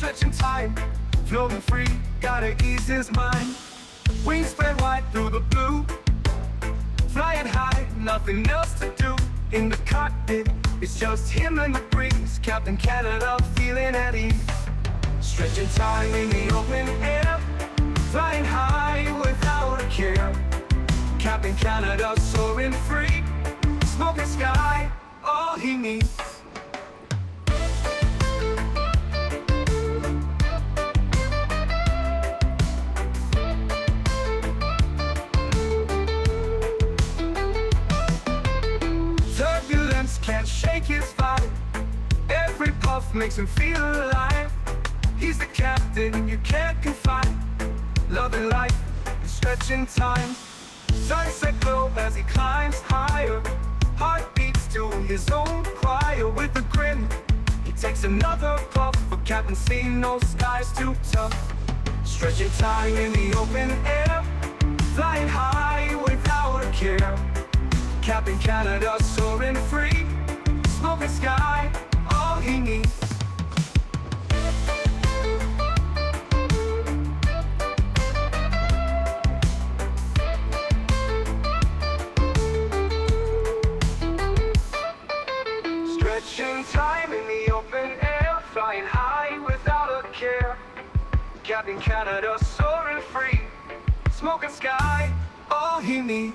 stretching time, floating free, gotta ease his mind. Wings spread wide through the blue, flying high, nothing else to do. In the cockpit, it's just him and the breeze. Captain Canada feeling at ease. Stretching time in the open air, flying high without a care. Captain Canada soaring free, smoking sky, all he needs. Turbulence can't shake his vibe, every puff makes him feel alive. He's the captain you can't confide, loving life, stretching time. Sunset glow as he climbs higher, heart beats to his own choir. With a grin, he takes another puff, but Captain C knows sky's too tough. Stretching time in the open air, flying high without a care. Captain Canada soaring free, smoking sky, all he needs. Stretching time in the open air, flying high without a care. Captain Canada soaring free, smoking sky, all he needs.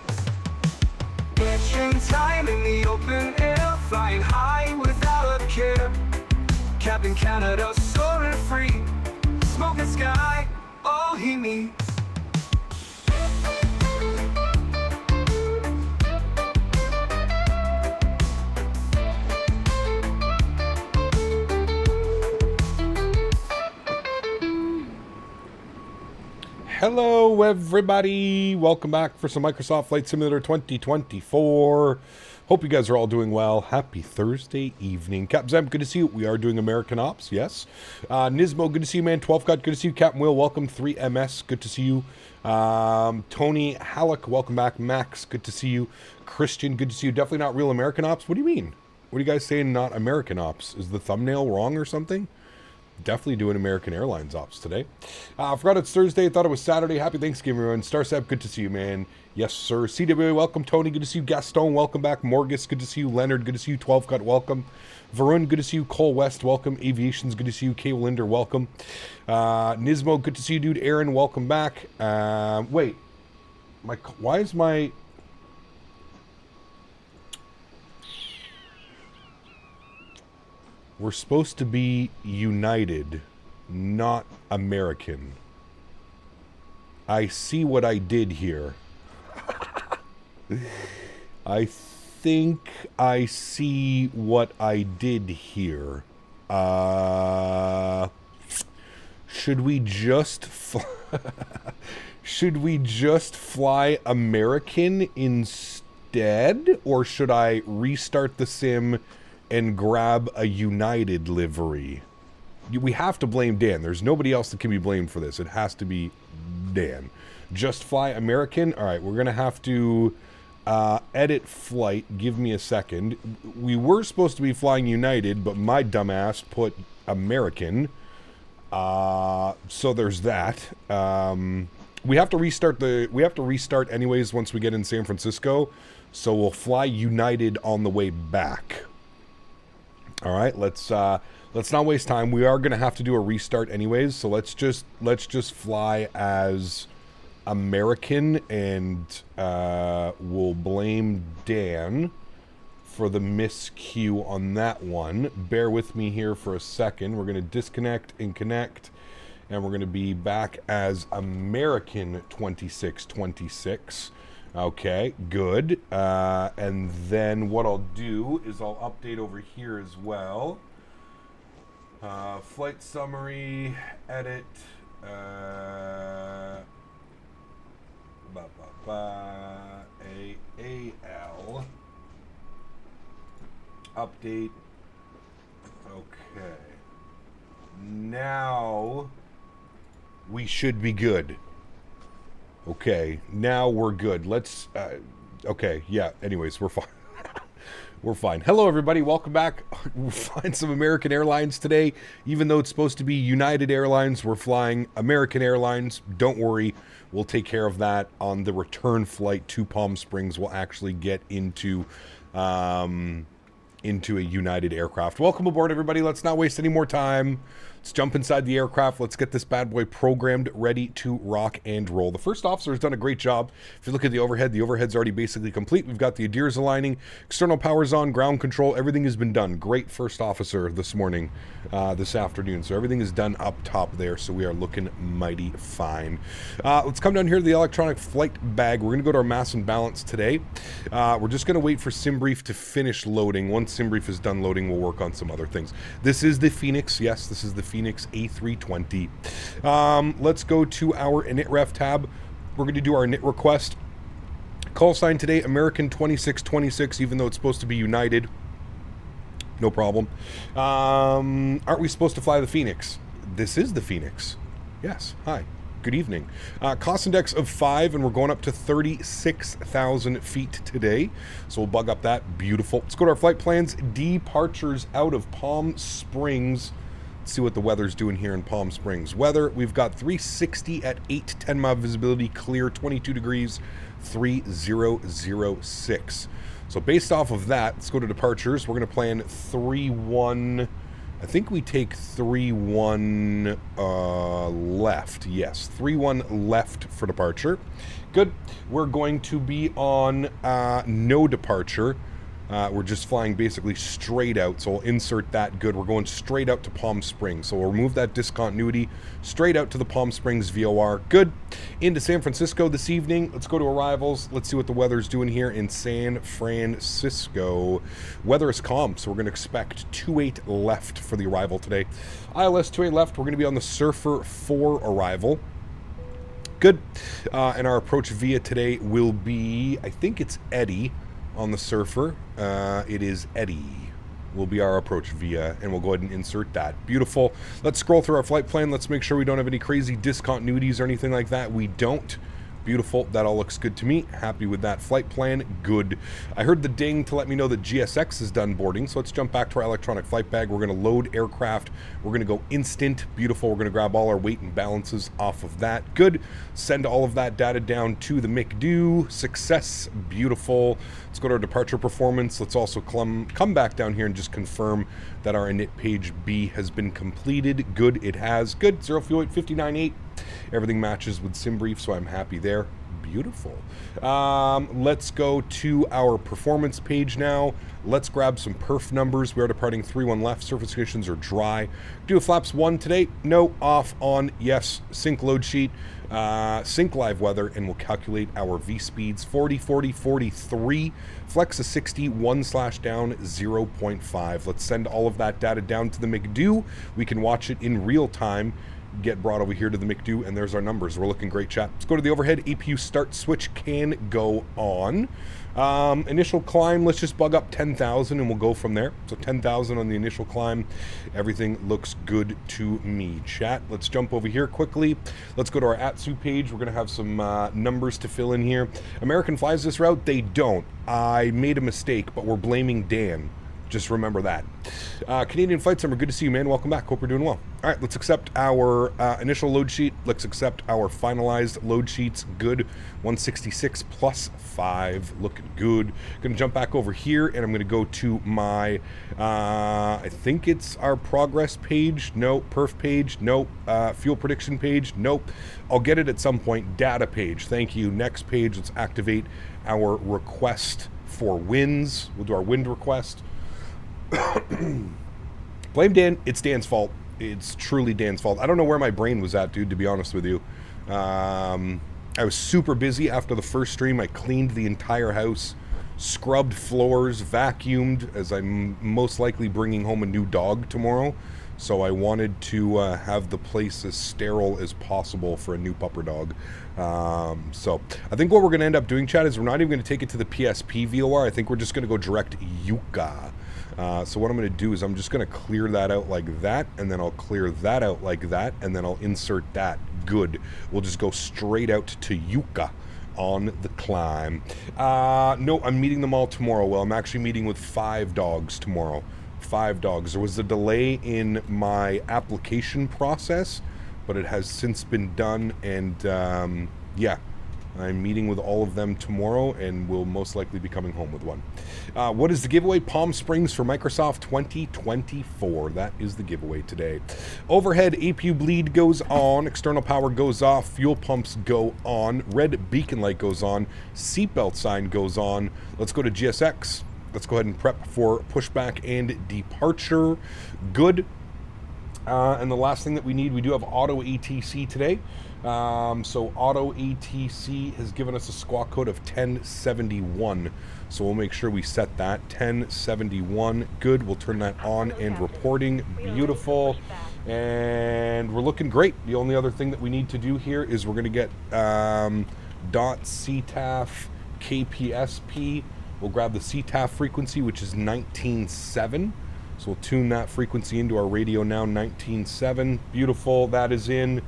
Stretching time in the open air, flying high without a care. Captain Canada soaring free, smoking sky, all he needs. Hello everybody, welcome back for some Microsoft Flight Simulator 2024. Hope you guys are all doing well. Happy Thursday evening. Cap Zem, good to see you. We are doing American Ops, yes. Nismo, good to see you, man. 12 Cut, good to see you. Captain Will, welcome. 3MS, good to see you. Tony Halleck, welcome back. Max, good to see you. Christian, good to see you. Definitely not real American Ops. What do you mean? What are you guys saying not American Ops? Is the thumbnail wrong or something? Definitely doing American Airlines Ops today. I forgot it's Thursday. I thought it was Saturday. Happy Thanksgiving, everyone. Starsep, good to see you, man. Yes, sir. CWA, welcome. Tony, good to see you. Gaston, welcome back. Morgus, good to see you. Leonard, good to see you. 12 Cut, welcome. Varun, good to see you. Cole West, welcome. Aviations, good to see you. K. Linder, welcome. Nismo, good to see you, dude. Erin, welcome back. Wait. Why is my... We're supposed to be united, not American. I see what I did here. I think I see what I did here. Should we just should we just fly American instead, or should I restart the sim and grab a United livery? We have to blame Dan. There's nobody else that can be blamed for this. It has to be Dan. Just fly American? All right, we're going to have to edit flight. Give me a second. We were supposed to be flying United, but my dumbass put American. So there's that. We have to restart anyways once we get in San Francisco. So we'll fly United on the way back. All right, let's not waste time. We are going to have to do a restart anyways, so let's just fly as American, and we'll blame Dan for the miscue on that one. Bear with me here for a second. We're going to disconnect and connect, and we're going to be back as American 2626. Okay, good. And then what I'll do is I'll update over here as well. Flight summary, edit, AAL, update. Okay. Now we should be good. Okay, now we're good. Let's, okay, yeah, anyways, we're fine. We're fine. Hello, everybody. Welcome back. We're flying some American Airlines today. Even though it's supposed to be United Airlines, we're flying American Airlines. Don't worry. We'll take care of that on the return flight to Palm Springs. We'll actually get into a United aircraft. Welcome aboard, everybody. Let's not waste any more time. Let's jump inside the aircraft. Let's get this bad boy programmed, ready to rock and roll. The first officer has done a great job. If you look at the overhead's already basically complete. We've got the ADIRs aligning, external powers on, ground control. Everything has been done. Great first officer this morning, this afternoon. So everything is done up top there. So we are looking mighty fine. Let's come down here to the electronic flight bag. We're going to go to our mass and balance today. We're just going to wait for SimBrief to finish loading. Once SimBrief is done loading, we'll work on some other things. This is the Phoenix. Yes, this is the Phoenix A320. Let's go to our init tab. We're going to do our init request. Call sign today, American 2626, even though it's supposed to be United. No problem. Aren't we supposed to fly the Phoenix? This is the Phoenix. Yes. Hi. Good evening. Cost index of 5, and we're going up to 36,000 feet today. So we'll bug up that. Beautiful. Let's go to our flight plans. Departures out of Palm Springs. Let's see what the weather's doing here in Palm Springs. Weather, we've got 360 at 8-10 mile visibility, clear, 22 degrees, 3006. So based off of that, let's go to departures. We're going to plan 3-1. I think we take 3-1 left. Yes, 3-1 left for departure. Good. We're going to be on no departure. We're just flying basically straight out, so we'll insert that. Good. We're going straight out to Palm Springs, so we'll remove that discontinuity. Straight out to the Palm Springs VOR. Good. Into San Francisco this evening. Let's go to arrivals. Let's see what the weather's doing here in San Francisco. Weather is calm, so we're going to expect 28 left for the arrival today. ILS 28 left. We're going to be on the Surfer 4 arrival. Good. And our approach via today will be, I think it's Eddie. On the Surfer, it is Eddie will be our approach via, and we'll go ahead and insert that. Beautiful. Let's scroll through our flight plan. Let's make sure we don't have any crazy discontinuities or anything like that. We don't. Beautiful. That all looks good to me. Happy with that flight plan. Good. I heard the ding to let me know that GSX is done boarding, so let's jump back to our electronic flight bag. We're going to load aircraft. We're going to go instant. Beautiful. We're going to grab all our weight and balances off of that. Good. Send all of that data down to the McDo. Success. Beautiful. Let's go to our departure performance. Let's also come back down here and just confirm that our init page B has been completed. Good. It has. Good. 0 fuel weight 59.8. Everything matches with SimBrief, so I'm happy there. Beautiful. Let's go to our performance page now. Let's grab some perf numbers. We are departing 3-1 left. Surface conditions are dry. Do a flaps 1 today. No. Off. On. Yes. Sync load sheet. Sync live weather, and we'll calculate our V speeds. 40, 40, 43. Flex a 60. 1/down. 0.5. Let's send all of that data down to the McDo. We can watch it in real time. Get brought over here to the McDo, and there's our numbers. We're looking great, chat. Let's go to the overhead. APU start switch can go on. Initial climb, let's just bug up 10,000 and we'll go from there. So 10,000 on the initial climb. Everything looks good to me, chat. Let's jump over here quickly. Let's go to our AlexSiu page. We're going to have some numbers to fill in here. American flies this route. They don't. I made a mistake, but we're blaming Dan. Just remember that. Canadian Flight Summer, good to see you, man. Welcome back. Hope you're doing well. All right, let's accept our initial load sheet. Let's accept our finalized load sheets. Good. 166 plus 5. Looking good. Going to jump back over here, and I'm going to go to my, I think it's our progress page. No. Perf page. No. Fuel prediction page. Nope. I'll get it at some point. Data page. Thank you. Next page. Let's activate our request for winds. We'll do our wind request. Blame Dan. It's Dan's fault. It's truly Dan's fault. I don't know where my brain was at, dude, to be honest with you. I was super busy after the first stream. I cleaned the entire house, scrubbed floors, vacuumed, as I'm most likely bringing home a new dog tomorrow. So I wanted to have the place as sterile as possible for a new pupper dog. So I think what we're going to end up doing, chat, is we're not even going to take it to the PSP VOR. I think we're just going to go direct Yucca. So what I'm going to do is I'm just going to clear that out like that, and then I'll clear that out like that, and then I'll insert that. Good. We'll just go straight out to Yucca. on the climb. No, I'm meeting them all tomorrow. Well, I'm actually meeting with 5 dogs tomorrow. 5 dogs. There was a delay in my application process, but it has since been done, and yeah, I'm meeting with all of them tomorrow, and will most likely be coming home with one. What is the giveaway? Palm Springs for Microsoft 2024. That is the giveaway today. Overhead APU bleed goes on. External power goes off. Fuel pumps go on. Red beacon light goes on. Seatbelt sign goes on. Let's go to GSX. Let's go ahead and prep for pushback and departure. Good. And the last thing that we need, we do have auto ATC today. So auto ATC has given us a squawk code of 1071. So we'll make sure we set that 1071. Good. We'll turn that on and reporting. Beautiful. And we're looking great. The only other thing that we need to do here is we're going to get .CTAF KPSP. We'll grab the CTAF frequency, which is 19.7. So we'll tune that frequency into our radio now, 19.7. Beautiful. That is in.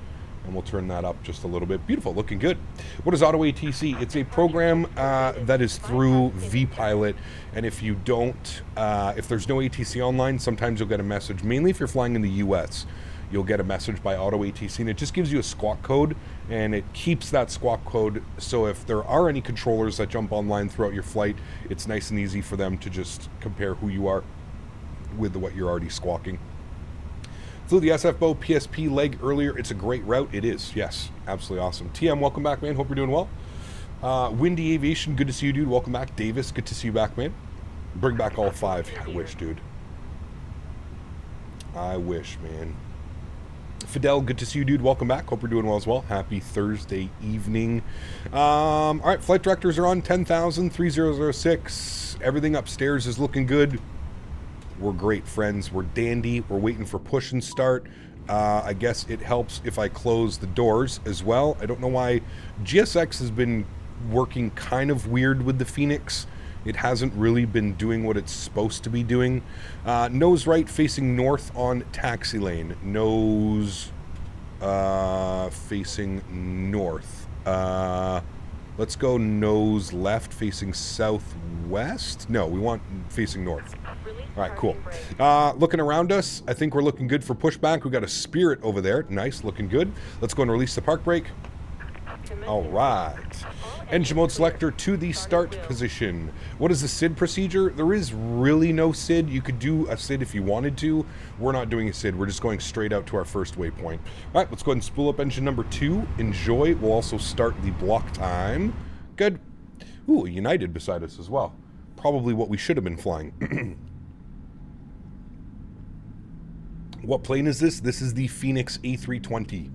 And we'll turn that up just a little bit. Beautiful, looking good. What is Auto ATC? It's a program that is through vPilot, and if you don't, if there's no ATC online, sometimes you'll get a message, mainly if you're flying in the US, you'll get a message by Auto ATC, and it just gives you a squawk code, and it keeps that squawk code, so if there are any controllers that jump online throughout your flight, it's nice and easy for them to just compare who you are with what you're already squawking. Flew the SFBO PSP leg earlier. It's a great route. It is. Yes. Absolutely awesome. TM, welcome back, man. Hope you're doing well. Windy Aviation, good to see you, dude. Welcome back. Davis, good to see you back, man. Bring back all 5. I wish, dude. I wish, man. Fidel, good to see you, dude. Welcome back. Hope you're doing well as well. Happy Thursday evening. All right, flight directors are on 10,000, 3006. Everything upstairs is looking good. We're great, friends. We're dandy. We're waiting for push and start. I guess it helps if I close the doors as well. I don't know why GSX has been working kind of weird with the Phoenix. It hasn't really been doing what it's supposed to be doing. Nose right facing north on taxi lane. Nose facing north. Let's go nose left facing southwest. No, we want facing north. All right, cool. Looking around us, I think we're looking good for pushback. We got a Spirit over there. Nice, looking good. Let's go and release the park brake. All right. Engine mode selector to the start position. What is the SID procedure? There is really no SID. You could do a SID if you wanted to. We're not doing a SID. We're just going straight out to our first waypoint. All right, let's go ahead and spool up engine number 2. Enjoy. We'll also start the block time. Good. Ooh, a United beside us as well. Probably what we should have been flying. What plane is this? This is the Phoenix A320.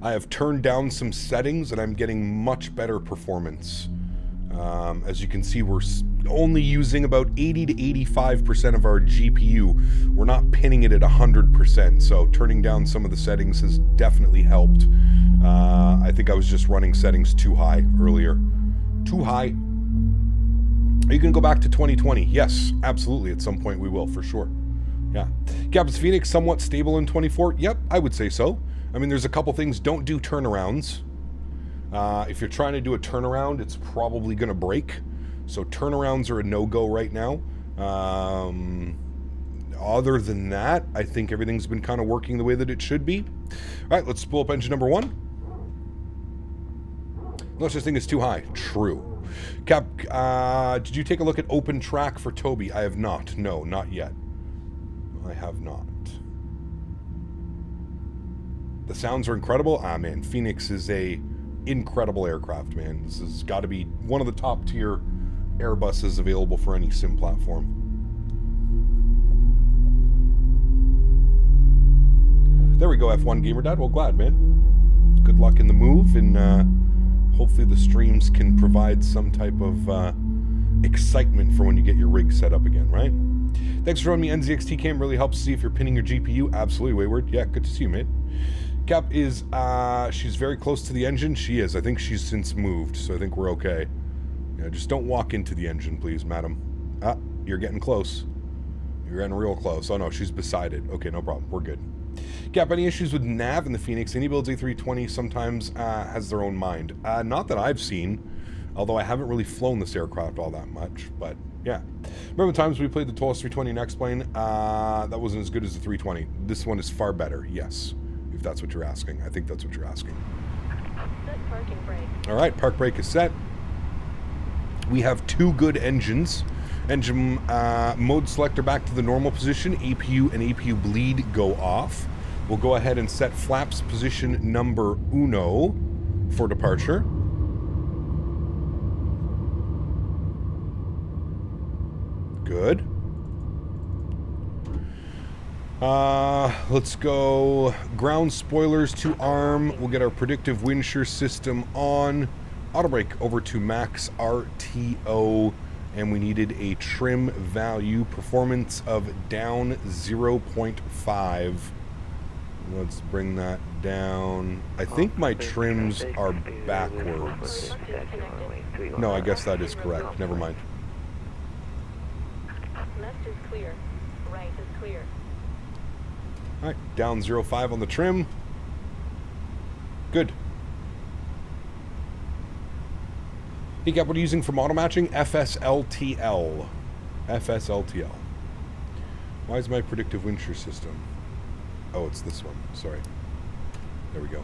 I have turned down some settings and I'm getting much better performance. As you can see, we're only using about 80 to 85% of our GPU. We're not pinning it at 100%, so turning down some of the settings has definitely helped. I think I was just running settings too high earlier. Too high. Are you going to go back to 2020? Yes, absolutely. At some point we will, for sure. Yeah. Captain's Phoenix, somewhat stable in 24? Yep, I would say so. I mean, there's a couple things. Don't do turnarounds. If you're trying to do a turnaround, it's probably going to break. So turnarounds are a no-go right now. Other than that, I think everything's been kind of working the way that it should be. All right, let's spool up engine number 1. No such thing as too high. True. Cap, did you take a look at open track for Toby? I have not. No, not yet. I have not. The sounds are incredible. Ah, man, Phoenix is a incredible aircraft, man. This has got to be one of the top tier Airbuses available for any sim platform. There we go, F1 Gamer Dad. Well, glad, man. Good luck in the move, and hopefully the streams can provide some type of excitement for when you get your rig set up again, right? Thanks for running me NZXT Cam. Really helps see if you're pinning your GPU. Absolutely, Wayward. Yeah, good to see you, mate. Cap is, she's very close to the engine. She is. I think she's since moved, so I think we're okay. Yeah, just don't walk into the engine, please, madam. Ah, you're getting close. You're getting real close. Oh, no, she's beside it. Okay, no problem. We're good. Cap, any issues with nav in the Phoenix? iniBuilds A320 sometimes has their own mind. Not that I've seen, although I haven't really flown this aircraft all that much, but yeah. Remember the times we played the Taurus 320 in X-Plane? That wasn't as good as the 320. This one is far better, yes, if that's what you're asking. I think that's what you're asking. Set parking brake. All right, park brake is set. We have 2 good engines. Engine mode selector back to the normal position. APU and APU bleed go off. We'll go ahead and set flaps position number 1 for departure. Good. Let's go ground spoilers to arm. We'll get our predictive wind shear system on. Auto brake over to max RTO. And we needed a trim value performance of down 0.5. Let's bring that down. I think my trims are backwards. No, I guess that is correct. Never mind. Left is clear. Right is clear. All right, down 0.5 on the trim. Good. Hey, Cap, what are you using for model matching? FSLTL. FSLTL. Why is my predictive wind shear system? Oh, it's this one. Sorry. There we go.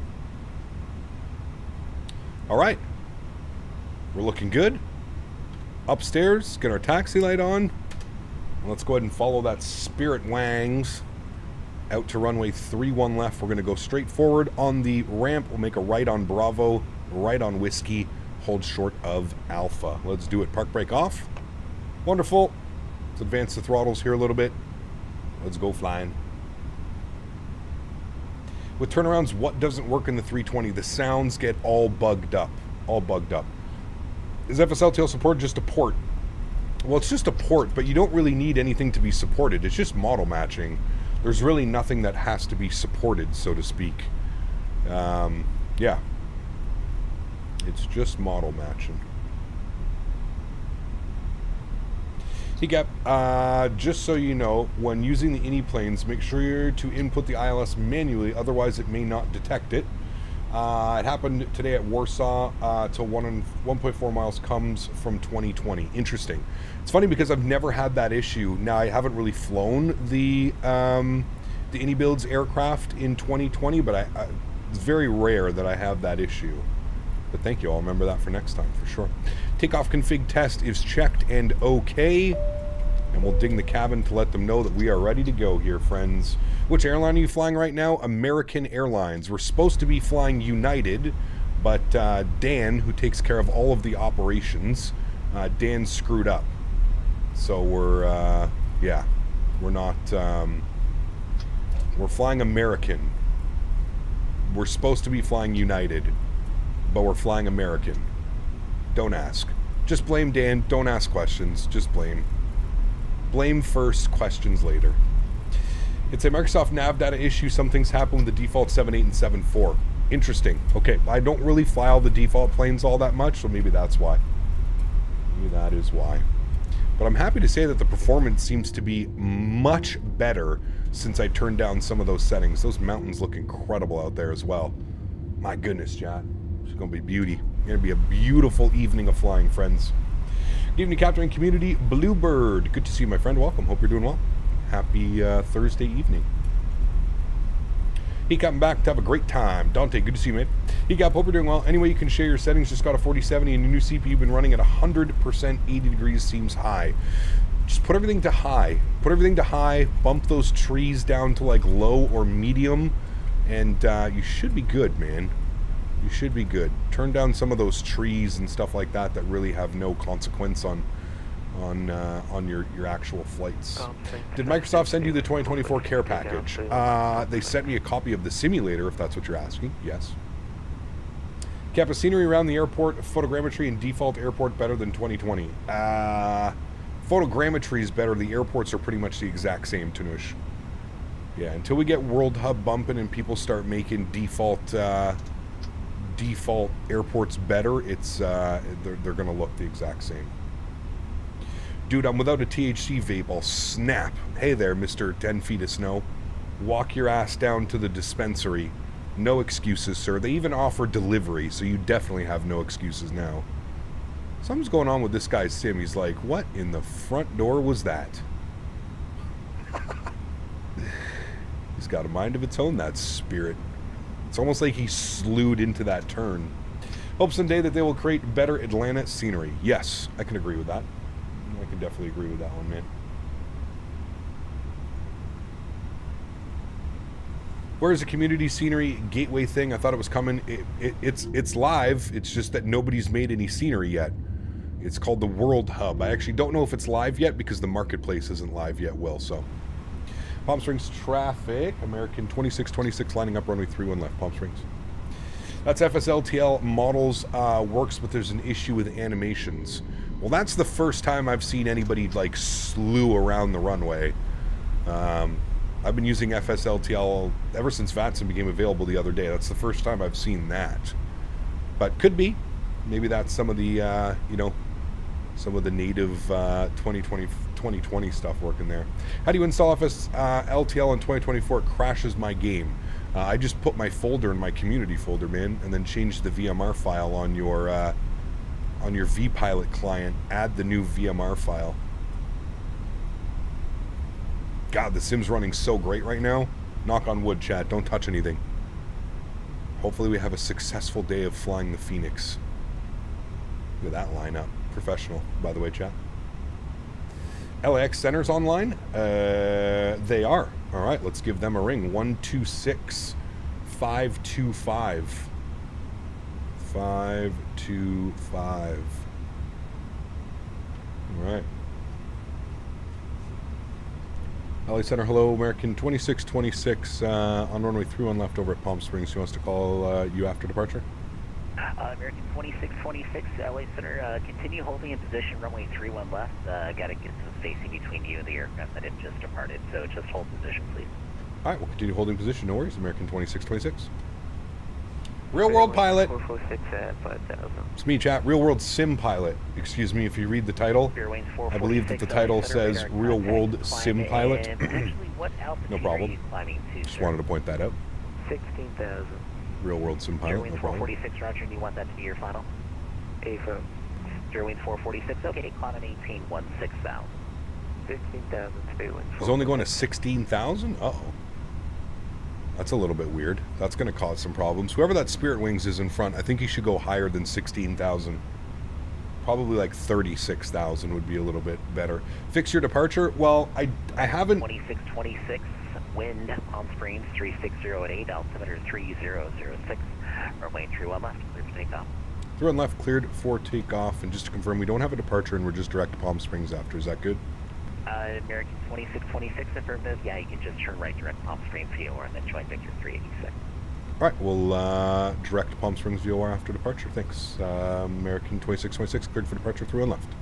All right. We're looking good. Upstairs, get our taxi light on. Let's go ahead and follow that Spirit Wangs out to runway 31 left. We're going to go straight forward on the ramp. We'll make a right on Bravo, right on Whiskey. Hold short of Alpha. Let's do it. Park brake off. Wonderful. Let's advance the throttles here a little bit. Let's go flying. With turnarounds, what doesn't work in the 320? The sounds get all bugged up. All bugged up. Is FSLTL support just a port? Well, it's just a port, but you don't really need anything to be supported. It's just model matching. There's really nothing that has to be supported, so to speak. Yeah. It's just model matching. Hey, Gap, just so you know, when using the ini planes, make sure to input the ILS manually, otherwise it may not detect it. It happened today at Warsaw till 1.4 miles comes from 2020. Interesting. It's funny because I've never had that issue. Now, I haven't really flown the iniBuilds aircraft in 2020, but it's very rare that I have that issue. But thank you. I'll remember that for next time, for sure. Takeoff config test is checked and okay. And we'll ding the cabin to let them know that we are ready to go here, friends. Which airline are you flying right now? American Airlines. We're supposed to be flying United, but Dan, who takes care of all of the operations, Dan screwed up. So we're, yeah, we're not, we're flying American. We're supposed to be flying United, but we're flying American. Don't ask. Just blame Dan. Don't ask questions. Just blame. Blame first, questions later. It's a Microsoft nav data issue. Some things happen with the default 7.8 and 7.4. Interesting. Okay, I don't really fly all the default planes all that much, so maybe that's why. Maybe that is why. But I'm happy to say that the performance seems to be much better since I turned down some of those settings. Those mountains look incredible out there as well. My goodness, John. It's going to be beauty. It's going to be a beautiful evening of flying, friends. Good evening, Captain Community. Bluebird. Good to see you, my friend. Welcome. Hope you're doing well. Happy Thursday evening. He got back to have a great time. Dante, good to see you, mate. He got hope you're doing well. Anyway, you can share your settings. Just got a 4070 and your new CPU been running at 100%. 80 degrees seems high. Just put everything to high. Put everything to high. Bump those trees down to like low or medium, and you should be good, man. You should be good. Turn down some of those trees and stuff like that that really have no consequence on your actual flights. Did Microsoft send you the 2024 care package? They sent me a copy of the simulator, if that's what you're asking. Yes. Cap, scenery around the airport, photogrammetry and default airport better than 2020. Photogrammetry is better. The airports are pretty much the exact same, Tanush. Yeah, until we get World Hub bumping and people start making default airports better, it's they're gonna look the exact same. Dude, I'm without a THC vape. I'll snap. Hey there, Mr. 10 feet of snow. walk your ass down to the dispensary. No excuses, sir. They even offer delivery, so you definitely have no excuses now. Something's going on with this guy's sim. He's like, what in the front door was that? He's got a mind of its own, that spirit. It's almost like he slewed into that turn. Hope someday that they will create better Atlanta scenery. Yes, I can agree with that. I can definitely agree with that one, man. Where's the community scenery gateway thing? I thought it was coming. It's live. It's just that nobody's made any scenery yet. It's called the World Hub. I actually don't know if it's live yet because the marketplace isn't live yet, Will. So, Palm Springs traffic. American 2626 lining up runway 31 left. Palm Springs. That's FSLTL models works, but there's an issue with animations. Well, that's the first time I've seen anybody like slew around the runway. I've been using FSLTL ever since Vatsim became available the other day. That's the first time I've seen that. But could be. Maybe that's some of the, you know, some of the native 2020 stuff working there. How do you install FSLTL in 2024? It crashes my game. I just put my folder in my community folder, man, and then change the VMR file on your vPilot client. Add the new VMR file. God, the sim's running so great right now. Knock on wood, chat. Don't touch anything. Hopefully we have a successful day of flying the Phoenix. Look at that lineup. Professional, by the way, chat. LAX Center's online? They are. All right, let's give them a ring. 126 525. 525. All right. LA Center, hello, American 2626 on runway 31 left over at Palm Springs. Who wants to call you after departure? American 2626, LA Center, continue holding in position, runway 31 left. Got to get some spacing between you and the aircraft that had just departed, so just hold position, please. All right, we'll continue holding position, no worries. American 2626. Real World Pilot. 446 at 5,000. It's me, chat. Real World Sim Pilot. Excuse me if you read the title. I believe that the title says Real World Sim Pilot. No problem. Just wanted to point that out. 16,000. Real World Sim Pilot. Airwings 446, Roger, and you want that to be your final? A-firm. Airwings 446, okay, climb at 18,16,000. 16,000, Statewi. He's only going to 16,000? Uh-oh. That's a little bit weird. That's going to cause some problems. Whoever that Spirit Wings is in front, I think he should go higher than 16,000. Probably like 36,000 would be a little bit better. Fix your departure? Well, I haven't... 2626, wind, Palm Springs, 360 at 8, altimeter 3006, runway 31 left, clear for takeoff. 31 left, cleared for takeoff. And just to confirm, we don't have a departure and we're just direct to Palm Springs after. Is that good? American 2626, affirmative. Yeah, you can just turn right direct Palm Springs VOR and then join Victor 386. All right, we'll direct Palm Springs VOR after departure. Thanks. American 2626, cleared for departure, 31 left.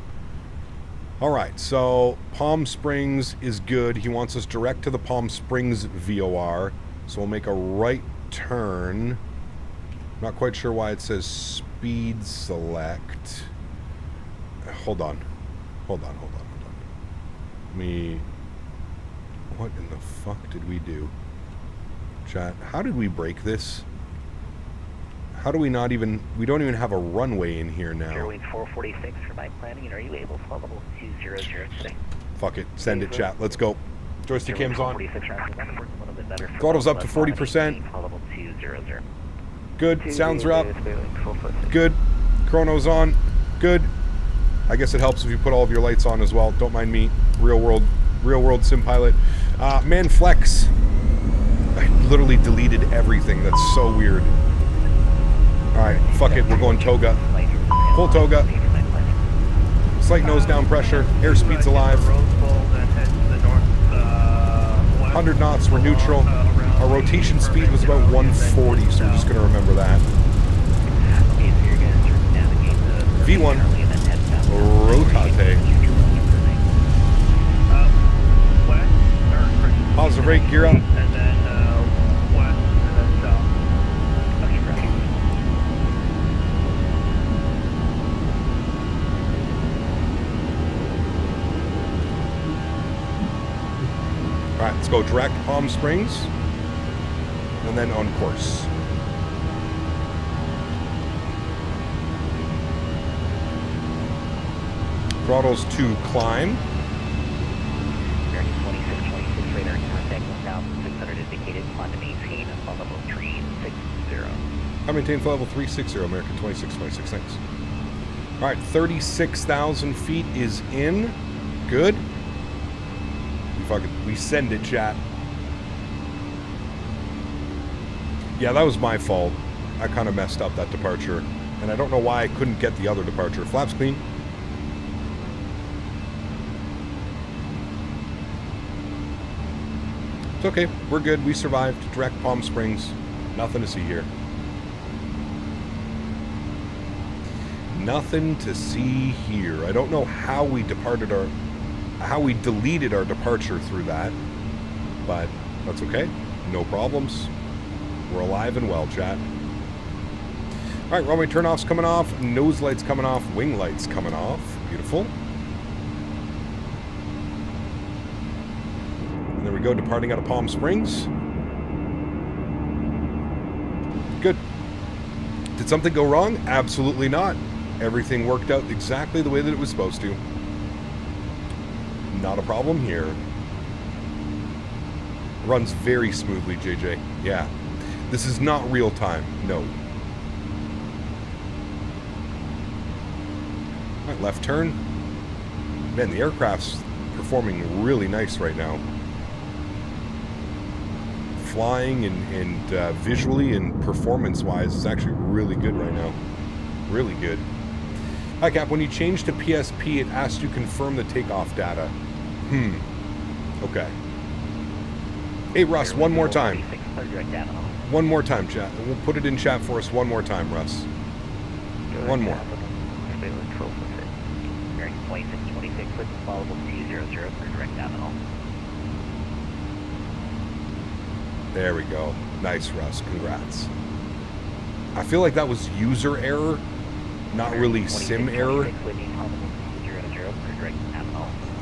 All right, so Palm Springs is good. He wants us direct to the Palm Springs VOR, so we'll make a right turn. Not quite sure why it says speed select. Hold on. What in the fuck did we do? Chat, how did we break this? How do we not even, we don't even have a runway in here now. Airwings 446 for my planning, and are you able to fly level 200 today? Fuck it, send it, chat, let's go. Joystick cam's on. 446, Throttle's up to 40%. Level 200. Good, sounds are up. Good, chrono's on. Good. I guess it helps if you put all of your lights on as well. Don't mind me. Real world sim pilot. Man flex. I literally deleted everything. That's so weird. Alright, fuck it. We're going toga. Full toga. Slight nose down pressure. Airspeed's alive. 100 knots. We're neutral. Our rotation speed was about 140, so we're just going to remember that. V1. Rotate. Positive rate, gear up. And then west, and then south. Okay, right. All right, let's go direct Palm Springs, and then on course. Throttles to climb. American 2626 radar contact 1,600 indicated. Climb to maintain flight level 360. I maintain flight level 360, American 2626, thanks. All right, 36,000 feet is in. Good. We send it, chat. Yeah, that was my fault. I kind of messed up that departure. And I don't know why I couldn't get the other departure. Flaps clean. It's okay. We're good. We survived. Direct Palm Springs. Nothing to see here. Nothing to see here. I don't know how we deleted our departure through that, but that's okay. No problems. We're alive and well, chat. All right, runway turnoff's coming off, nose lights coming off, wing lights coming off. Beautiful. And there we go, departing out of Palm Springs. Good. Did something go wrong? Absolutely not. Everything worked out exactly the way that it was supposed to. Not a problem here. Runs very smoothly, JJ. Yeah. This is not real time. No. All right, left turn. Man, the aircraft's performing really nice right now. Flying and visually and performance-wise is actually really good right now. Really good. Hi, Cap. When you change to PSP, it asks you confirm the takeoff data. Okay. Hey, Russ, one more time. One more time, chat. We'll put it in chat for us one more time, Russ. One more. American 2626 with followable 200 for direct Avenal. There we go. Nice, Russ. Congrats. I feel like that was user error, not really sim error.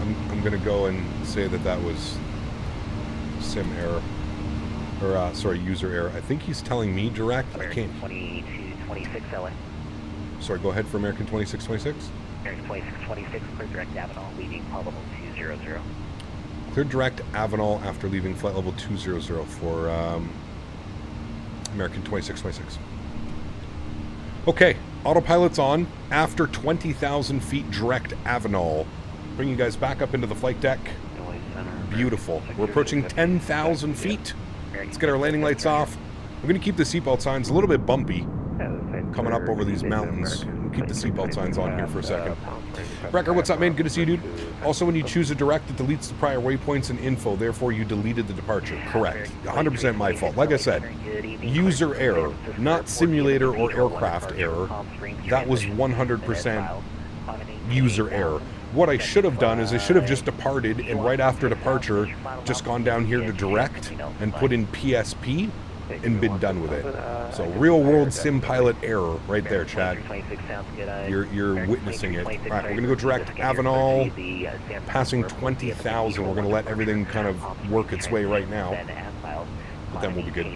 I'm going to go and say that that was sim error. Or, sorry, user error. I think he's telling me direct. I can't. 2226 LA. Sorry, go ahead for American 2626. American 2626, clear direct Avenal, leaving flight level 200. Clear direct Avenal after leaving flight level 200 for American 2626. Okay, autopilot's on. After 20,000 feet direct Avenal. Bring you guys back up into the flight deck. Beautiful. We're approaching 10,000 feet. Let's get our landing lights off. We're going to keep the seatbelt signs a little bit bumpy coming up over these mountains. We'll keep the seatbelt signs on here for a second. Wrecker, what's up, man? Good to see you, dude. Also, when you choose a direct, it deletes the prior waypoints and info. Therefore, you deleted the departure. Correct. 100% my fault. Like I said, user error, not simulator or aircraft error. That was 100% user error. What I should have done is I should have just departed, and right after departure, just gone down here to direct and put in PSP and been done with it. So real world sim pilot error right there, Chad. You're witnessing it. All right, we're gonna go direct Avenal, passing 20,000. We're gonna let everything kind of work its way right now, but then we'll be good.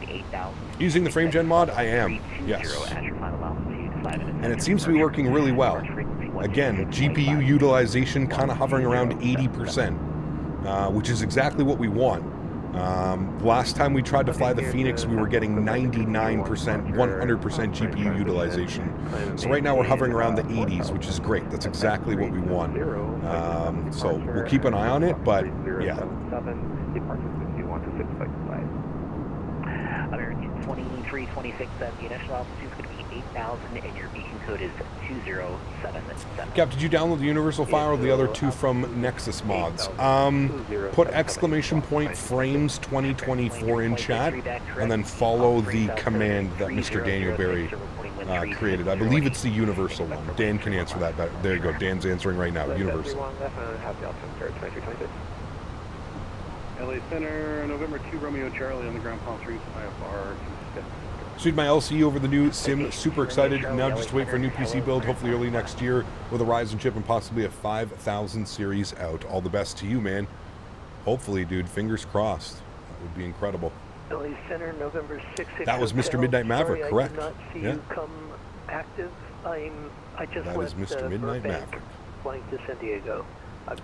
Using the frame gen mod, I am. Yes. And it seems to be working really well. Again, GPU utilization kind of hovering around 80%, which is exactly what we want. Last time we tried to fly the Phoenix, we were getting 99%, 100% GPU utilization. So right now we're hovering around the 80s, which is great. That's exactly what we want. So we'll keep an eye on it, but yeah. American 2326, the initial altitude is going to be 8,000 and your beacon code is 2077. Cap, did you download the universal file or the other two from Nexus Mods? Put exclamation point frames 2024 in chat and then follow the command that Mr. Daniel Berry created. I believe it's the universal one. Dan can answer that better. There you go. Dan's answering right now. Universal. LA Center, November 2, Romeo Charlie on the ground, Palm Springs, IFR. Sued my LCE over the new sim. Super excited. Now just wait for a new PC build, hopefully early next year, with a Ryzen chip and possibly a 5000 series out. All the best to you, man. Hopefully, dude. Fingers crossed. That would be incredible. LA Center, November 6th. That was Mr. Midnight Maverick, correct? I did not see Yeah. you come active. I just That is left, Mr. Midnight Burbank, Maverick. flying to San Diego.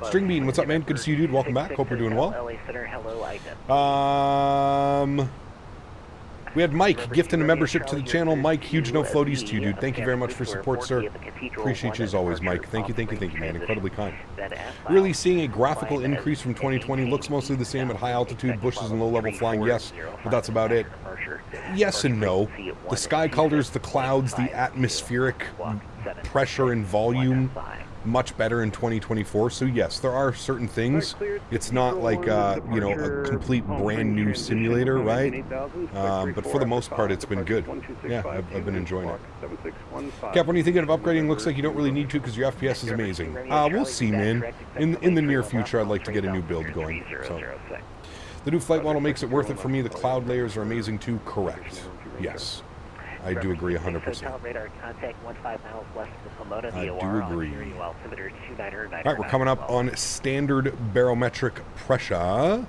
String Bean, what's up, man? Good to see you, dude. Welcome back. Hope you're doing well. LA Center, hello, IDEN. We had Mike gifting a membership to the channel. Mike, huge no floaties to you, dude. Thank you very much for support, sir. Appreciate you as always, Mike. Thank you, man. Incredibly kind. Really seeing a graphical increase from 2020. Looks mostly the same at high altitude, bushes and low-level flying, yes, but that's about it. Yes and no. The sky colors, the clouds, the atmospheric pressure and volume, much better in 2024. So yes, there are certain things. It's not like you know, a complete brand new simulator, right? But for the most part, it's been good. Yeah, I've been enjoying it. Cap, when are you thinking of upgrading? Looks like you don't really need to because your FPS is amazing. We'll see, man. In the near future, I'd like to get a new build going. So the new flight model makes it worth it for me. The cloud layers are amazing too. Correct. Yes. I do agree 100%. I do agree. Alright, we're coming up on standard barometric pressure.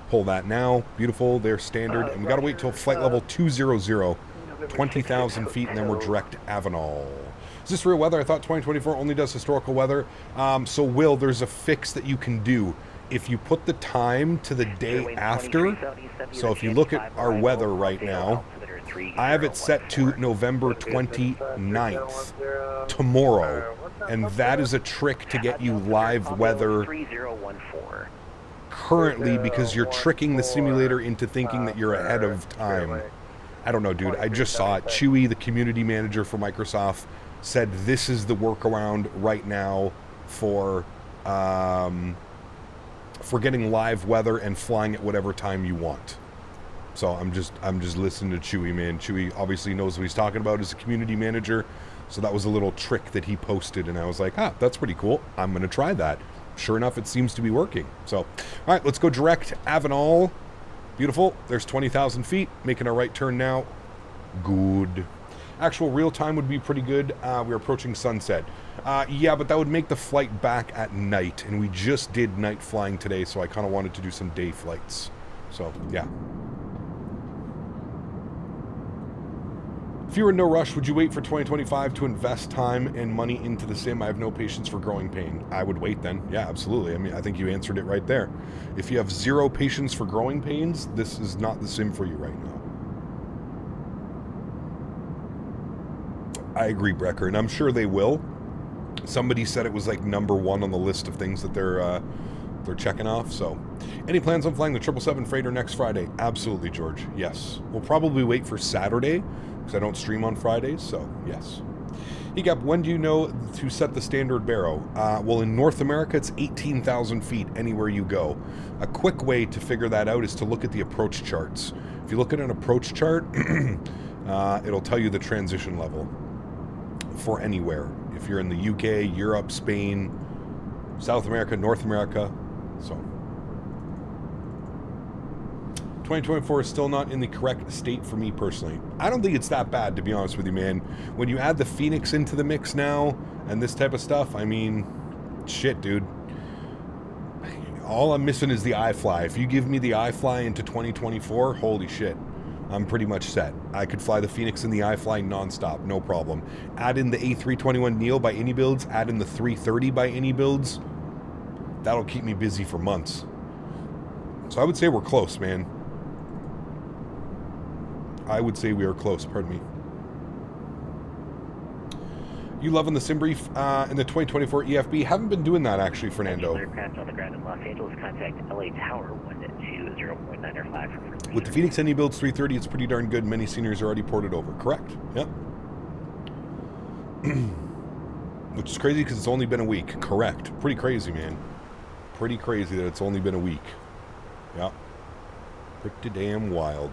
Pull that now. Beautiful. They're standard. And we got to wait till flight level 200, 20,000 feet, and then we're direct Avenal. Is this real weather? I thought 2024 only does historical weather. So, Will, there's a fix that you can do. If you put the time to the day after, so if you look at our weather right now, I have it set to November 29th, tomorrow, and that is a trick to get you live weather currently because you're tricking the simulator into thinking that you're ahead of time. I don't know, dude. I just saw it. Chewy, the community manager for Microsoft, said this is the workaround right now for getting live weather and flying at whatever time you want. So I'm just listening to Chewy, man. Chewy obviously knows what he's talking about as a community manager. So that was a little trick that he posted, and I was like, that's pretty cool. I'm going to try that. Sure enough, it seems to be working. So, all right, let's go direct Avenal. Beautiful. There's 20,000 feet. Making a right turn now. Good. Actual real time would be pretty good. We're approaching sunset. Yeah, but that would make the flight back at night, and we just did night flying today, so I kind of wanted to do some day flights. So, yeah. If you were in no rush, would you wait for 2025 to invest time and money into the sim? I have no patience for growing pain. I would wait then. Yeah, absolutely. I mean, I think you answered it right there. If you have zero patience for growing pains, this is not the sim for you right now. I agree, Brecker, and I'm sure they will. Somebody said it was like #1 on the list of things that they're checking off. So, any plans on flying the 777 freighter next Friday? Absolutely, George. Yes. We'll probably wait for Saturday because I don't stream on Fridays. So, yes. Egap, when do you know to set the standard baro? Well, in North America, it's 18,000 feet anywhere you go. A quick way to figure that out is to look at the approach charts. If you look at an approach chart, it'll tell you the transition level for anywhere. If you're in the UK, Europe, Spain, South America, North America. So 2024 is still not in the correct state for me personally. I don't think it's that bad, to be honest with you, man. When you add the Phoenix into the mix now and this type of stuff, I mean, shit, dude. All I'm missing is the iFly. If you give me the iFly into 2024, holy shit, I'm pretty much set. I could fly the Phoenix and the iFly nonstop, no problem. Add in the A321neo by iniBuilds, add in the 330 by iniBuilds. That'll keep me busy for months. So I would say we're close, man. I would say we are close, pardon me. You loving the sim brief in the 2024 EFB? Haven't been doing that actually, Fernando. Aircraft on the ground in Los Angeles, contact LA Tower 120.905 for further. With the Phoenix iniBuilds 330, it's pretty darn good. Many seniors are already ported over. Correct. Yep. Which is crazy because it's only been a week. Correct. Pretty crazy, man. Pretty crazy that it's only been a week. Yep. Pretty damn wild.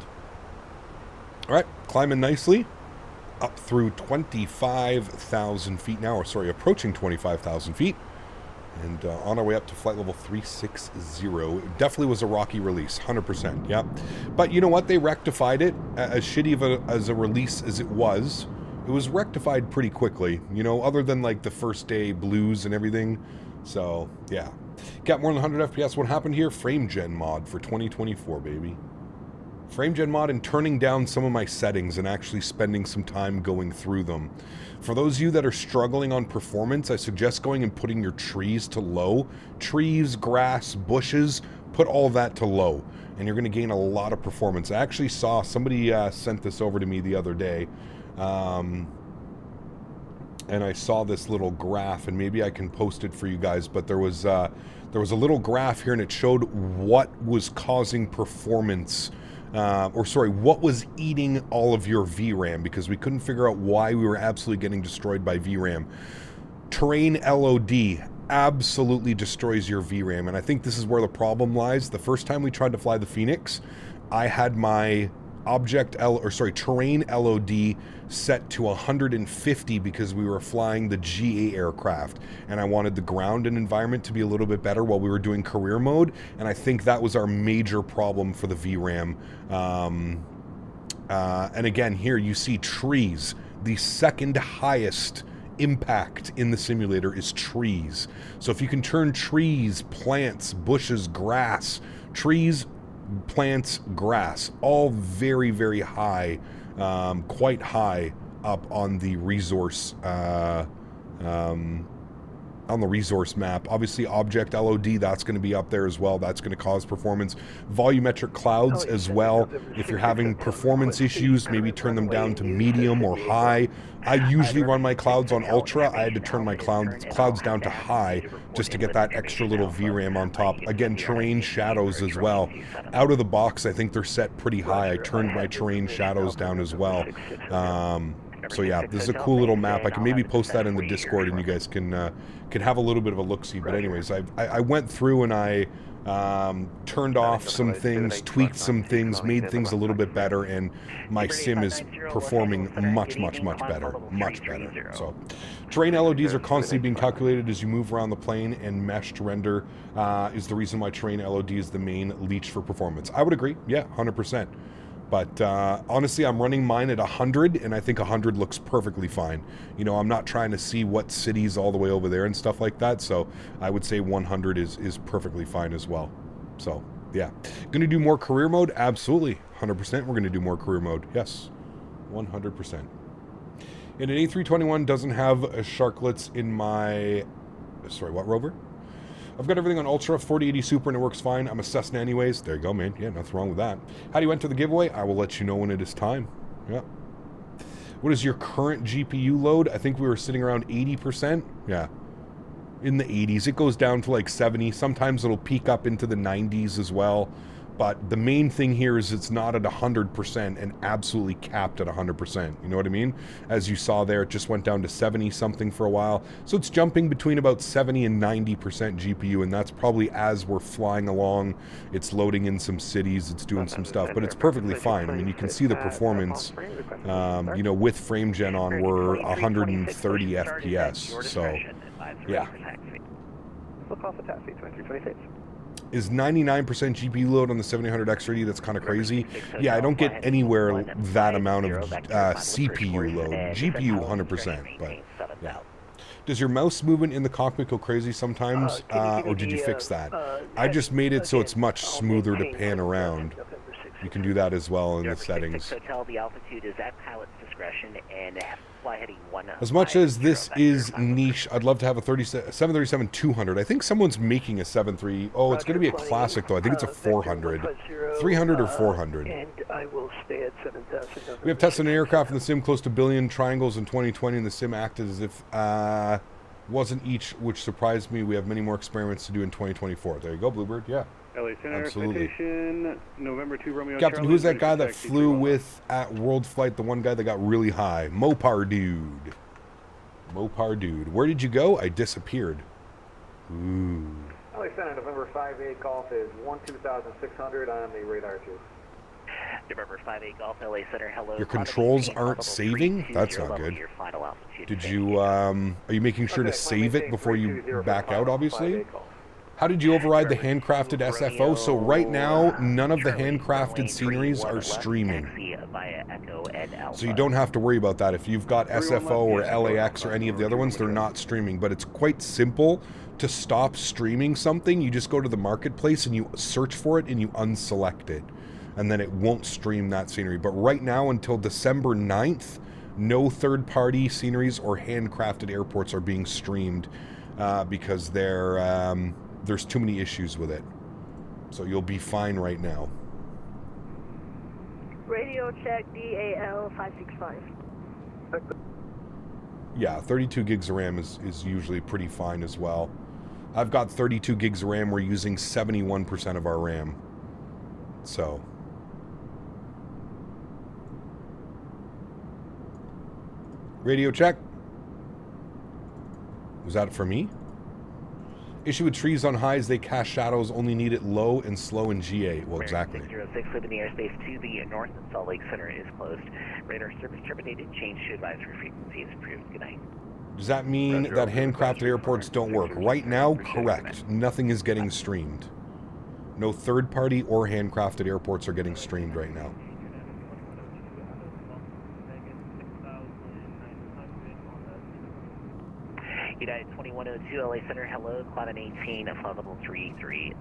All right, climbing nicely up through 25,000 feet now, or sorry, approaching 25,000 feet, and on our way up to flight level 360. It definitely was a rocky release, 100%. Yep. But you know what? They rectified it. As shitty as a release as it was rectified pretty quickly. You know, other than like the first day blues and everything. So yeah, Got more than 100 FPS. What happened here? Frame gen mod for 2024, baby. Frame gen mod and turning down some of my settings and actually spending some time going through them. For those of you that are struggling on performance, I suggest going and putting your trees to low. Trees, grass, bushes, put all that to low, and you're going to gain a lot of performance. I actually saw somebody sent this over to me the other day, and I saw this little graph, and maybe I can post it for you guys, but there was a little graph here, and it showed what was causing performance, what was eating all of your VRAM, because we couldn't figure out why we were absolutely getting destroyed by VRAM. Terrain LOD absolutely destroys your VRAM, and I think this is where the problem lies. The first time we tried to fly the Phoenix, I had my terrain LOD set to 150 because we were flying the GA aircraft, and I wanted the ground and environment to be a little bit better while we were doing career mode, and I think that was our major problem for the VRAM. And again, here you see trees. The second highest impact in the simulator is trees. So if you can turn trees, plants, bushes, grass, trees, plants, grass, all very, very high, quite high up on the resource map. Obviously object LOD, that's going to be up there as well. That's going to cause performance. Volumetric clouds as well. If you're having performance issues, maybe turn them down to medium or high. I usually run my clouds on ultra. I had to turn my clouds down to high just to get that extra little VRAM on top. Again, terrain shadows as well. Out of the box, I think they're set pretty high. I turned my terrain shadows down as well. So yeah, this is a cool little map. I can maybe post that in the Discord, and you guys can have a little bit of a look-see. But anyways, I went through and I turned off some things, tweaked some things, made things a little bit better, and my sim is performing much, much, much better. Much better. So terrain LODs are constantly being calculated as you move around the plane, and mesh to render is the reason why terrain LOD is the main leech for performance. I would agree. Yeah, 100%. But honestly, I'm running mine at 100, and I think 100 looks perfectly fine. You know, I'm not trying to see what cities all the way over there and stuff like that, so I would say 100 is perfectly fine as well. So, yeah. Going to do more career mode? Absolutely. 100% we're going to do more career mode. Yes. 100%. And an A321 doesn't have sharklets in my... Sorry, what, Rover? I've got everything on Ultra, 4080 Super, and it works fine. I'm a Cessna anyways. There you go, man. Yeah, nothing wrong with that. How do you enter the giveaway? I will let you know when it is time. Yeah. What is your current GPU load? I think we were sitting around 80%. Yeah. In the 80s. It goes down to like 70. Sometimes it'll peak up into the 90s as well. But the main thing here is it's not at 100% and absolutely capped at 100%. You know what I mean? As you saw there, it just went down to 70-something for a while. So it's jumping between about 70 and 90% GPU, and that's probably as we're flying along. It's loading in some cities, it's doing some stuff, but it's perfectly fine. I mean, you can see the performance, you know, with frame gen on, we're 130 FPS. So, yeah. Is 99% GPU load on the 7800X30? That's kind of crazy. Yeah, I don't get anywhere that amount of CPU load. GPU 100%, but yeah. Does your mouse movement in the cockpit go crazy sometimes, or did you fix that? I just made it so it's much smoother to pan around. You can do that as well in the settings. Hotel, the altitude is at pilot's discretion, and fly heading 1. As much as this is niche, I'd love to have a 737-200. I think someone's making a 73. Oh, it's going to be a classic, though. I think it's a 400. 300 or 400. And I will stay at 7,000. We have tested an aircraft in the sim close to billion triangles in 2020, and the sim acted as if wasn't each, which surprised me. We have many more experiments to do in 2024. There you go, Bluebird. Yeah. LA Center, absolutely. Citation, November 2 Romeo Captain, Charlie, who's that guy that flew with at World Flight, the one guy that got really high? Mopar Dude. Mopar Dude. Where did you go? I disappeared. Ooh. LA Center, November 5-8 Golf is 12,600 on the radar tube. November 5-8 Golf, LA Center, hello. Your controls aren't saving? That's not good. Did you, are you making sure to save it before you back out, obviously? How did you override the handcrafted SFO? So right now, none of the handcrafted sceneries are streaming. So you don't have to worry about that. If you've got SFO or LAX or any of the other ones, they're not streaming. But it's quite simple to stop streaming something. You just go to the marketplace and you search for it and you unselect it. And then it won't stream that scenery. But right now, until December 9th, no third-party sceneries or handcrafted airports are being streamed because there's too many issues with it. So you'll be fine right now. Radio check DAL 565. Yeah, 32 gigs of RAM is usually pretty fine as well. I've got 32 gigs of RAM. We're using 71% of our RAM. So. Radio check. Was that for me? Issue with trees on highs, they cast shadows, only need it low and slow in GA. Well, exactly. 606 leaving the airspace to the north and Salt Lake Center is closed. Radar service terminated, change to advisory frequency is approved. Good night. Does that mean that handcrafted airports don't work? Right now, correct. Nothing is getting streamed. No third-party or handcrafted airports are getting streamed right now. United 2102 LA Center, hello, climb 18, flight level 330.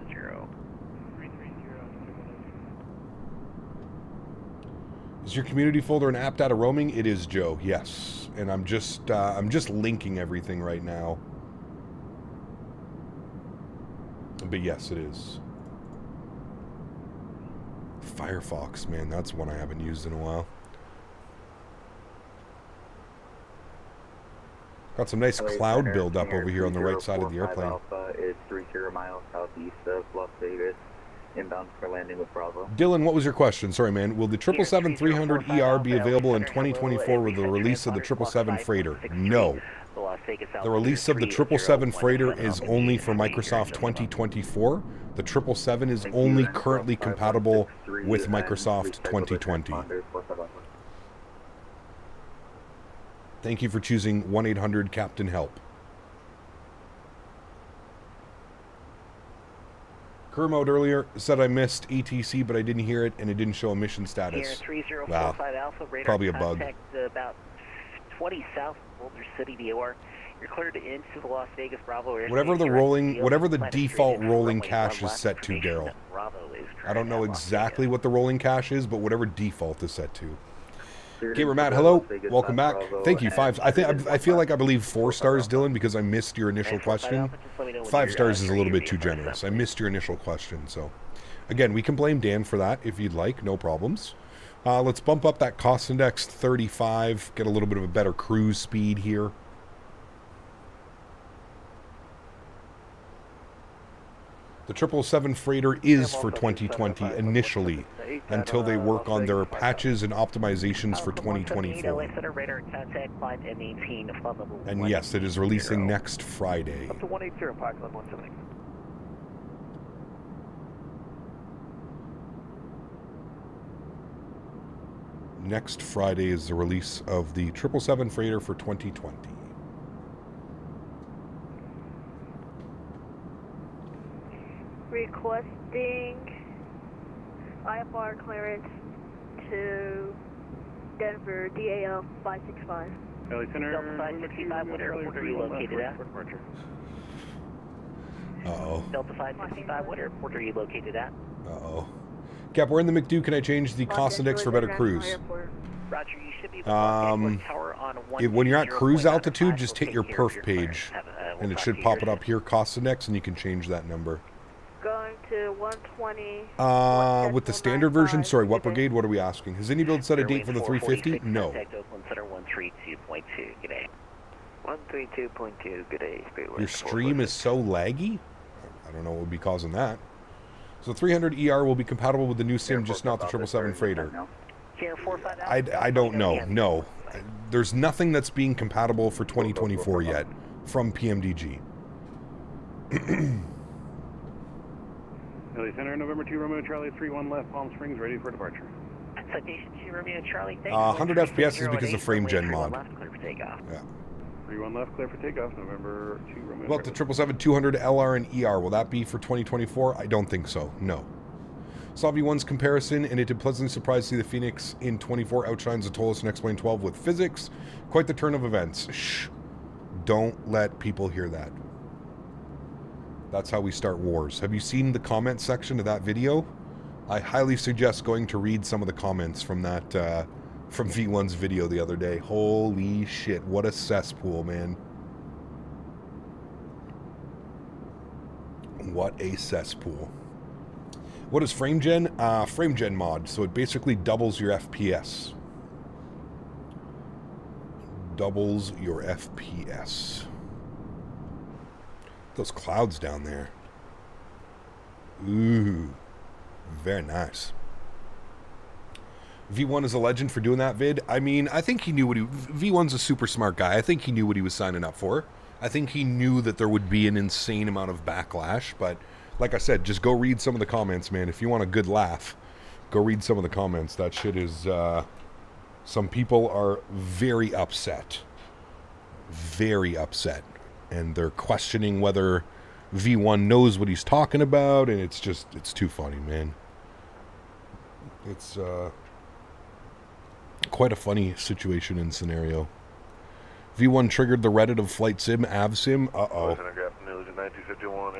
Is your community folder an app data roaming? It is, Joe. Yes, and I'm just linking everything right now. But yes, it is. Firefox, man, that's one I haven't used in a while. Got some nice cloud buildup over here on the right side of the airplane. Alpha is 30 miles southeast of Las Vegas, inbound for landing with Bravo. Dylan, what was your question? Sorry, man. Will the 777-300ER be available in 2024 with the release of the 777 freighter? No. The release of the 777 freighter is only for Microsoft 2024. The 777 is only currently compatible with Microsoft 2020. Thank you for choosing 1-800-CAPTAIN-HELP. Kermode earlier said I missed ATC, but I didn't hear it, and it didn't show a mission status. Wow, probably a bug. About 20 south Boulder City DOR. You're cleared into the Las Vegas Bravo area. Whatever the default rolling cache is set to, Daryl. I don't know exactly what the rolling cache is, but whatever default is set to. Gamer Matt, hello, welcome back. Thank you. I believe 4 stars, Dylan, because I missed your initial question. 5 stars is a little bit too generous. I missed your initial question, so again, we can blame Dan for that if you'd like, no problems. Let's bump up that cost index 35, get a little bit of a better cruise speed here. The 777 freighter is for 2020 initially, until they work on their patches and optimizations for 2024. And yes, it is releasing next Friday. Up to 180, Park Club 170. Next Friday is the release of the 777 freighter for 2020. Requesting IFR clearance to Denver, DAL 565. LA Center, Delta 565, what airport are you located at? Uh-oh. Delta 565, what airport are you located at? Uh-oh. Cap, we're in the McDo. Can I change the cost index for better cruise? Roger, you should be tower on when you're at cruise altitude, just hit your perf page, and it should pop it up here, cost index, and you can change that number. Going to 120. With the standard version, sorry, what brigade? What are we asking? Has iniBuilds set a date for the 350? No. 132.2, good day. 132.2, good day. Your stream is so laggy? I don't know what would be causing that. So 300ER will be compatible with the new sim, just not the 777 freighter. I don't know. No. There's nothing that's being compatible for 2024 yet from PMDG. LA Center, November 2, Romeo Charlie, 31 left, Palm Springs, ready for departure. Citation 2, Romeo Charlie, 100 FPS is because of frame gen mod. Clear for takeoff. Yeah. 31 left, clear for takeoff, November 2 Romeo. Well, the 777-200 LR and ER, will that be for 2024? I don't think so, no. Saw V1's comparison, and it did pleasantly surprise to see the Phoenix in 24 outshines the Tolos and X-Plane 12 with physics. Quite the turn of events. Shh. Don't let people hear that. That's how we start wars. Have you seen the comment section of that video? I highly suggest going to read some of the comments from that, from V1's video the other day. Holy shit, what a cesspool, man. What a cesspool. What is FrameGen? FrameGen mod, so it basically doubles your FPS. Doubles your FPS. Those clouds down there. Ooh, very nice. V1 is a legend for doing that vid. I mean, I think he knew what he... V1's a super smart guy. I think he knew what he was signing up for. I think he knew that there would be an insane amount of backlash, but like I said, just go read some of the comments, man. If you want a good laugh, go read some of the comments. That shit is... some people are very upset. Very upset. And they're questioning whether V1 knows what he's talking about, and it's just... it's too funny, man. It's, quite a funny situation and scenario. V1 triggered the Reddit of Flight Sim, AvSim. Uh-oh.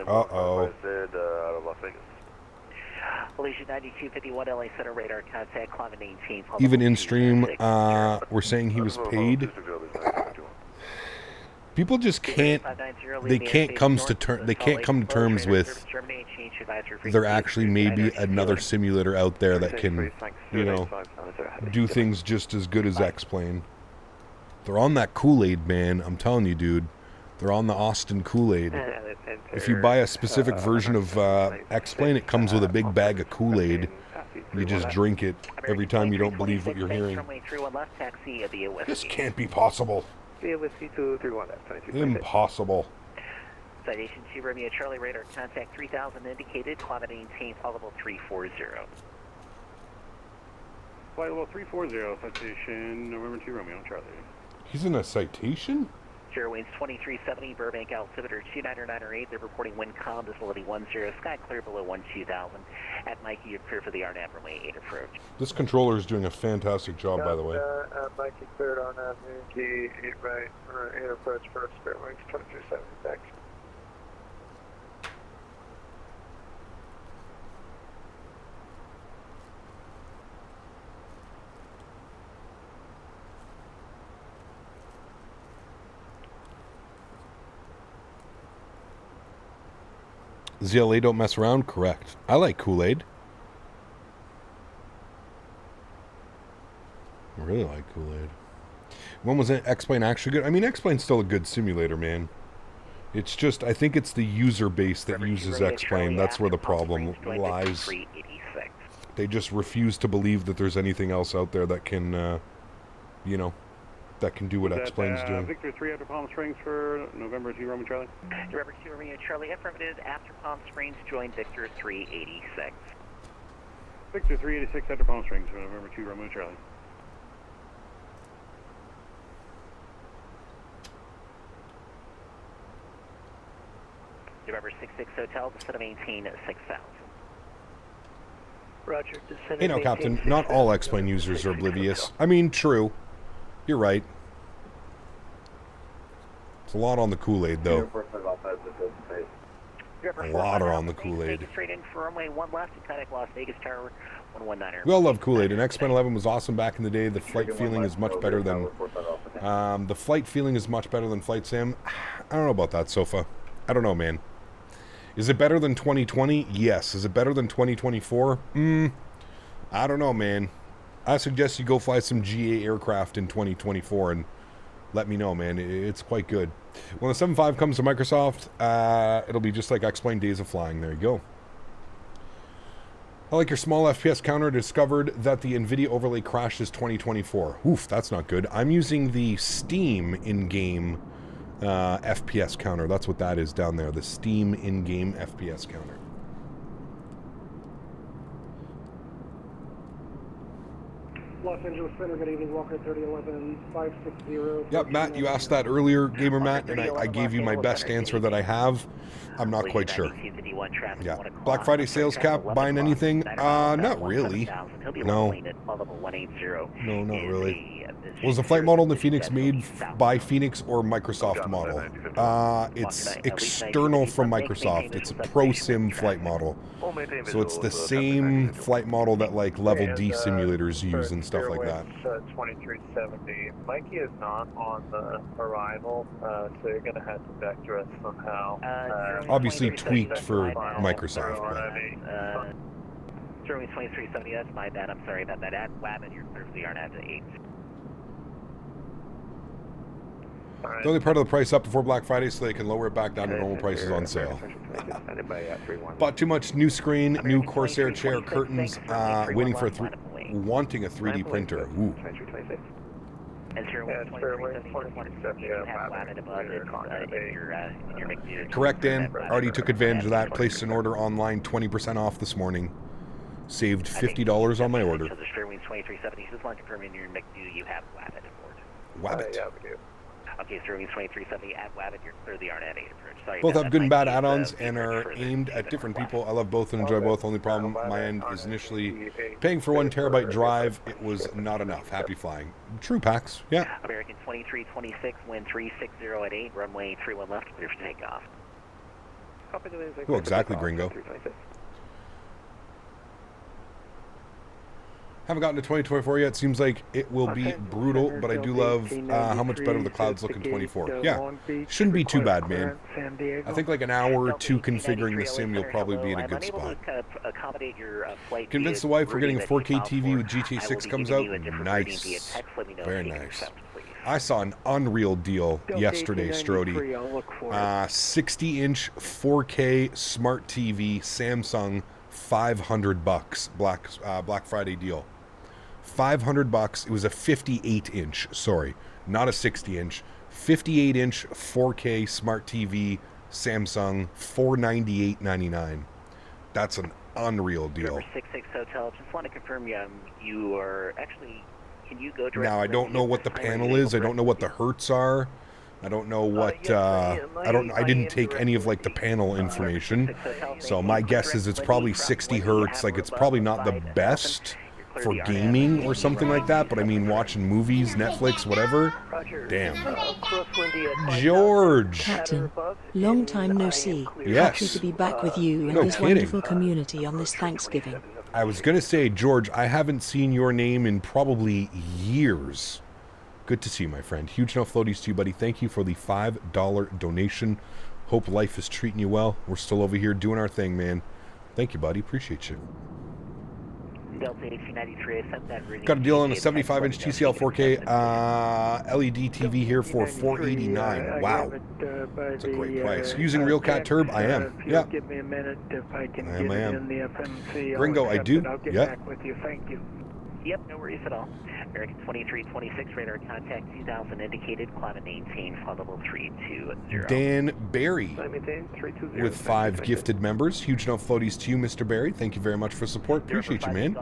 Uh-oh. Malaysia 9251 LA Center radar contact, climate 18. Even in stream, we're saying he was paid. People just can't. They can't come to terms with. There actually may be another simulator out there that can, you know, do things just as good as X-Plane. They're on that Kool-Aid, man. I'm telling you, dude. They're on the Austin Kool-Aid. If you buy a specific version of X-Plane, it comes with a big bag of Kool-Aid. You just drink it every time you don't believe what you're hearing. This can't be possible. Impossible. Citation 2 Romeo Charlie, radar contact 3000 indicated, climate maintain, flight level 340. Flight level 340, citation November 2 Romeo Charlie. He's in a citation? Zero winds 2370, Burbank altimeter 29908. They're reporting wind calm, visibility 10, sky clear below 12,000. At Mikey, you're clear for the RNAV runway 8 approach. This controller is doing a fantastic job, by the way. Mikey cleared on Avenue 8 right, 8 approach first, spare wings 2370, thanks. ZLA don't mess around? Correct. I like Kool-Aid. I really like Kool-Aid. When was X-Plane actually good? I mean, X-Plane's still a good simulator, man. It's just, I think it's the user base that uses X-Plane. That's where the problem lies. They just refuse to believe that there's anything else out there that can, you know, that can do what X-Plane's doing. Victor 3 after Palm Springs for November 2 Romeo Charlie. November 2 Romeo Charlie, affirmative, after Palm Springs, join Victor 386. Victor 386 after Palm Springs for November 2 Romeo Charlie. November 66 Hotel, descend to maintain 6,000. Roger, descend. Hey, no, Captain, not all X-Plane users are oblivious. I mean, true. You're right. It's a lot on the Kool-Aid, though. A lot are on the Kool-Aid. Straight in for runway 1 left, contact Las Vegas Tower 119. We all love Kool-Aid, and X-Plane 11 was awesome back in the day. The flight feeling is much better than... Flight Sim. I don't know about that, Sofa. I don't know, man. Is it better than 2020? Yes. Is it better than 2024? I don't know, man. I suggest you go fly some GA aircraft in 2024 and let me know, man. It's quite good. When the 7.5 comes to Microsoft, it'll be just like X-Plane Days of Flying. There you go. I like your small FPS counter. Discovered that the NVIDIA overlay crashes 2024. Oof, that's not good. I'm using the Steam in-game FPS counter. That's what that is down there. The Steam in-game FPS counter. Los Angeles Center, good evening, Walker 3011 560. Yep, Matt, you asked that earlier, Gamer Matt, and I gave you my best answer that I have. I'm not quite sure. Yeah. Black Friday sales cap, buying anything? Not really. No. No, not really. Was the flight model in the Phoenix made by Phoenix or Microsoft model? It's external from Microsoft. It's a Pro Sim flight model. So it's the same flight model that like Level D simulators use and stuff like that. 2370. Mikey is not on the arrival, so you're going to have to vector us somehow. Obviously tweaked for Microsoft. Germany 2370, that's my bad. I'm sorry about that. At Wabbit, you're clear for the RNAV to 8. The only part of the price up before Black Friday so they can lower it back down to normal prices on sale. Bought too much new screen, new Corsair chair, curtains, waiting for wanting a 3D printer. Ooh. Correct, Dan. Already took advantage of that. Placed an order online, 20% off this morning. Saved $50 on my order. Wabbit. Okay, so 2370 at Wabbit, you're clear the RNAV 8 approach. Sorry, both have good and bad add-ons and are aimed at different people. I love both and enjoy both. Only problem my end is initially paying for 1 terabyte drive. It was not enough. Happy flying. True, Pax. Yeah. American 2326, wind 360 at 8, runway 31 left, clear for takeoff. Well, exactly, Gringo. Haven't gotten to 2024 yet. Seems like it will be brutal, but I do love how much better the clouds look in 24. Yeah, shouldn't be too bad, man. I think like an hour or two configuring the sim, you'll probably be in a good spot. Convince the wife we're getting a 4K TV with GTA 6 comes out. Nice. Very nice. I saw an unreal deal yesterday, Strody. 60-inch 4K smart TV, Samsung, $500. Black Friday deal. $500. It was a 58-inch. Sorry, not a 60-inch. 58-inch 4K smart TV, Samsung, $498.99. That's an unreal deal. 66 Hotel. Just want to confirm you are actually. Can you go direct? Now I don't know what the panel is. I don't know what the hertz are. I don't know what. I didn't take any of like the panel information. So my guess is it's probably 60 hertz. Like it's probably not the best for gaming or something like that. But I mean, watching movies, Netflix, whatever. Damn. George. Captain, long time no see. Yes. Happy to be back with you and this wonderful community on this Thanksgiving. I was gonna say, George, I haven't seen your name in probably years. Good to see you, my friend. Huge enough floaties to you, buddy. Thank you for the $5 donation. Hope life is treating you well. We're still over here doing our thing, man. Thank you, buddy. Appreciate you. Got a deal on a 75-inch TCL 4K LED TV here for $489. Wow. That's a great price. Using RealCat Turb? I am. Yeah. Give me a minute if I can I am. in the FMC. Gringo, I do. I'll get Yeah. back with you. Thank you. Yep, no worries at all. American 2326, radar contact 2000 indicated, climate maintain, flight level 320. Dan Barry with 5 gifted members. Huge enough floaties to you, Mr. Barry. Thank you very much for support. Appreciate you, man.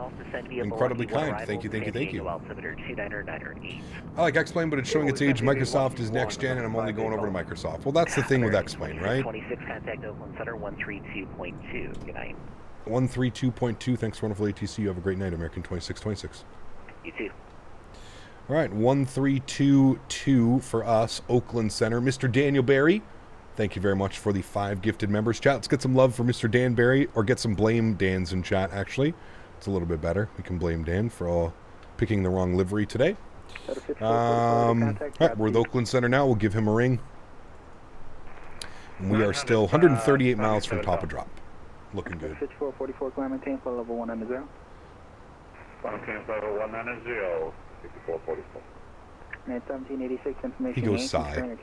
Incredibly kind. Thank you, thank you, thank you. I like X-Plane, but it's showing its age. Microsoft is next gen, and I'm only going over to Microsoft. Well, that's the thing with X-Plane, right? 26 contact Oakland Center 132.2. Good night. 132.2. Thanks, wonderful ATC. You have a great night, American 2626. You too. All right, 1322 for us, Oakland Center. Mr. Daniel Barry, thank you very much for the 5 gifted members. Chat, let's get some love for Mr. Dan Barry, or get some blame Dans in chat, actually. It's a little bit better. We can blame Dan for picking the wrong livery today. All right, we're at the Oakland Center now. We'll give him a ring. And we are still 138 miles from top of drop. Looking good. 6444, climb maintain, flight level 190. Maintain flight level 190, 6444. 1786 information. He goes sigh.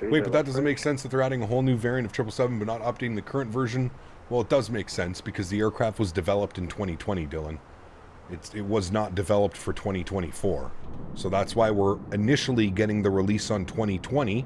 Wait, but that doesn't make sense that they're adding a whole new variant of 777 but not updating the current version. Well, it does make sense because the aircraft was developed in 2020, Dylan. It was not developed for 2024. So that's why we're initially getting the release on 2020,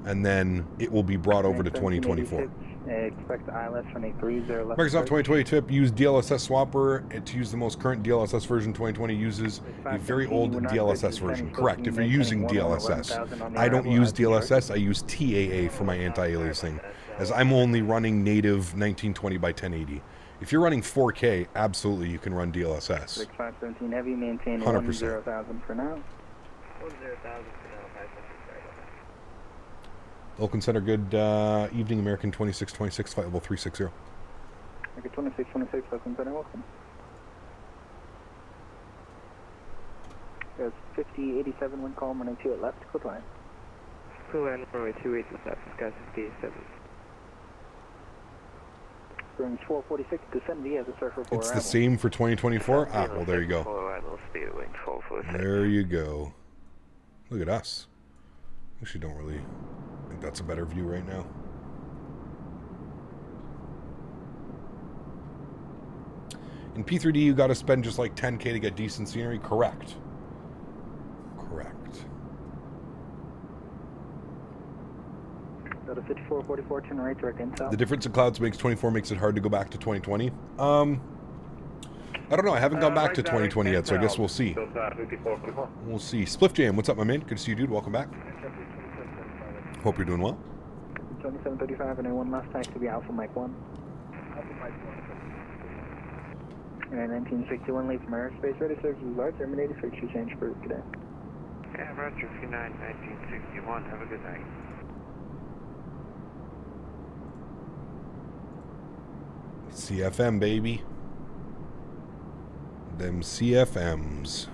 and then it will be brought over to 2024. Expect ILS from a 30 left. Microsoft 2020 tip, use DLSS swapper and to use the most current DLSS version. 2020 uses a very old DLSS version. Correct, if you're using DLSS. I don't use DLSS, I use TAA for my anti-aliasing, as I'm only running native 1920 by 1080. If you're running 4K, absolutely you can run DLSS. 6517 heavy, maintain 100%. 10,000 for now. 10,000 for now, 5 Oakland Center, good evening, American 2626, flight level 360. Okay, 2626, Oakland Center, welcome. There's 5087 wind calm, running 2 at left, code line. Full end, runway 28 left, skies 57. Springs 446, descend as a surfer for It's arrival. the same for 2024? Ah, well, there you go. There you go. Look at us. Actually, don't really think that's a better view right now. In P3D, you got to spend just like 10K to get decent scenery. Correct. Correct. Go to 5444, turn right, direct in south. The difference in clouds makes 24 makes it hard to go back to 2020. I don't know. I haven't gone back to 2020 yet, so I guess we'll see. We'll see. Spliff Jam, what's up, my man? Good to see you, dude. Welcome back. Hope you're doing well. 2735 and A1 left, taxi to be Alpha Mike 1. And 1961, leave from aerospace, ready services large, terminated, fixture change for today. Yeah, Roger, 59, 1961, have a good night. CFM, baby. Them CFMs.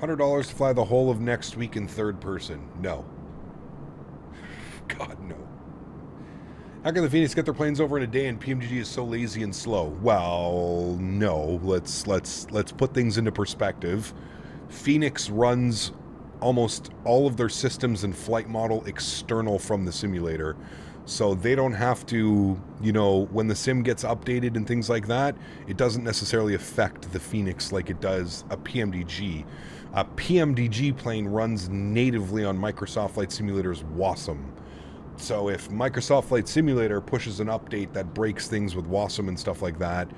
$100 to fly the whole of next week in third person. No. God, no. How can the Phoenix get their planes over in a day and PMDG is so lazy and slow? Well, no. Let's put things into perspective. Phoenix runs almost all of their systems and flight model external from the simulator. So they don't have to, you know, when the sim gets updated and things like that, it doesn't necessarily affect the Phoenix like it does a PMDG. A PMDG plane runs natively on Microsoft Flight Simulator's Wasm. So if Microsoft Flight Simulator pushes an update that breaks things with Wasm and stuff like that,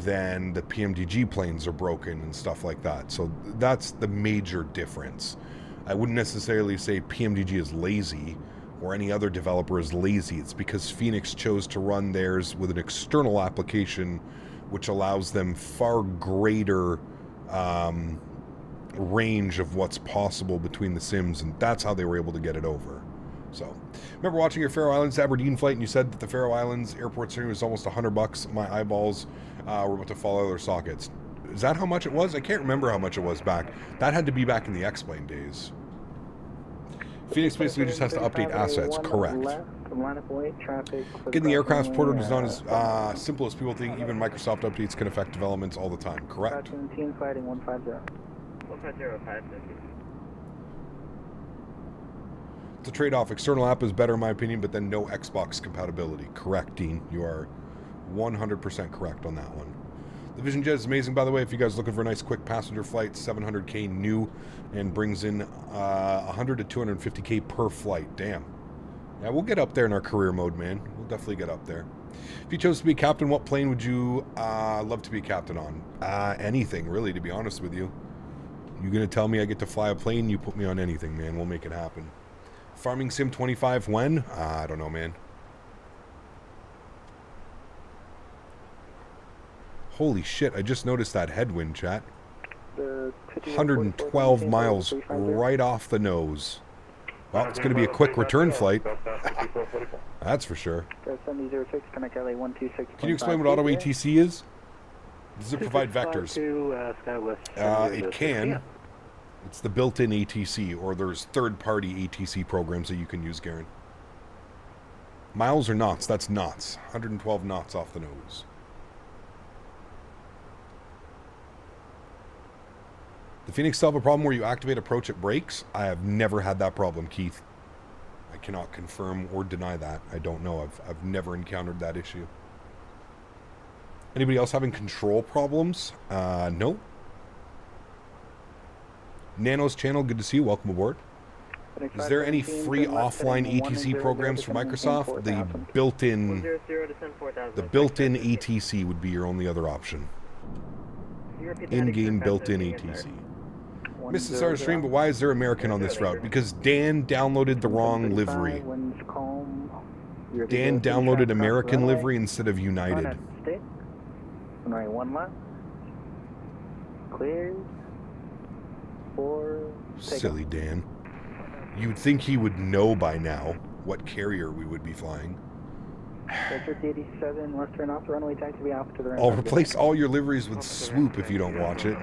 then the PMDG planes are broken and stuff like that. So that's the major difference. I wouldn't necessarily say PMDG is lazy or any other developer is lazy. It's because Phoenix chose to run theirs with an external application which allows them far greater range of what's possible between the sims, and that's how they were able to get it over. So, remember watching your Faroe Islands to Aberdeen flight and you said that the Faroe Islands airport scenery was almost $100. My eyeballs were about to fall out of their sockets. Is that how much it was? I can't remember how much it was back. That had to be back in the X-Plane days. Phoenix basically just has to update assets. Correct. Getting the aircraft ported is not as simple as people think. Even Microsoft updates can affect developments all the time. Correct. 17 fighting 150. 150. It's a trade-off. External app is better in my opinion, but then no Xbox compatibility. Correct, Dean. You are 100% correct on that one. The Vision Jet is amazing, by the way. If you guys are looking for a nice quick passenger flight, 700K new, and brings in 100 to 250K per flight. Damn. Yeah, we'll get up there in our career mode, man. We'll definitely get up there. If you chose to be a captain, what plane would you love to be a captain on? Anything, really, to be honest with you. You're going to tell me I get to fly a plane, you put me on anything, man. We'll make it happen. Farming Sim 25 when? I don't know, man. Holy shit, I just noticed that headwind, chat. 112 miles right off the nose. Well, it's going to be a quick return flight. That's for sure. Can you explain what auto ATC is? Does it provide vectors? It can. It's the built-in ATC, or there's third-party ATC programs that you can use, Garen. Miles or knots? That's knots. 112 knots off the nose. The Phoenix still have a problem where you activate approach at brakes? I have never had that problem, Keith. I cannot confirm or deny that. I don't know. I've never encountered that issue. Anybody else having control problems? No. Nano's channel, good to see you. Welcome aboard. Is there any free offline ATC programs for Microsoft? The built-in ATC would be your only other option. In-game built-in ATC. Missed the start of stream, but why is there American on this route? Because Dan downloaded the wrong livery. Dan downloaded American livery instead of United. Runway 1 left. Clear. 4. Silly Dan. You'd think he would know by now what carrier we would be flying. 87, left turn off the runway, taxi Alpha to the right. I'll replace all your liveries with Swoop if you don't watch it.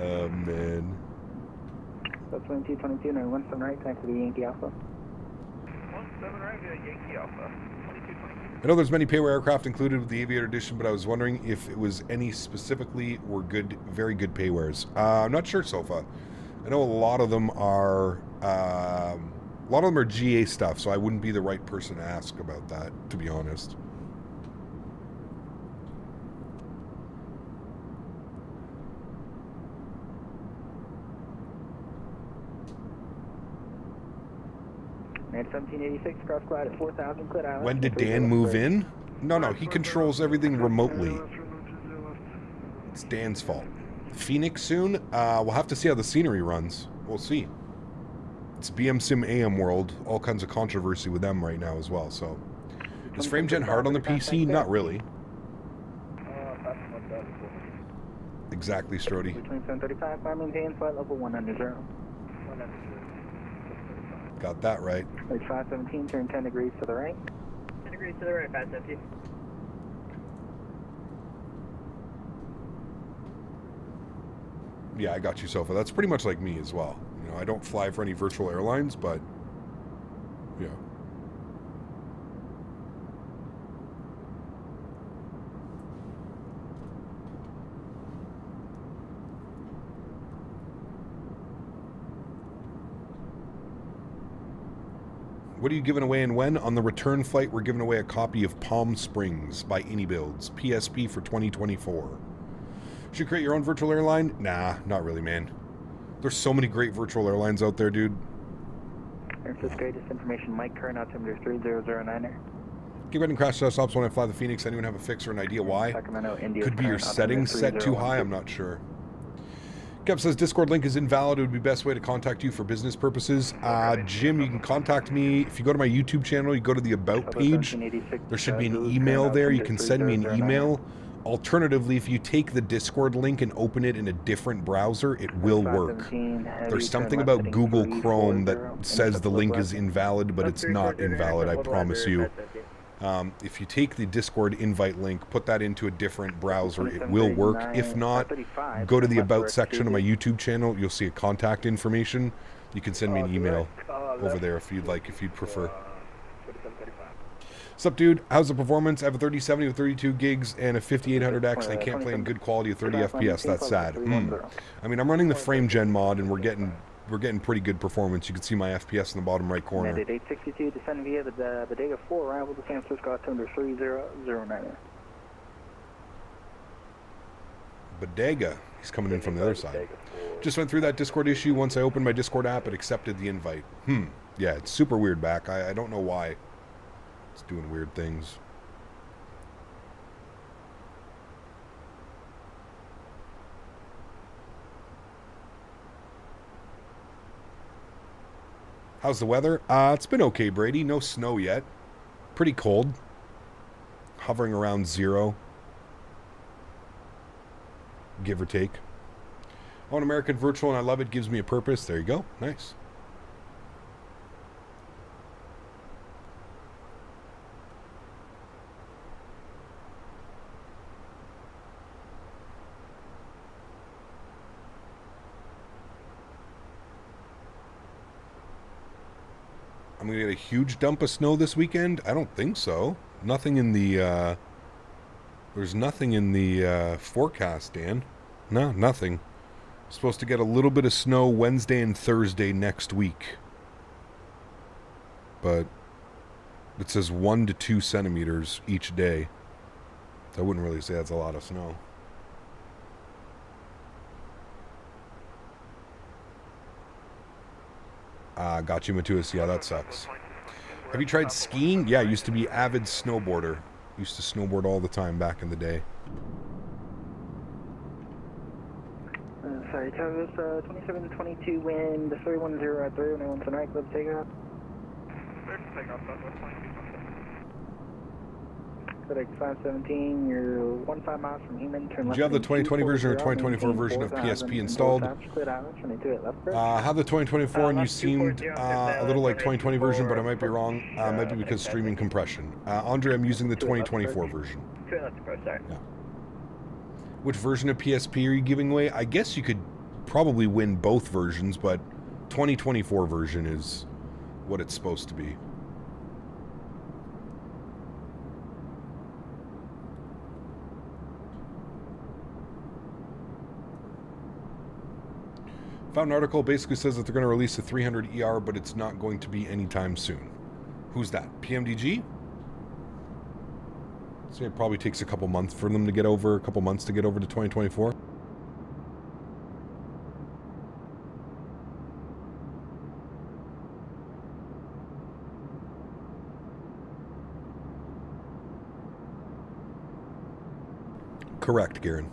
Oh, man. That's 2222, no, 17 right, taxi Yankee Alpha. 17 right, Yankee Alpha. I know there's many payware aircraft included with the Aviator Edition, but I was wondering if it was any specifically were good, very good paywares. I'm not sure, Sofa. I know a lot of them are GA stuff, so I wouldn't be the right person to ask about that, to be honest. At 1786, cross glide at 4,000, Clit Island. When did Dan move in? No, he controls everything remotely. It's Dan's fault. Phoenix soon? We'll have to see how the scenery runs. We'll see. It's BM Sim AM World. All kinds of controversy with them right now as well, so. Is FrameGen hard on the PC? Not really. Exactly, Strody. Between 735, climb maintain, flight level 100. Got that right. Approach 517, turn 10 degrees to the right. 10 degrees to the right, 517. Yeah, I got you, Sofa. That's pretty much like me as well. You know, I don't fly for any virtual airlines, but yeah. What are you giving away and when? On the return flight, we're giving away a copy of Palm Springs by iniBuilds, PSP for 2024. Should you create your own virtual airline? Nah, not really, man. There's so many great virtual airlines out there, dude. Airfield's greatest information, Mike, current altimeter 3009er. Give ahead and crash test stops when I fly the Phoenix. Anyone have a fix or an idea why? Sacramento, India. Could be your settings set too high, I'm not sure. Kev says Discord link is invalid. It would be best way to contact you for business purposes. Jim, you can contact me. If you go to my YouTube channel, you go to the About page. There should be an email there. You can send me an email. Alternatively, if you take the Discord link and open it in a different browser, it will work. There's something about Google Chrome that says the link is invalid, but it's not invalid, I promise you. If you take the Discord invite link, put that into a different browser, it will work. If not, go to the About section of my YouTube channel. You'll see a contact information. You can send me an email over there if you'd like, if you'd prefer. What's up, dude? How's the performance? I have a 3070 with 32 gigs and a 5800X, and I can't play in good quality at 30 FPS. That's sad. I mean, I'm running the FrameGen mod, and we're getting pretty good performance. You can see my FPS in the bottom right corner. At 862, descend via the Bodega 4, arrival to San Francisco, altimeter 3009. Bodega. He's coming in from the other side. Just went through that Discord issue. Once I opened my Discord app, it accepted the invite. Yeah, it's super weird back. I don't know why. It's doing weird things. How's the weather? It's been okay, Brady. No snow yet. Pretty cold. Hovering around 0. Give or take. I want American Virtual and I love it. Gives me a purpose. There you go. Nice. I'm going to get a huge dump of snow this weekend? I don't think so. Nothing in the, there's nothing in the forecast, Dan. No, nothing. Supposed to get a little bit of snow Wednesday and Thursday next week. But it says 1 to 2 centimeters each day. So I wouldn't really say that's a lot of snow. Got you, Matuus. Yeah, that sucks. Have you tried skiing? Yeah, I used to be avid snowboarder. Used to snowboard all the time back in the day. Sorry, Childerz, 2722 wind, 310 at 391 tonight, club takeoff. Takeoff, Southwest 2226. FedEx 517, you're 15 miles from Heman, turn left. Do you have the 2020 version or 2024 version of PSP installed? Have the 2024 and you seemed a little like 2020 version, but I might be wrong. Might be because streaming compression. Andre, I'm using the 2024 version. Sorry. Yeah. Which version of PSP are you giving away? I guess you could probably win both versions, but 2024 version is what it's supposed to be. Found an article basically says that they're going to release a 300 ER, but it's not going to be anytime soon. Who's that? PMDG? So it probably takes a couple months for them to get over, a couple months to get over to 2024. Correct, Garen.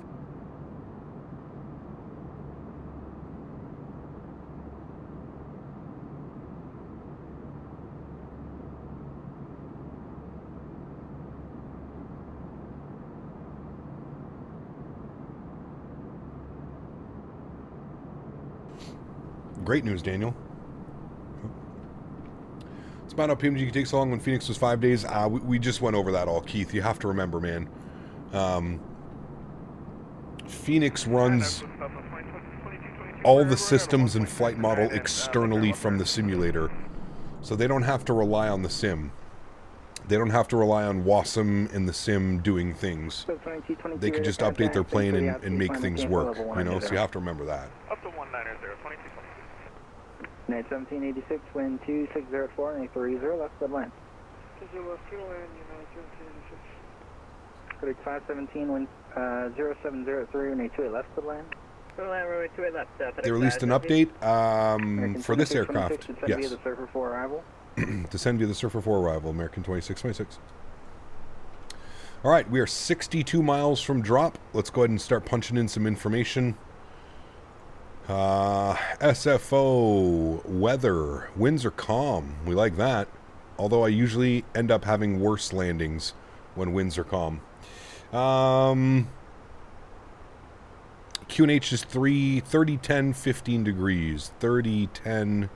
Great news, Daniel. It's about how PMG takes so long when Phoenix was 5 days. We just went over that all, Keith. You have to remember, man. Phoenix runs all the systems and flight model externally from the simulator. So they don't have to rely on the sim. They don't have to rely on Vatsim and the sim doing things. They can just update their plane and make things work, you know, so you have to remember that. Up to 190, 2226. Net 1786, wind 2604, and 30 left good line. 20 left, good land, United 1786. FedEx 517, wind 0703, and 28 left good line. Good land, runway 28 left. They released an update for this aircraft. Yes. Via the Surfer 4 arrival. Descend via the Surfer 4 arrival, American 2626. All right, we are 62 miles from drop. Let's go ahead and start punching in some information. SFO, weather, winds are calm. We like that. Although I usually end up having worse landings when winds are calm. QNH is 30, 10, 15 degrees. 30, 10,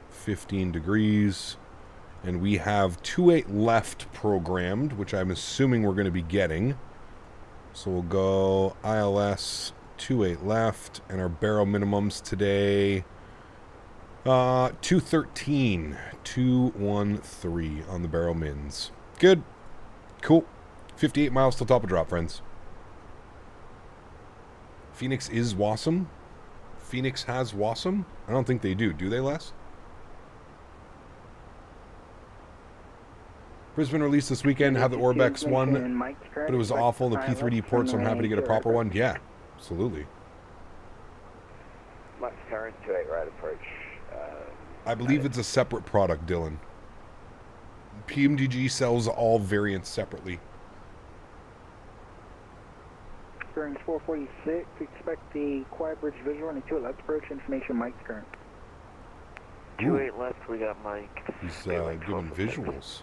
15 degrees. And we have 28 left programmed, which I'm assuming we're going to be getting. So we'll go ILS 28 left, and our barrel minimums today 213, 213 on the barrel mins. Good. Cool. 58 miles till top of drop, friends. Phoenix is Vatsim. Phoenix has Vatsim. I don't think they do. Do they, Les? Brisbane released this weekend. Have the Orbex one, but it was awful in the P3D port, so I'm happy to get a proper one. Yeah, absolutely. Max current 28 right approach. I believe it's a separate product, Dylan. PMDG sells all variants separately. Bearing 446, expect the quiet bridge visual and 28 left approach information Mike's current. 28 left, we got Mike. He's giving visuals.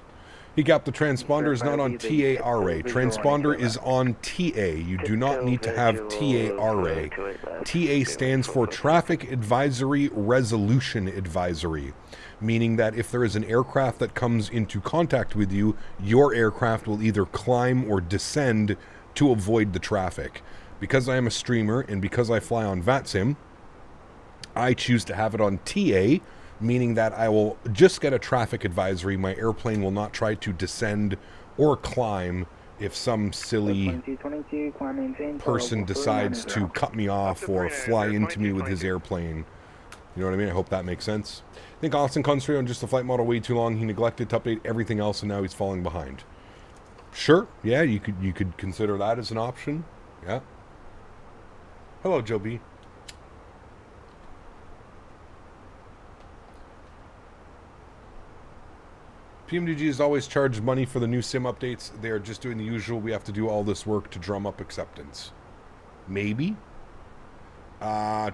He got the transponder is not on TARA. Transponder is on TA. You do not need to have TARA. TA stands for Traffic Advisory Resolution Advisory, meaning that if there is an aircraft that comes into contact with you, your aircraft will either climb or descend to avoid the traffic. Because I am a streamer and because I fly on Vatsim, I choose to have it on TA, meaning that I will just get a traffic advisory. My airplane will not try to descend or climb if some silly person decides to cut me off or fly into me with his airplane. You know what I mean? I hope that makes sense. I think Austin concentrated on just the flight model way too long. He neglected to update everything else, and now he's falling behind. Sure, yeah, you could consider that as an option. Yeah. Hello, Joe B. PMDG has always charged money for the new sim updates. They are just doing the usual. We have to do all this work to drum up acceptance. Maybe?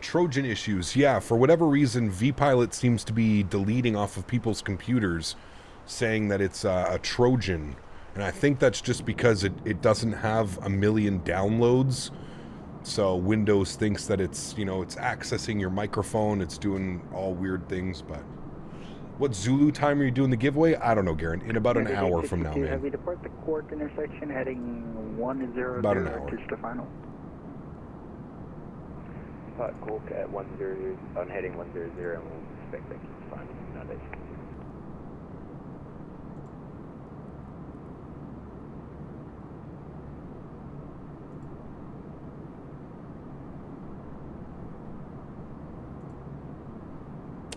Trojan issues. Yeah, for whatever reason, vPilot seems to be deleting off of people's computers, saying that it's a Trojan. And I think that's just because it doesn't have a million downloads. So Windows thinks that it's, you know, it's accessing your microphone. It's doing all weird things, but... What Zulu time are you doing the giveaway? I don't know, Garen. In about an hour from now, man. Heavy depart the Quark intersection heading 100 about an hour. to final. Coke at 10, I'm heading 100 and we'll expect that keeps final. Not that.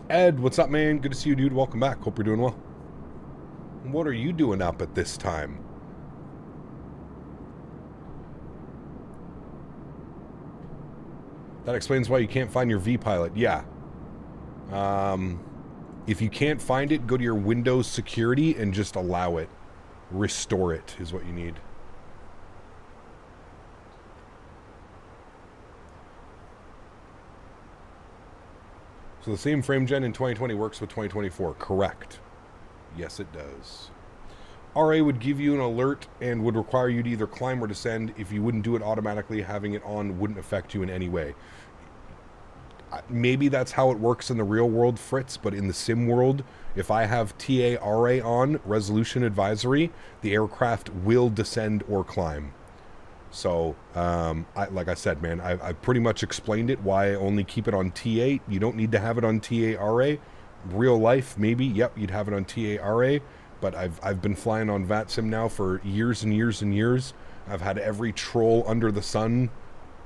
Ed, what's up, man? Good to see you, dude. Welcome back. Hope you're doing well. What are you doing up at this time? That explains why you can't find your vPilot. Yeah. If you can't find it, go to your Windows security and just allow it. Restore it is what you need. So the same frame gen in 2020 works with 2024. Correct. Yes, it does. RA would give you an alert and would require you to either climb or descend. If you wouldn't do it automatically, having it on wouldn't affect you in any way. Maybe that's how it works in the real world, Fritz, but in the sim world, if I have TARA on, resolution advisory, the aircraft will descend or climb. So, like I said, man, I pretty much explained it, why I only keep it on T8. You don't need to have it on TARA. Real life, maybe, yep, you'd have it on TARA. But I've been flying on Vatsim now for years and years and years. I've had every troll under the sun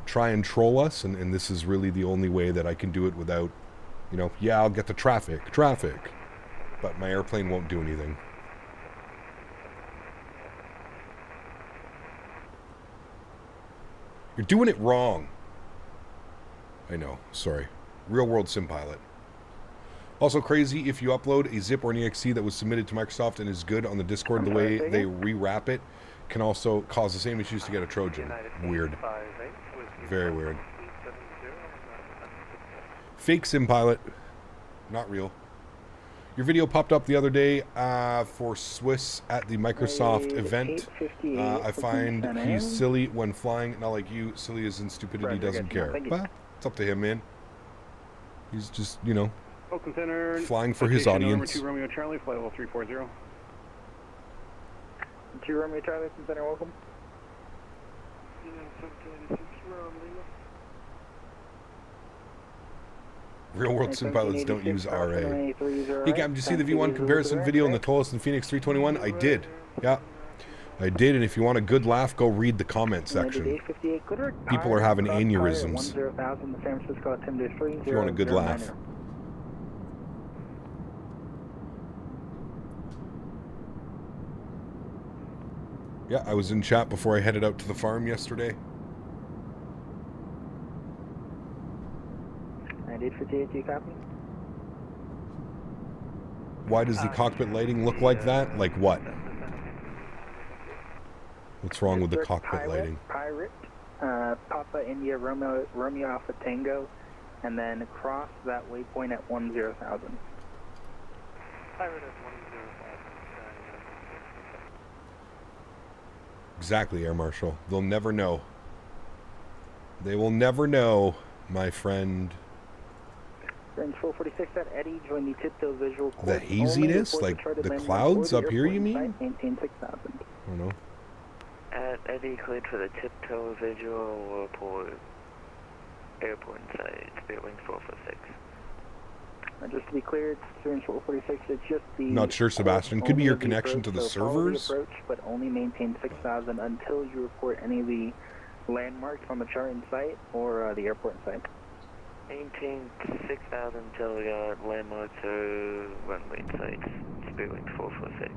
try and troll us, and this is really the only way that I can do it without, you know, yeah, I'll get the traffic, but my airplane won't do anything. You're doing it wrong. I know, sorry. Real world sim pilot. Also crazy, if you upload a zip or an exe that was submitted to Microsoft and is good on the Discord, the way they rewrap it can also cause the same issues to get a Trojan. Weird. Very weird. Fake sim pilot. Not real. Your video popped up the other day for Swiss at the Microsoft event. I find he's silly when flying. Not like you. Silly as in stupidity doesn't care. Well, it's up to him, man. He's just, you know, flying for his audience. 2 Romeo Charlie, flight level 340. 2 Romeo Charlie, center, welcome. Real world sim pilots don't use RA. Hey, Gab, did you see the V1 comparison video in the Tollus and Phoenix 321? I did. Yeah. I did, and if you want a good laugh, go read the comment section. People are having aneurysms. If you want a good laugh. Yeah, I was in chat before I headed out to the farm yesterday. 9858, copy? Why does the cockpit lighting look like that? Like what? What's wrong with the cockpit lighting? Pirate, Papa India Romeo Alpha Tango, and then cross that waypoint at 10,000. Pirate at 10,000. Exactly, Air Marshal. They'll never know. They will never know, my friend. Range 446 at Eddie, join the tiptoe visual course. The haziness? Like the clouds up here, you mean? Maintain 6,000. I don't know. At Eddie, cleared for the tiptoe visual for airport side, Spirit Wing 446. Just to be clear, it's range 446, it's just the... Not sure, Sebastian. Could be your connection to the servers. The approach, but only maintain 6,000 until you report any of the landmarks on the chart in sight or the airport in sight. Maintain 6,000 until we got landmarks or runway in sight, Spirit Wing 446.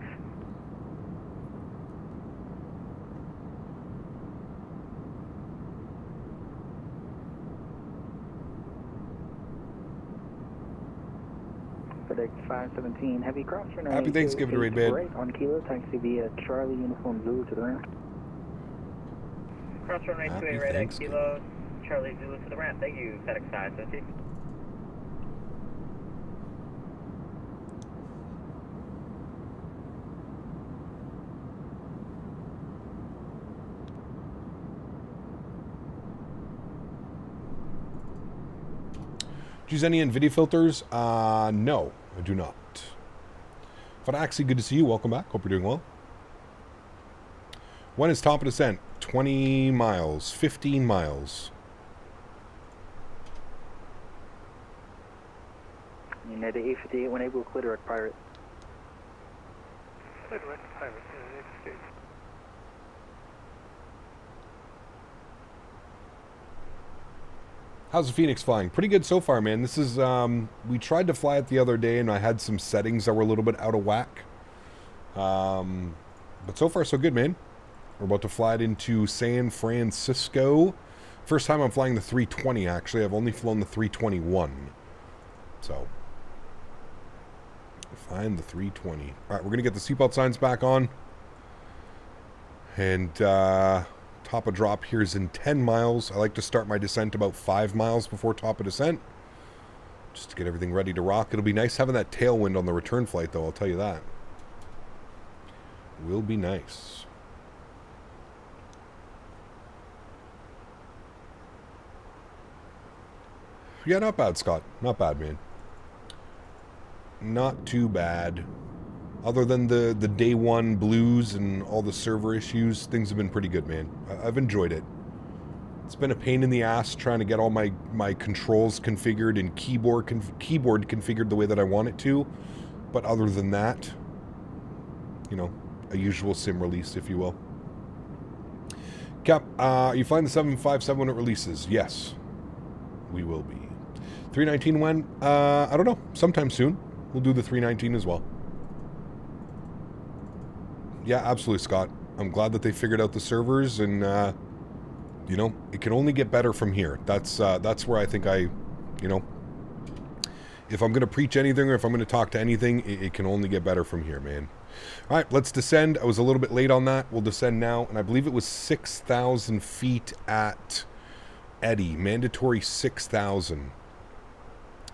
6517, heavy cross runway. Happy Thanksgiving, Raid Bed. Right on Kilo, taxi via Charlie Uniform Zulu to the ramp. Cross runway 28 right at Kilo, Charlie Zulu to the ramp. Thank you, FedEx 517. Do you use any NVIDIA filters? No, I do not. Fanaxi, good to see you. Welcome back. Hope you're doing well. When is top of descent? 20 miles. 15 miles. Nadya 858, when able, clear direct pirate. Clear direct pirate, next stage. How's the Phoenix flying? Pretty good so far, man. This is, we tried to fly it the other day and I had some settings that were a little bit out of whack. But so far so good, man. We're about to fly it into San Francisco. First time I'm flying the 320, actually. I've only flown the 321. So, flying the 320. All right, we're going to get the seatbelt signs back on. And, top of drop here is in 10 miles. I like to start my descent about 5 miles before top of descent, just to get everything ready to rock. It'll be nice having that tailwind on the return flight, though, I'll tell you that. Will be nice. Yeah, not bad, Scott. Not bad, man. Not too bad. Other than the day one blues and all the server issues, things have been pretty good, man. I've enjoyed it. It's been a pain in the ass trying to get all my controls configured and keyboard configured the way that I want it to. But other than that, you know, a usual sim release, if you will. Cap, you flying the 757 when it releases? Yes, we will be. 319 when? I don't know. Sometime soon. We'll do the 319 as well. Yeah, absolutely, Scott. I'm glad that they figured out the servers, and you know, it can only get better from here. That's where I think you know, if I'm going to preach anything or if I'm going to talk to anything, it can only get better from here, man. All right, let's descend. I was a little bit late on that. We'll descend now, and I believe it was 6,000 feet at Eddy. Mandatory 6,000.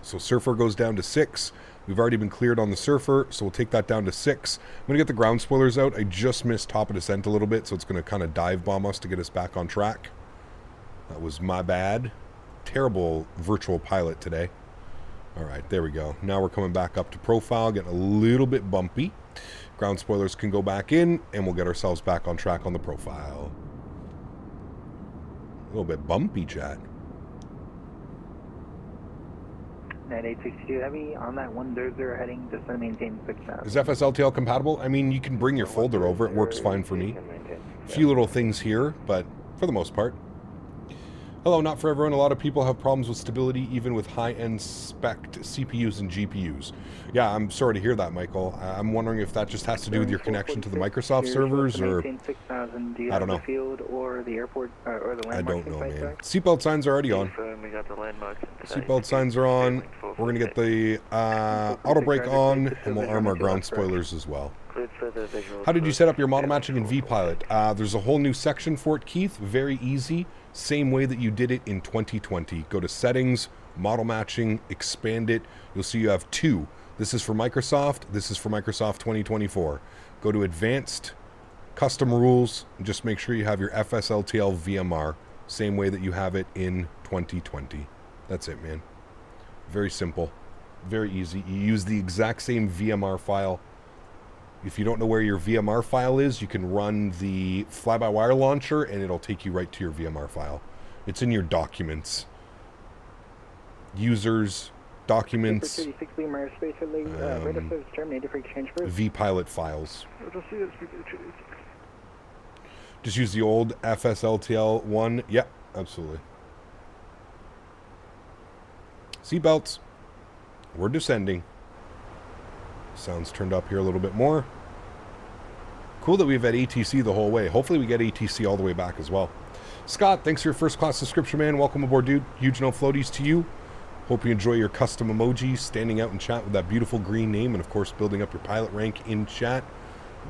So Surfer goes down to 6. We've already been cleared on the Surfer, so we'll take that down to 6. I'm going to get the ground spoilers out. I just missed top of descent a little bit, so it's going to kind of dive bomb us to get us back on track. That was my bad. Terrible virtual pilot today. All right, there we go. Now we're coming back up to profile, getting a little bit bumpy. Ground spoilers can go back in, and we'll get ourselves back on track on the profile. A little bit bumpy, chat. Net 862 heavy on that 100 heading, just to maintain 6,000. Is FSLTL compatible? I mean, you can bring your folder over. It works fine for me. A few little things here, but for the most part. Hello, not for everyone. A lot of people have problems with stability, even with high-end spec CPUs and GPUs. Yeah, I'm sorry to hear that, Michael. I'm wondering if that just has to do with your connection to the Microsoft servers, or I don't know. Field or the airport or the I don't know, man. Seatbelt signs are already on. Seatbelt signs are on. We're going to get the auto brake on, and we'll arm our ground spoilers as well. How did you set up your model matching in vPilot? There's a whole new section for it, Keith. Very easy. Same way that you did it in 2020. Go to settings, model matching, expand it. You'll see you have 2. This is for Microsoft. This is for Microsoft 2024. Go to advanced, custom rules, and just make sure you have your FSLTL VMR. Same way that you have it in 2020. That's it, man. Very simple. Very easy. You use the exact same VMR file. If you don't know where your VMR file is, you can run the fly-by-wire launcher, and it'll take you right to your VMR file. It's in your documents. Users, documents, vPilot files. Just use the old FSLTL one. Yep, absolutely. Seatbelts. We're descending. Sounds turned up here a little bit more. Cool that we've had ATC the whole way. Hopefully we get ATC all the way back as well. Scott, thanks for your first class subscription, man. Welcome aboard, dude. Huge no floaties to you. Hope you enjoy your custom emojis, standing out in chat with that beautiful green name, and of course building up your pilot rank in chat.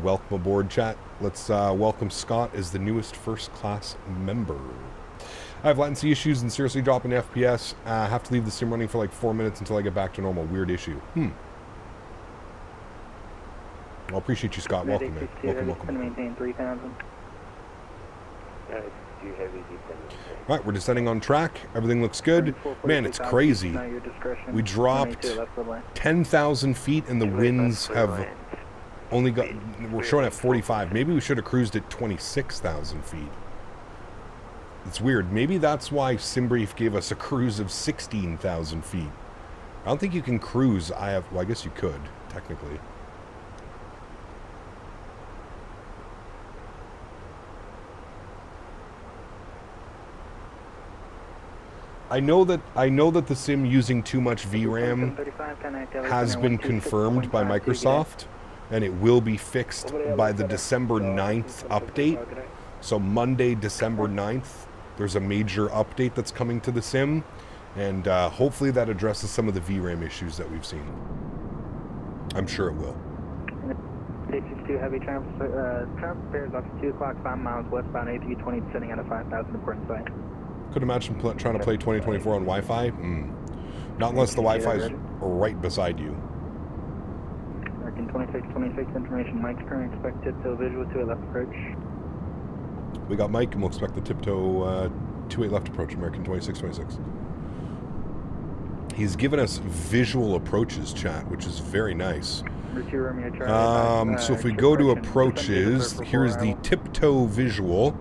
Welcome aboard, chat. Let's welcome Scott as the newest first class member. I have latency issues and seriously dropping FPS. I have to leave the sim running for like 4 minutes until I get back to normal. Weird issue. Well, appreciate you, Scott. Welcome, man. Welcome. Maintain 3,000. Alright, we're descending on track. Everything looks good. Man, it's crazy. We dropped 10,000 feet and the winds have only got... We're showing at 45. Maybe we should have cruised at 26,000 feet. It's weird. Maybe that's why SimBrief gave us a cruise of 16,000 feet. I don't think you can cruise. Well, I guess you could, technically. I know that the sim using too much VRAM has been confirmed by Microsoft, and it will be fixed by the December 9th update. So Monday, December 9th, there's a major update that's coming to the sim, and hopefully that addresses some of the VRAM issues that we've seen. I'm sure it will. H62 heavy transfer pairs off 2 o'clock, 5 miles westbound A320 descending out of 5,000 important site. Could imagine trying to play 2024 on Wi-Fi. Not unless the Wi-Fi is right beside you. American 2626 information. Mike's current expect tiptoe visual 28 left approach. We got Mike, and we'll expect the tiptoe 28 left approach. American 2626. He's given us visual approaches, chat, which is very nice. So if we go to approaches, here's the tiptoe visual.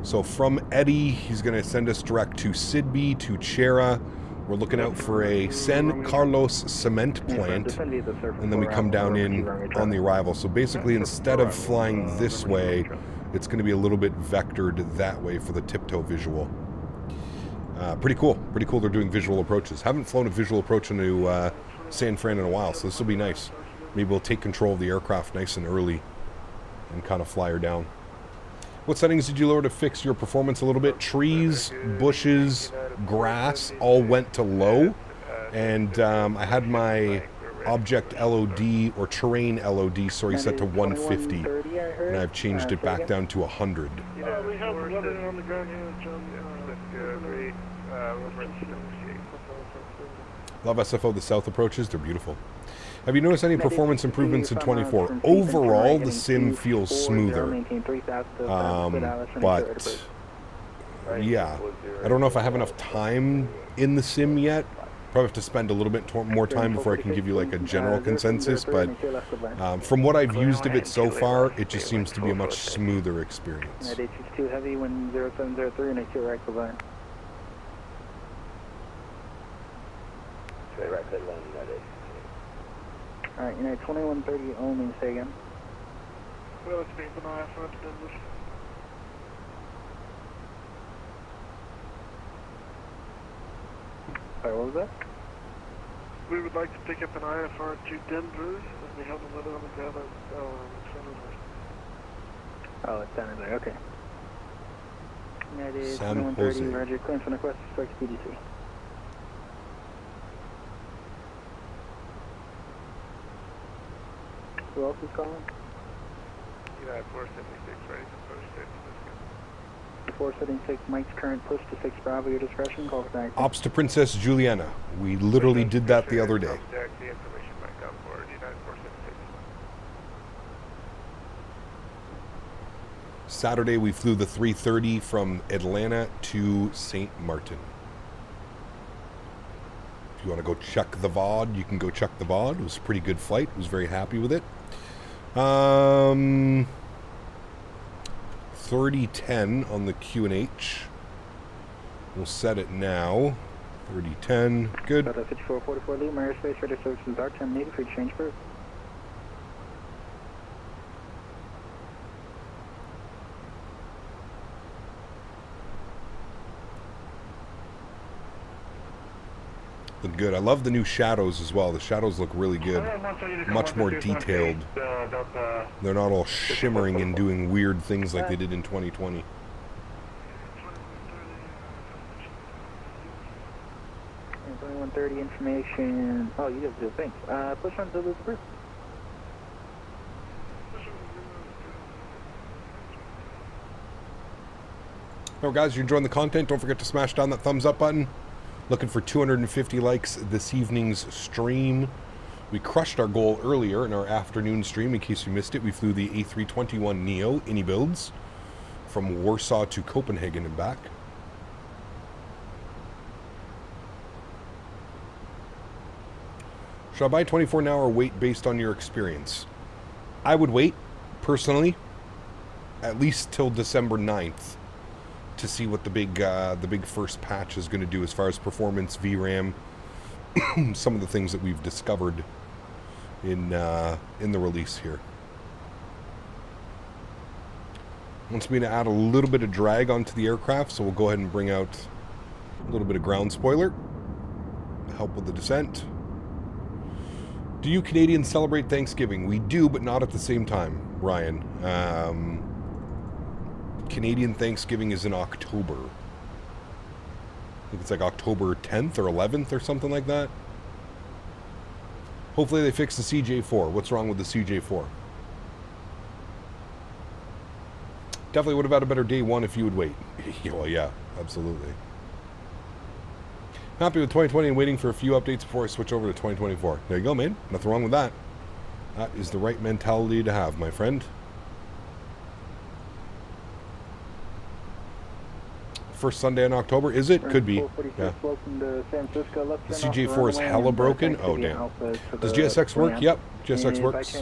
So from Eddie, he's going to send us direct to Sidby, to Chera. We're looking out for a San Carlos cement plant, and then we come down in on the arrival. So basically, instead of flying this way, it's going to be a little bit vectored that way for the tiptoe visual. Pretty cool. Pretty cool they're doing visual approaches. Haven't flown a visual approach into San Fran in a while, so this will be nice. Maybe we'll take control of the aircraft nice and early and kind of fly her down. What settings did you lower to fix your performance a little bit? Trees, bushes, grass all went to low, and I had my object LOD, or terrain LOD, sorry, set to 150, and I've changed it back down to 100. Love SFO, the south approaches, they're beautiful. Have you noticed any performance improvements in 24? Overall, the sim feels smoother. But, yeah, I don't know if I have enough time in the sim yet. Probably have to spend a little bit more time before I can give you like a general consensus, but from what I've used of it so far, it just seems to be a much smoother experience. Too heavy when 0703 and exit right line. Alright, United 2130 only, say again. Well, it's being an eye front to Denver. Sorry, what was that? We would like to pick up an IFR to Denver, and we have another on the ground at Saturday. Oh, it's Saturday, okay. United San 2130, Jose. Roger, clearance on request, strike PDC. Who else is calling? United 476, ready to push 6. 476, Mike's current push to 6 Bravo, your discretion, call back. Ops to Princess Juliana. We literally did that the other day. The information might come for United 476. Saturday, we flew the 330 from Atlanta to St. Martin. If you want to go check the VOD, you can go check the VOD. It was a pretty good flight. I was very happy with it. 3010 on the Q&H. We'll set it now. 3010. Good. 5444 Lee, my airspace ready services dark 10 needed for change first. Look good. I love the new shadows as well. The shadows look really good. Much more detailed. They're not all shimmering and doing weird things like they did in 2020. 30 information. Oh, you did the thing. Push on Zulu's first. Oh, guys, you're enjoying the content. Don't forget to smash down that thumbs up button. Looking for 250 likes this evening's stream. We crushed our goal earlier in our afternoon stream. In case you missed it, we flew the A321neo iniBuilds from Warsaw to Copenhagen and back. Should I buy 24 now or wait based on your experience? I would wait, personally, at least till December 9th to see what the big first patch is going to do as far as performance, VRAM, some of the things that we've discovered in the release here. Wants me to add a little bit of drag onto the aircraft, so we'll go ahead and bring out a little bit of ground spoiler. Help with the descent. Do you Canadians celebrate Thanksgiving? We do, but not at the same time, Ryan. Canadian Thanksgiving is in October. I think it's like October 10th or 11th or something like that. Hopefully they fix the CJ4. What's wrong with the CJ4? Definitely would have had a better day one if you would wait. Well, yeah, absolutely. Happy with 2020 and waiting for a few updates before I switch over to 2024. There you go, man. Nothing wrong with that. That is the right mentality to have, my friend. First Sunday in October, is it? Could be. Yeah. The CJ4 is hella broken. Oh, damn. Does GSX work? Yep, GSX works.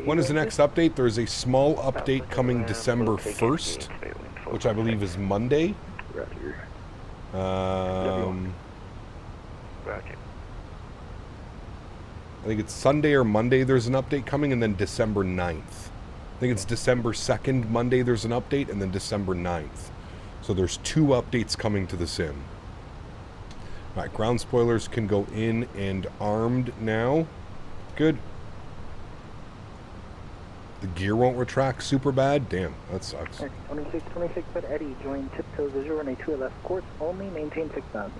When is the next update? There is a small update coming December 1st, which I believe is Monday. I think it's Sunday or Monday there's an update coming, and then December 9th. I think it's December 2nd, Monday there's an update, and then December 9th. So there's 2 updates coming to the sim. Alright, ground spoilers can go in and armed now. Good. The gear won't retract super bad. Damn, that sucks. 26, but Eddie, join tiptoe visual, runway 2 left course, only maintain 6,000.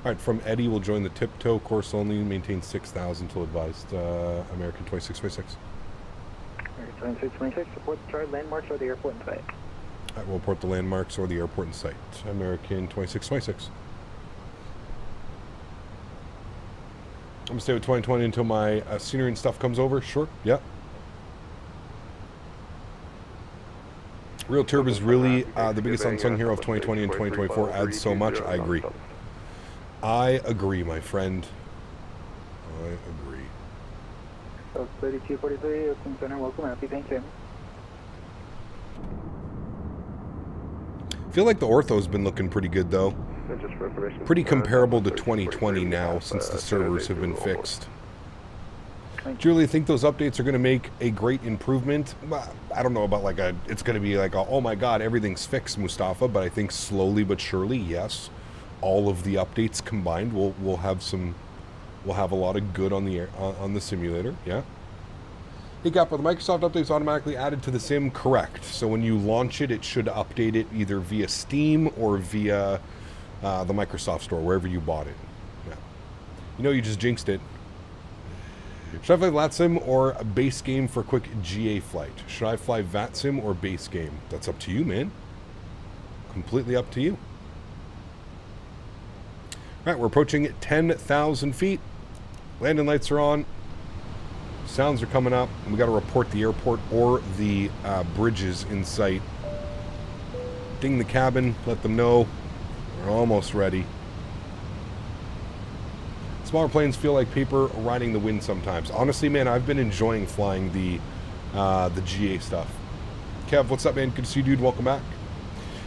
Alright, from Eddie, we'll join the tiptoe course only, maintain 6,000 till advised. American 2626. American 2626, report the chart, landmarks, or the airport in sight. I will report the landmarks or the airport in sight. American 2626. I'm going to stay with 2020 until my scenery and stuff comes over. Sure. Yep. Real Turb is really the biggest unsung hero of 2020 and 2024. Adds so much. I agree. I agree, my friend. I agree. So 3243, Oakland Center, welcome. Happy Thanksgiving. I feel like the ortho's been looking pretty good, though. Pretty comparable to 2020 now, since the servers have been fixed. Do you really think those updates are going to make a great improvement? I don't know about like it's going to be like oh my god, everything's fixed, Mustafa, but I think slowly but surely, yes, all of the updates combined will have a lot of good on the simulator. Yeah. Hey, Gap, are the Microsoft updates automatically added to the sim? Correct. So when you launch it, it should update it either via Steam or via the Microsoft Store, wherever you bought it. Yeah. You know, you just jinxed it. Should I fly Vatsim or a base game for a quick GA flight? Should I fly Vatsim or base game? That's up to you, man. Completely up to you. All right, we're approaching 10,000 feet. Landing lights are on. Sounds are coming up. We got to report the airport or the bridges in sight. Ding the cabin. Let them know we're almost ready. Smaller planes feel like paper riding the wind sometimes. Honestly, man, I've been enjoying flying the GA stuff. Kev, what's up, man? Good to see you, dude. Welcome back.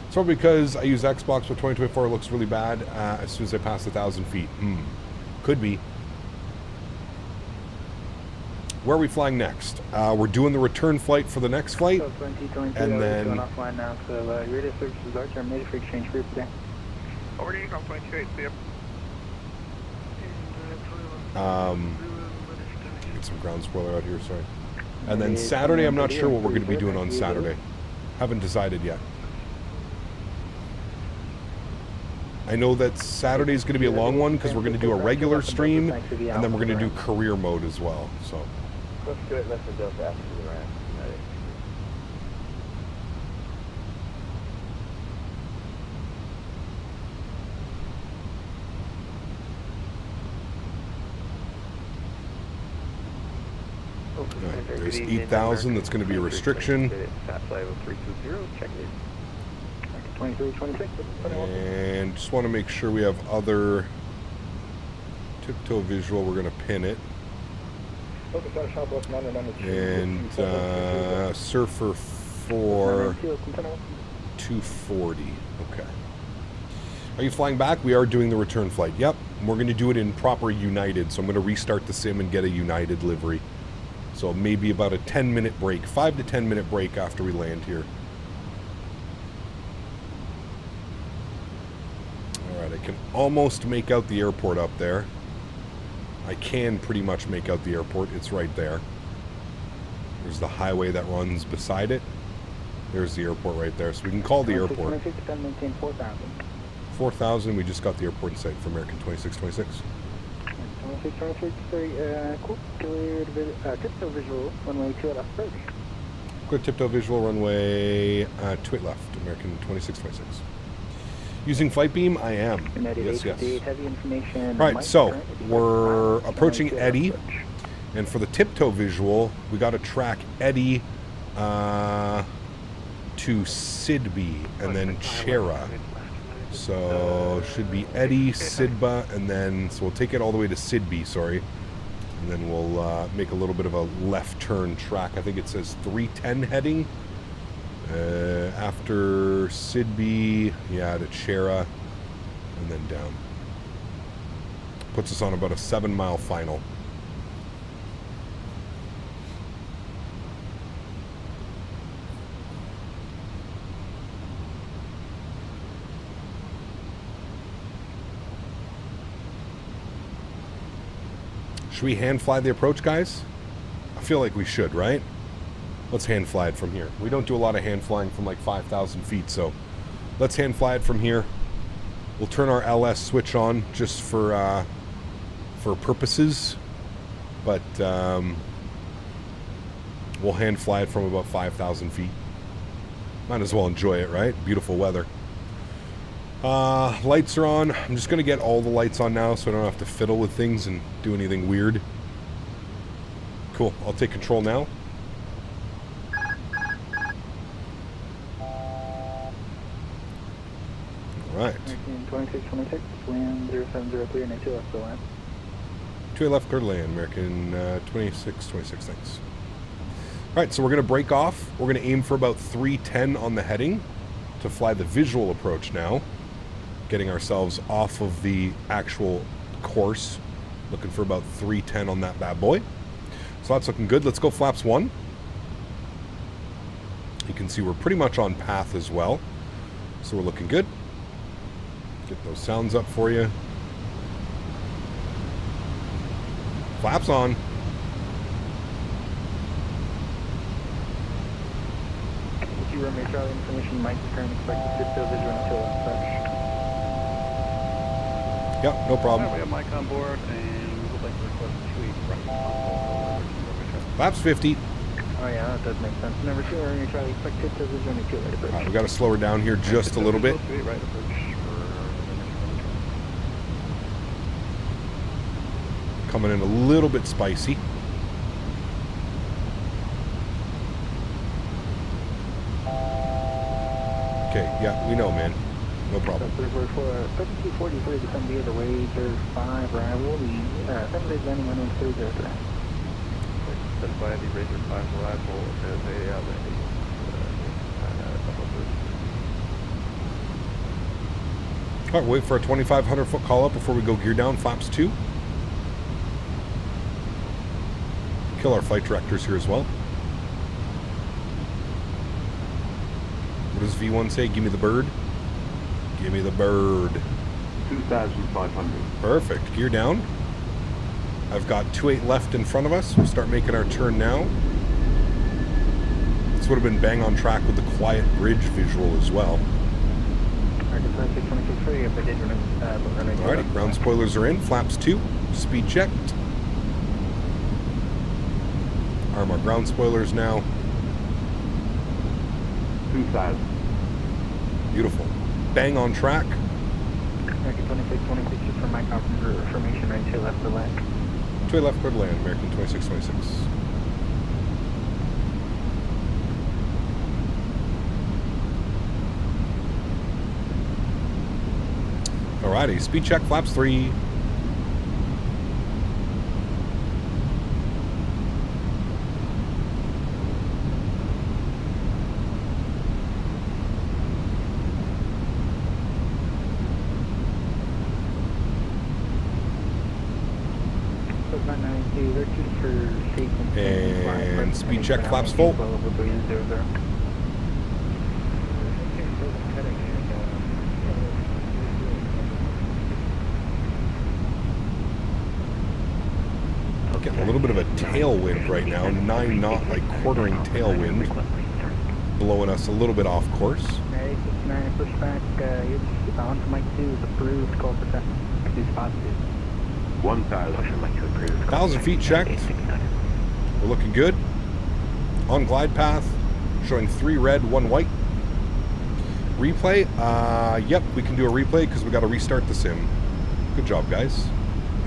It's probably because I use Xbox, but 2024 looks really bad as soon as I pass 1,000 feet. Could be. Where are we flying next? We're doing the return flight for the next flight, and then going offline now. So radio services are terminated for exchange group today. Already on 28, see ya. get some ground spoiler out here. Sorry. And then Saturday, I'm not sure what we're going to be doing on Saturday. Haven't decided yet. I know that Saturday's going to be a long one because we're going to do a regular stream and then we're going to do career mode as well. So. Let's do it. Let's go after the ramp. Right, there's 8,000. That's going to be a restriction. And just want to make sure we have other tiptoe visual. We're going to pin it. And surfer for 240. Okay. Are you flying back? We are doing the return flight. Yep. And we're going to do it in proper United. So I'm going to restart the sim and get a United livery. So maybe about a 10-minute break, 5 to 10-minute break after we land here. All right, I can almost make out the airport up there. I can pretty much make out the airport. It's right there. There's the highway that runs beside it. There's the airport right there. So we can call the airport. 4,000. We just got the airport in sight for American 2626. 2626, cool. Cleared tiptoe visual, runway 28 left approach. Good tiptoe visual, runway 28 left, American 2626. Using flight beam, I am. Yes, yes. Heavy information. All right, so we're approaching Eddy, and for the tiptoe visual, we got to track Eddy to Sidby and then Chera. So should be Eddy, Sidba, and then so we'll take it all the way to Sidby, sorry, and then we'll make a little bit of a left turn track. I think it says 310 heading. After Sidby, yeah, to Chera, and then down. Puts us on about a 7-mile final. Should we hand fly the approach, guys? I feel like we should, right? Let's hand fly it from here. We don't do a lot of hand flying from like 5,000 feet, so let's hand fly it from here. We'll turn our LS switch on just for purposes, but we'll hand fly it from about 5,000 feet. Might as well enjoy it, right? Beautiful weather. Lights are on. I'm just going to get all the lights on now so I don't have to fiddle with things and do anything weird. Cool. I'll take control now. Alright. 2626, land 070 clear, and 2 left, go land. 2 left, clear to land, American 2626, thanks. Alright, so we're going to break off. We're going to aim for about 310 on the heading to fly the visual approach now. Getting ourselves off of the actual course. Looking for about 310 on that bad boy. So that's looking good. Let's go flaps 1. You can see we're pretty much on path as well. So we're looking good. Get those sounds up for you. Flaps on. Runway Charlie information, Mike is currently expected tiptoe visual until approach. Yep, no problem. We have Mike on board, and we would like to request 28 running console. Flaps 50. Oh yeah, that does make sense. Number 2, runway Charlie, expect tiptoe visual until right approach. Alright, we got to slow her down here just a little bit. Right approach. Coming in a little bit spicy. Okay, yeah, we know, man. No problem. 3243 to come via the way 5 arrival. The 7 days landing on 303. Specify the Razor 5 arrival as a landing. Alright, wait for a 2,500 foot call up before we go gear down. Flaps 2. Kill our flight directors here as well. What does V1 say? Give me the bird. Give me the bird. 2,500. Perfect. Gear down. I've got 28 left in front of us. We'll start making our turn now. This would have been bang on track with the quiet bridge visual as well. Our Alrighty, ground spoilers are in. Flaps 2. Speed checked. Arm our ground spoilers now. 2000. Beautiful. Bang on track. American 2626, just for my confirmation, right to left for land. To left, clear to land. American 2626. Alrighty, speed check, flaps 3. And speed check, flaps full. Getting a little bit of a tailwind right now, 9 knot, like quartering tailwind, blowing us a little bit off course. 69 pushback, on to Mike 2 is approved, call for 2 positive. 1,000. 1,000 feet checked. We're looking good. On glide path, showing 3 red, 1 white. Replay, yep, we can do a replay because we got to restart the sim. Good job, guys.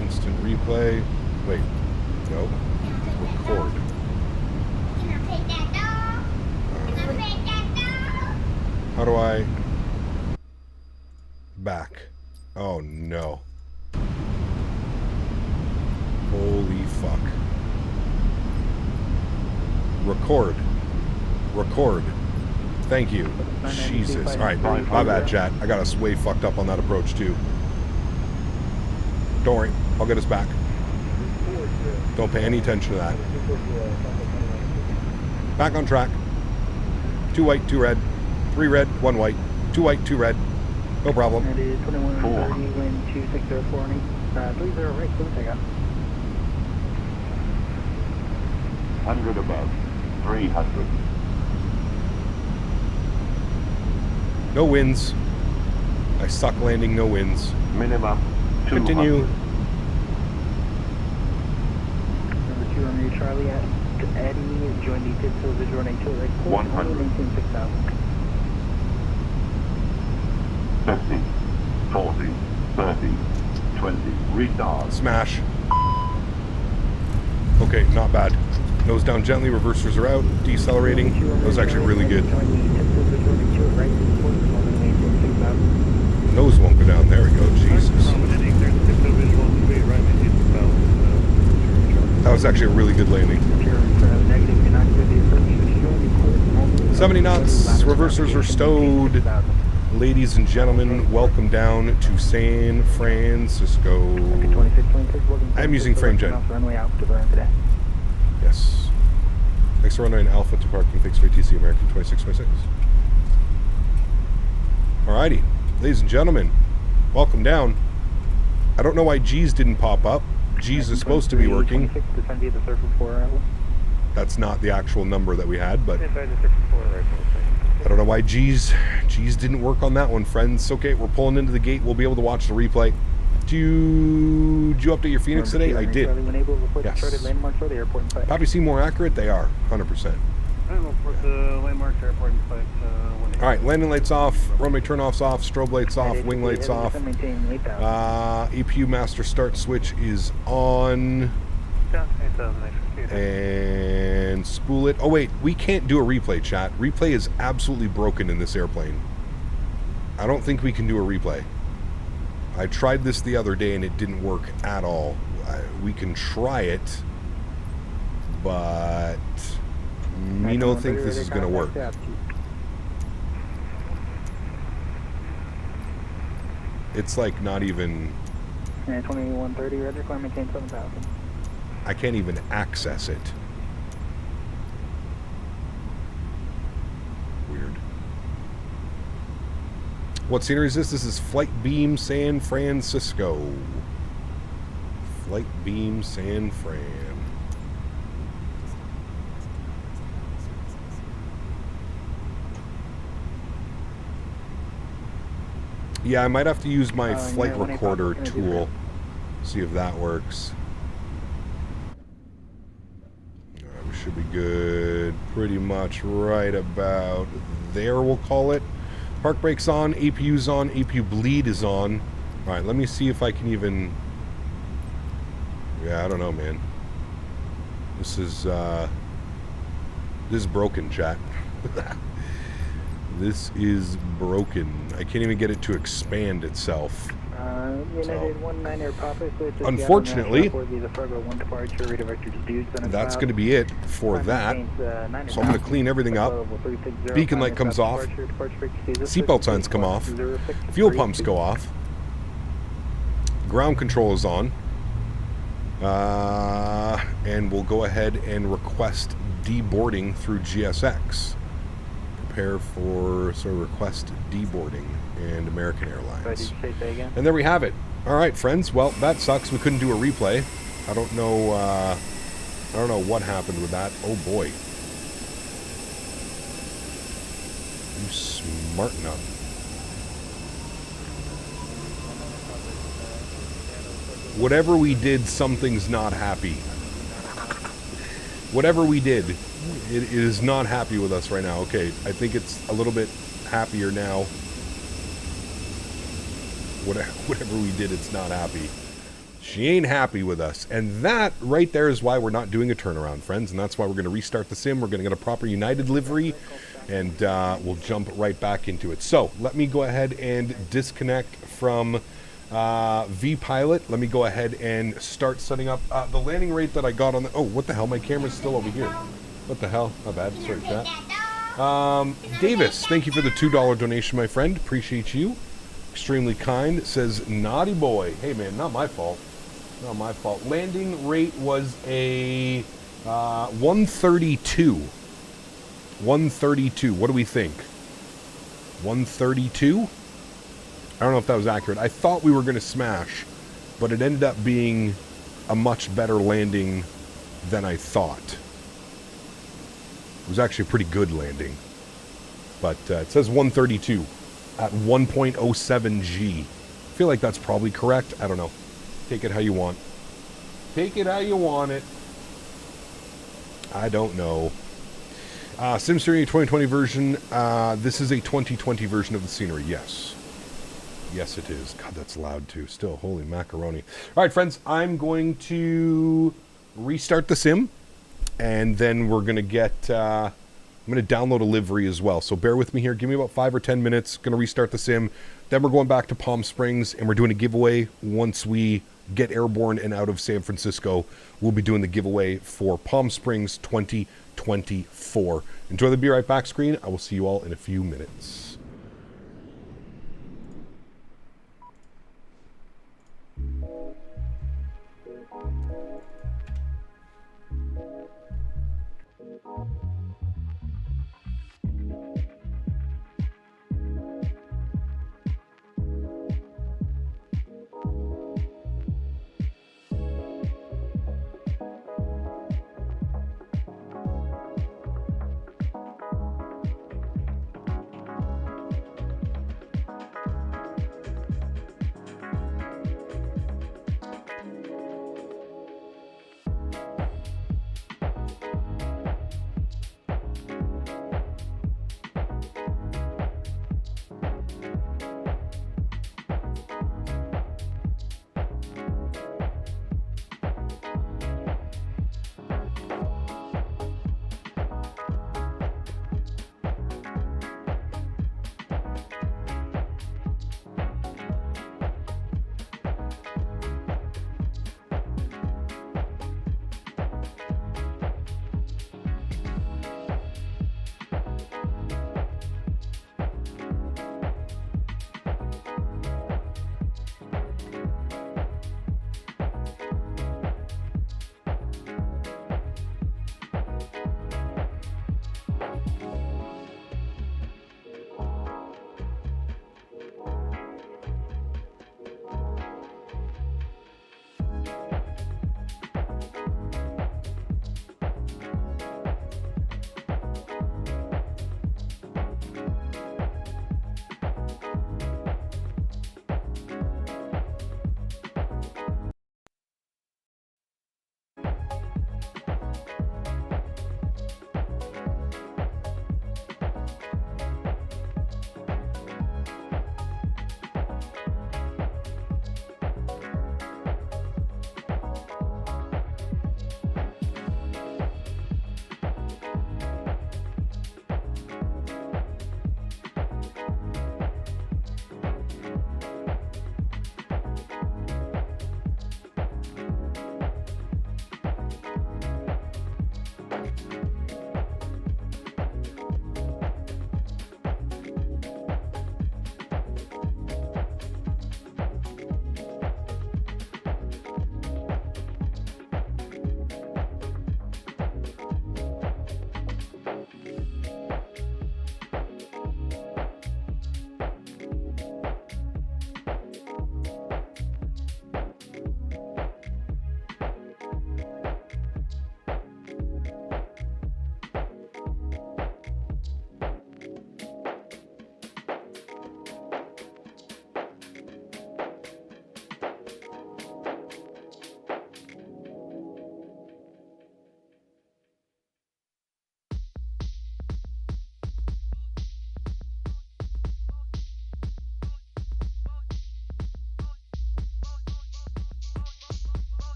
Instant replay. Wait, no. Record. How do I... Back. Oh, no. Holy fuck. Record. Record. Thank you. Jesus. Alright, my bad, chat. I got us way fucked up on that approach, too. Don't worry. I'll get us back. Don't pay any attention to that. Back on track. 2 white, 2 red. 3 red, 1 white. 2 white, 2 red. No problem. It is 2130, wind 2604, 30 right, clear takeoff. 100 above. 300. No winds. I suck landing, no winds. Minimum 200. Continue. Number 2 on your Charlie at Eddie, join the tiptoe visual running to right. 100. 6000. 50, 40, 30, 20. Retard. Smash. Okay, not bad. Nose down gently, reversers are out, decelerating. That was actually really good. Nose won't go down. There we go. Jesus. That was actually a really good landing. 70 knots. Reversers are stowed. Ladies and gentlemen, welcome down to San Francisco. I'm using frame gen. Yes. Thanks for running Alpha to parking. Thanks for ATC American 2626. Alrighty. Ladies and gentlemen, welcome down. I don't know why G's didn't pop up. G's is supposed to be working. That's not the actual number that we had, but I don't know why G's didn't work on that one, friends. Okay, we're pulling into the gate. We'll be able to watch the replay. Did you update your Phoenix today? I did. Yes. Probably seem more accurate? They are, 100%. I will report the landmarks, airport, and flight. Alright, landing lights off, runway turn-offs off, strobe lights off, wing lights off. APU master start switch is on. And spool it. Oh wait, we can't do a replay, chat. Replay is absolutely broken in this airplane. I don't think we can do a replay. I tried this the other day and it didn't work at all. We can try it, but me don't think this is going to work. It's like not even... 2130, red requirement, maintain 7000. I can't even access it. Weird. What scenery is this? This is Flight Beam San Francisco. Flight Beam San Fran. Yeah, I might have to use my flight yeah, recorder gonna do tool. See if that works. We should be good. Pretty much right about there, we'll call it. Park brake's on, APU's on, APU bleed is on. Alright, let me see if I can even... Yeah, I don't know, man. This is broken, chat. This is broken. I can't even get it to expand itself. United 19 Air Papa, so it's unfortunately, that's going to be it for that. So I'm going to clean everything up. Beacon light comes off. Seatbelt signs come off. Fuel pumps go off. Ground control is on. And we'll go ahead and request deboarding through GSX. Prepare for request deboarding and American Airlines. And there we have it. All right, friends. Well, that sucks. We couldn't do a replay. I don't know what happened with that. Oh boy. You smarten up. Whatever we did, something's not happy. Whatever we did, it is not happy with us right now. Okay, I think it's a little bit happier now. Whatever we did, it's not happy. She ain't happy with us. And that right there is why we're not doing a turnaround, friends. And that's why we're going to restart the sim. We're going to get a proper United livery. And we'll jump right back into it. So let me go ahead and disconnect from V-Pilot. Let me go ahead and start setting up the landing rate that I got on the... Oh, what the hell? My camera's still over here. What the hell? My bad. Sorry, chat. Davis, thank you for the $2 donation, my friend. Appreciate you. Extremely kind. Says, naughty boy. Hey, man, not my fault. Not my fault. Landing rate was a 132. 132. What do we think? 132? I don't know if that was accurate. I thought we were going to smash, but it ended up being a much better landing than I thought. It was actually a pretty good landing. But it says 132 at 1.07 G. I feel like that's probably correct. I don't know. Take it how you want. Take it how you want it. I don't know. SimSeries 2020 version. This is a 2020 version of the scenery. Yes. Yes, it is. God, that's loud too. Still, holy macaroni. All right, friends. I'm going to restart the sim. And then we're going to get... I'm going to download a livery as well. So bear with me here. Give me about 5 or 10 minutes. Going to restart the sim. Then we're going back to Palm Springs. And we're doing a giveaway once we get airborne and out of San Francisco. We'll be doing the giveaway for Palm Springs 2024. Enjoy the Be Right Back screen. I will see you all in a few minutes.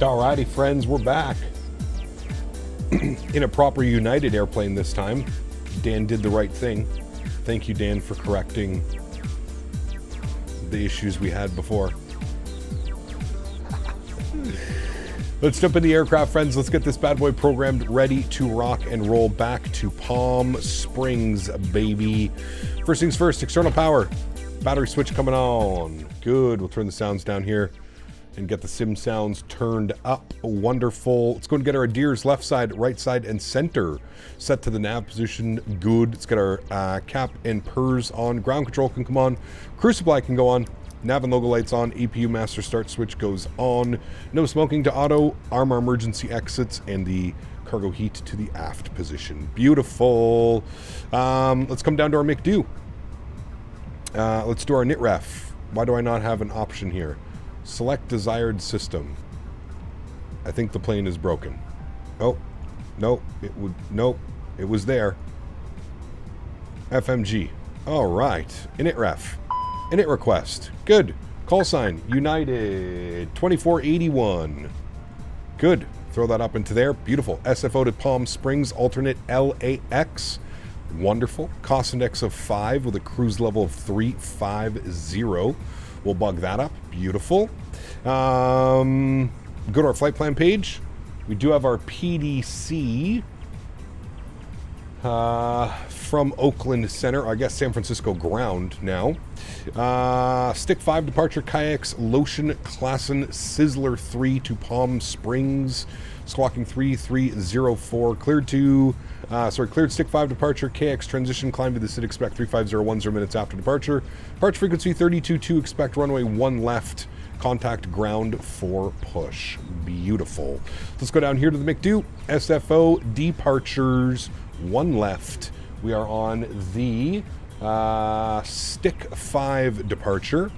Alrighty, friends, we're back. In a proper United airplane this time. Dan did the right thing. Thank you, Dan, for correcting the issues we had before. Let's jump in the aircraft, friends. Let's get this bad boy programmed, ready to rock and roll back to Palm Springs, baby. First things first, external power. Battery switch coming on. Good. We'll turn the sounds down here and get the sim sounds turned up. Wonderful. Let's go and get our Adir's left side, right side, and center set to the nav position. Good. Let's get our cap and PERS on. Ground control can come on. Crew supply can go on. Nav and logo lights on. APU master start switch goes on. No smoking to auto. Armor emergency exits, and the cargo heat to the aft position. Beautiful. Let's come down to our McDo. Let's do our NITREF. Why do I not have an option here? Select desired system. I think the plane is broken. Oh, no, it was there. FMG. All right. INITREF. Init request. Good. Call sign. United 2481. Good. Throw that up into there. Beautiful. SFO to Palm Springs. Alternate LAX. Wonderful. Cost index of 5 with a cruise level of 350. We'll bug that up. Beautiful. Go to our flight plan page. We do have our PDC from Oakland Center, I guess San Francisco ground now. Stick 5 departure kayaks, Lotion Klassen Sizzler 3 to Palm Springs. Squawking 3304. Cleared stick 5 departure, KX transition, climb to the SID, expect 35010 minutes after departure. Departure frequency 322, expect runway 1 left. Contact ground for push. Beautiful. Let's go down here to the McDo. SFO departures 1 left. We are on the stick 5 departure.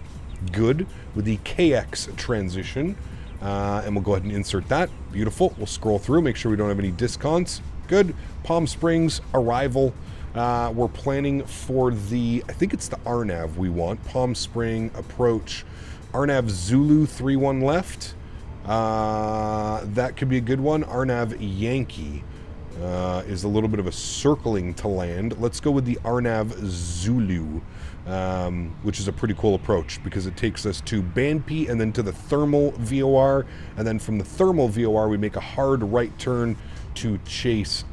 Good. With the KX transition. And we'll go ahead and insert that. Beautiful. We'll scroll through, make sure we don't have any discounts. Good. Palm Springs arrival. We're planning for the, I think it's the RNAV we want. Palm Spring approach. RNAV Zulu 31 left. That could be a good one. RNAV Yankee is a little bit of a circling to land. Let's go with the RNAV Zulu, which is a pretty cool approach because it takes us to Banpi and then to the thermal VOR, and then from the thermal VOR we make a hard right turn to chase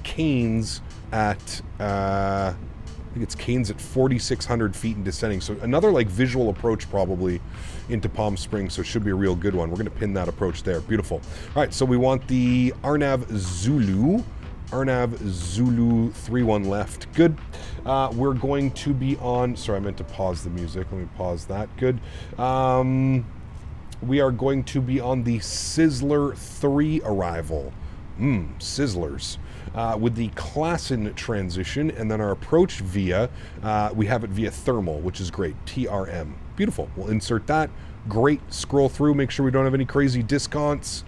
Canes at I think it's Canes at 4,600 feet and descending. So another like visual approach probably into Palm Springs. So it should be a real good one. We're going to pin that approach there. Beautiful. All right. So we want the RNAV Zulu. RNAV Zulu 31 left. Good. We're going to be on... Sorry, I meant to pause the music. Let me pause that. Good. We are going to be on the Sizzler 3 arrival. Sizzlers. With the Klassen transition, and then our approach via, we have it via thermal, which is great. TRM. Beautiful. We'll insert that. Great. Scroll through, make sure we don't have any crazy discounts,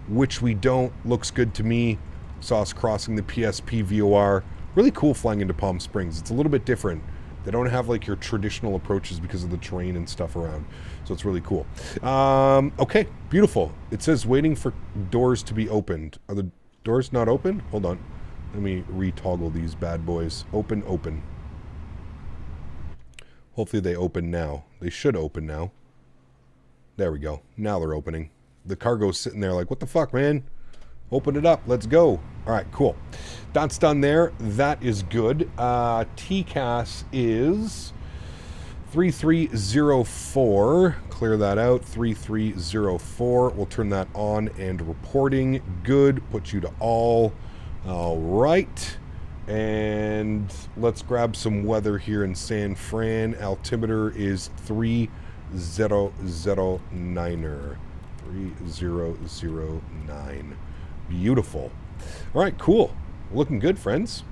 which we don't. Looks good to me. Saw us crossing the PSP VOR. Really cool flying into Palm Springs. It's a little bit different. They don't have like your traditional approaches because of the terrain and stuff around. So it's really cool. Okay, beautiful. It says waiting for doors to be opened. Are the doors not open? Hold on. Let me retoggle these bad boys. Open, open. Hopefully they open now. They should open now. There we go. Now they're opening. The cargo's sitting there like, what the fuck, man? Open it up. Let's go. All right, cool. That's done there. That is good. TCAS is 3304. Clear that out. 3304. We'll turn that on and reporting. Good. Put you to all. All right. And let's grab some weather here in San Fran. Altimeter is 3009er. 3009. Beautiful. All right, cool. Looking good, friends.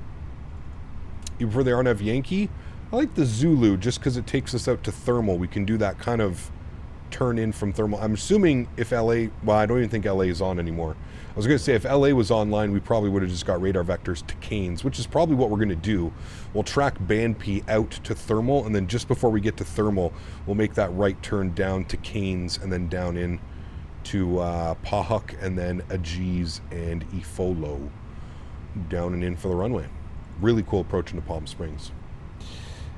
You prefer the RNAV Yankee? I like the Zulu just because it takes us out to thermal. We can do that kind of turn in from thermal. I'm assuming if LA, well, I don't even think LA is on anymore. I was going to say if LA was online, we probably would have just got radar vectors to Canes, which is probably what we're going to do. We'll track Banpi out to thermal, and then just before we get to thermal, we'll make that right turn down to Canes and then down in to Pahuk, and then Ajiz and Ifolo. Down and in for the runway. Really cool approach into Palm Springs.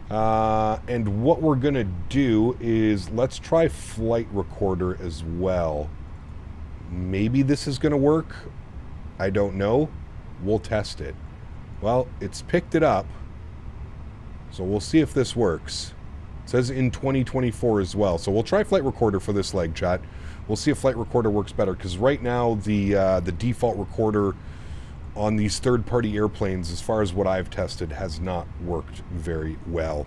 And what we're going to do is let's try flight recorder as well. Maybe this is going to work. I don't know. We'll test it. Well, it's picked it up. So we'll see if this works. It says in 2024 as well. So we'll try flight recorder for this leg, chat. We'll see if flight recorder works better, because right now the default recorder on these third-party airplanes, as far as what I've tested, has not worked very well.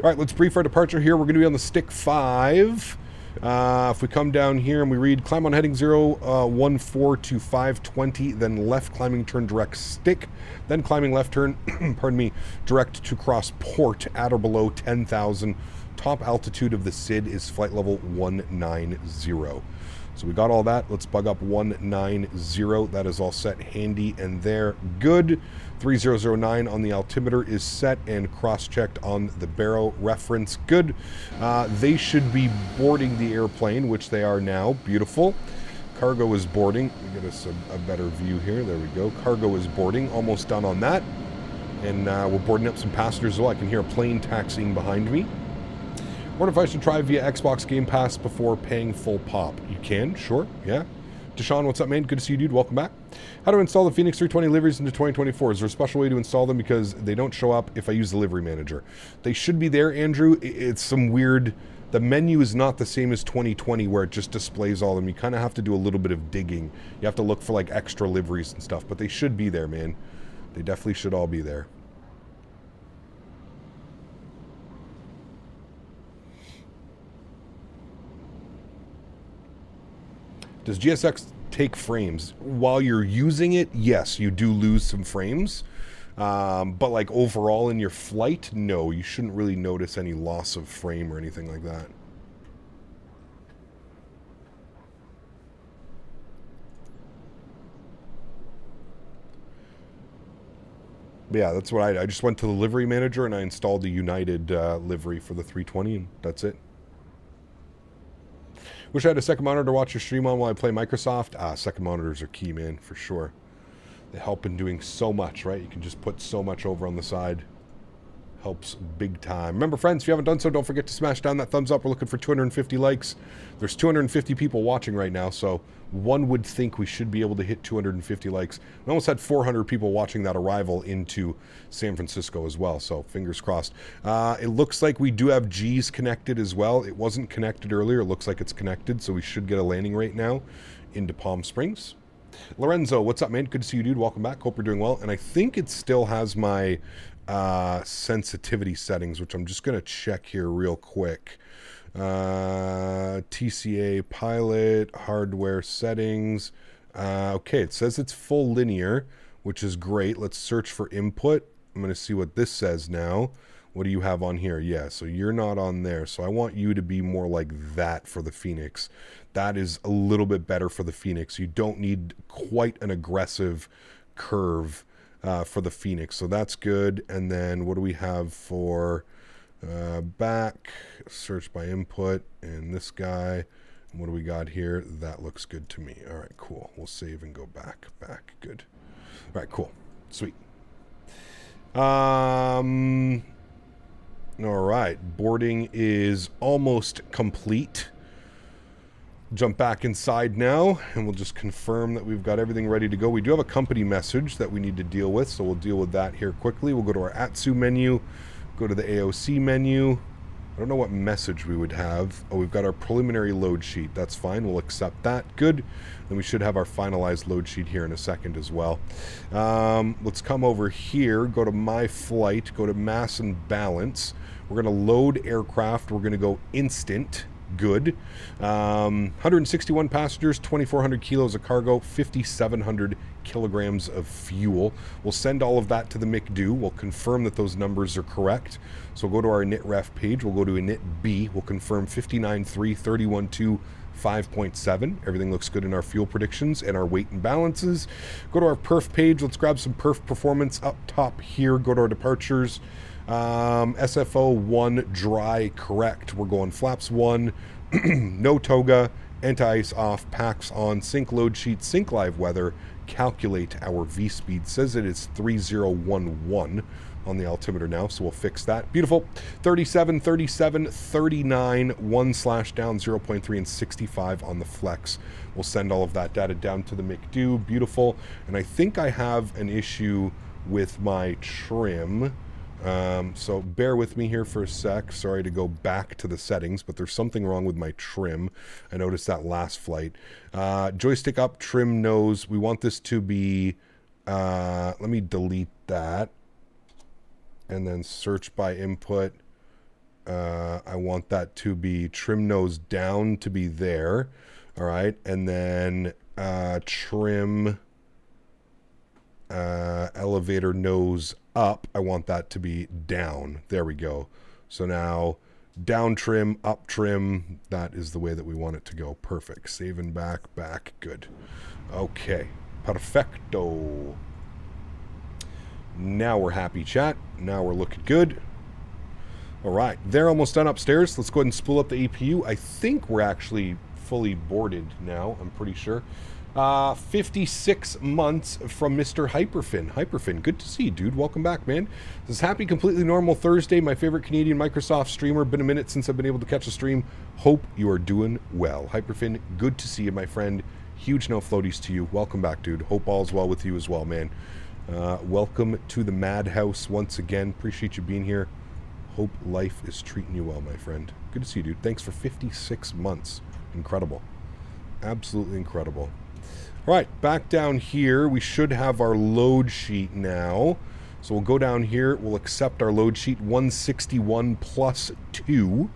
All right, let's brief our departure here. We're going to be on the stick 5. If we come down here and we read, climb on heading 014 to 520, then left climbing turn direct stick, then climbing left turn, pardon me, direct to cross port at or below 10,000. Top altitude of the SID is flight level 190. So we got all that. Let's bug up 190. That is all set handy and there. Good. 3009 on the altimeter is set and cross-checked on the Barrow reference. Good. They should be boarding the airplane, which they are now. Beautiful. Cargo is boarding. Let me get us a better view here. There we go. Cargo is boarding. Almost done on that. And we're boarding up some passengers as well. I can hear a plane taxiing behind me. What if I should try via Xbox Game Pass before paying full pop? You can, sure, yeah. Deshaun, what's up, man? Good to see you, dude. Welcome back. How to install the Phoenix 320 liveries into 2024? Is there a special way to install them, because they don't show up if I use the livery manager? They should be there, Andrew. It's some weird... The menu is not the same as 2020 where it just displays all of them. You kind of have to do a little bit of digging. You have to look for like extra liveries and stuff, but they should be there, man. They definitely should all be there. Does GSX take frames? While you're using it, yes, you do lose some frames. But like overall in your flight, no, you shouldn't really notice any loss of frame or anything like that. But yeah, that's what I just went to the livery manager and I installed the United livery for the 320, and that's it. Wish I had a second monitor to watch your stream on while I play Microsoft. Second monitors are key, man, for sure. They help in doing so much, right? You can just put so much over on the side. Helps big time. Remember, friends, if you haven't done so, don't forget to smash down that thumbs up. We're looking for 250 likes. There's 250 people watching right now, so one would think we should be able to hit 250 likes. We almost had 400 people watching that arrival into San Francisco as well, so fingers crossed. It looks like we do have G's connected as well. It wasn't connected earlier. It looks like it's connected, so we should get a landing right now into Palm Springs. Lorenzo, what's up, man? Good to see you, dude. Welcome back. Hope you're doing well. And I think it still has my sensitivity settings, which I'm just going to check here real quick. TCA pilot, hardware settings. Okay, it says it's full linear, which is great. Let's search for input. I'm going to see what this says now. What do you have on here? Yeah, so you're not on there. So I want you to be more like that for the Phoenix. That is a little bit better for the Phoenix. You don't need quite an aggressive curve for the Phoenix. So that's good. And then what do we have for back? Search by input. And this guy. And what do we got here? That looks good to me. All right, cool. We'll save and go back. Back. Good. All right, cool. Sweet. All right. Boarding is almost complete. Jump back inside now, and we'll just confirm that we've got everything ready to go. We do have a company message that we need to deal with, so we'll deal with that here quickly. We'll go to our AtSiu menu, go to the AOC menu. I don't know what message we would have. Oh, we've got our preliminary load sheet. That's fine. We'll accept that. Good. Then we should have our finalized load sheet here in a second as well. Let's come over here, go to My Flight, go to Mass and Balance. We're going to load aircraft. We're going to go instant. Good. 161 passengers, 2,400 kilos of cargo, 5,700 kilograms of fuel. We'll send all of that to the McDo. We'll confirm that those numbers are correct. So we'll go to our init-ref page. We'll go to init-B. We'll confirm 59.3, 31.2, 5.7. Everything looks good in our fuel predictions and our weight and balances. Go to our perf page. Let's grab some perf performance up top here. Go to our departures. SFO 1 dry correct. We're going flaps 1, no toga, Anti-ice off, packs on, sync load sheet, sync live weather, calculate our V-speed. Says it is 3011 on the altimeter now, so we'll fix that. Beautiful. 37, 37, 39, 1/down, 0.3, and 65 on the flex. We'll send all of that data down to the McDo. Beautiful. And I think I have an issue with my trim. So bear with me here for a sec. Sorry to go back to the settings, but there's something wrong with my trim. I noticed that last flight. Joystick up, trim nose. We want this to be, let me delete that. And then search by input. I want that to be trim nose down to be there. All right. And then trim elevator nose up. I want that to be down. There we go. So now down trim, up trim. That is the way that we want it to go. Perfect. Save and back. Good. Okay. Perfecto. Now we're happy, chat. Now we're looking good. All right. They're almost done upstairs. Let's go ahead and spool up the APU. I think we're actually fully boarded now. I'm pretty sure. 56 months from Mr. Hyperfin. Hyperfin, good to see you, dude. Welcome back, man. This is Happy Completely Normal Thursday. My favorite Canadian Microsoft streamer. Been a minute since I've been able to catch a stream. Hope you are doing well. Hyperfin, good to see you, my friend. Huge no floaties to you. Welcome back, dude. Hope all's well with you as well, man. Welcome to the Madhouse once again. Appreciate you being here. Hope life is treating you well, my friend. Good to see you, dude. Thanks for 56 months. Incredible. Absolutely incredible. All right, back down here, we should have our load sheet now. So we'll go down here, we'll accept our load sheet, 161 plus 2.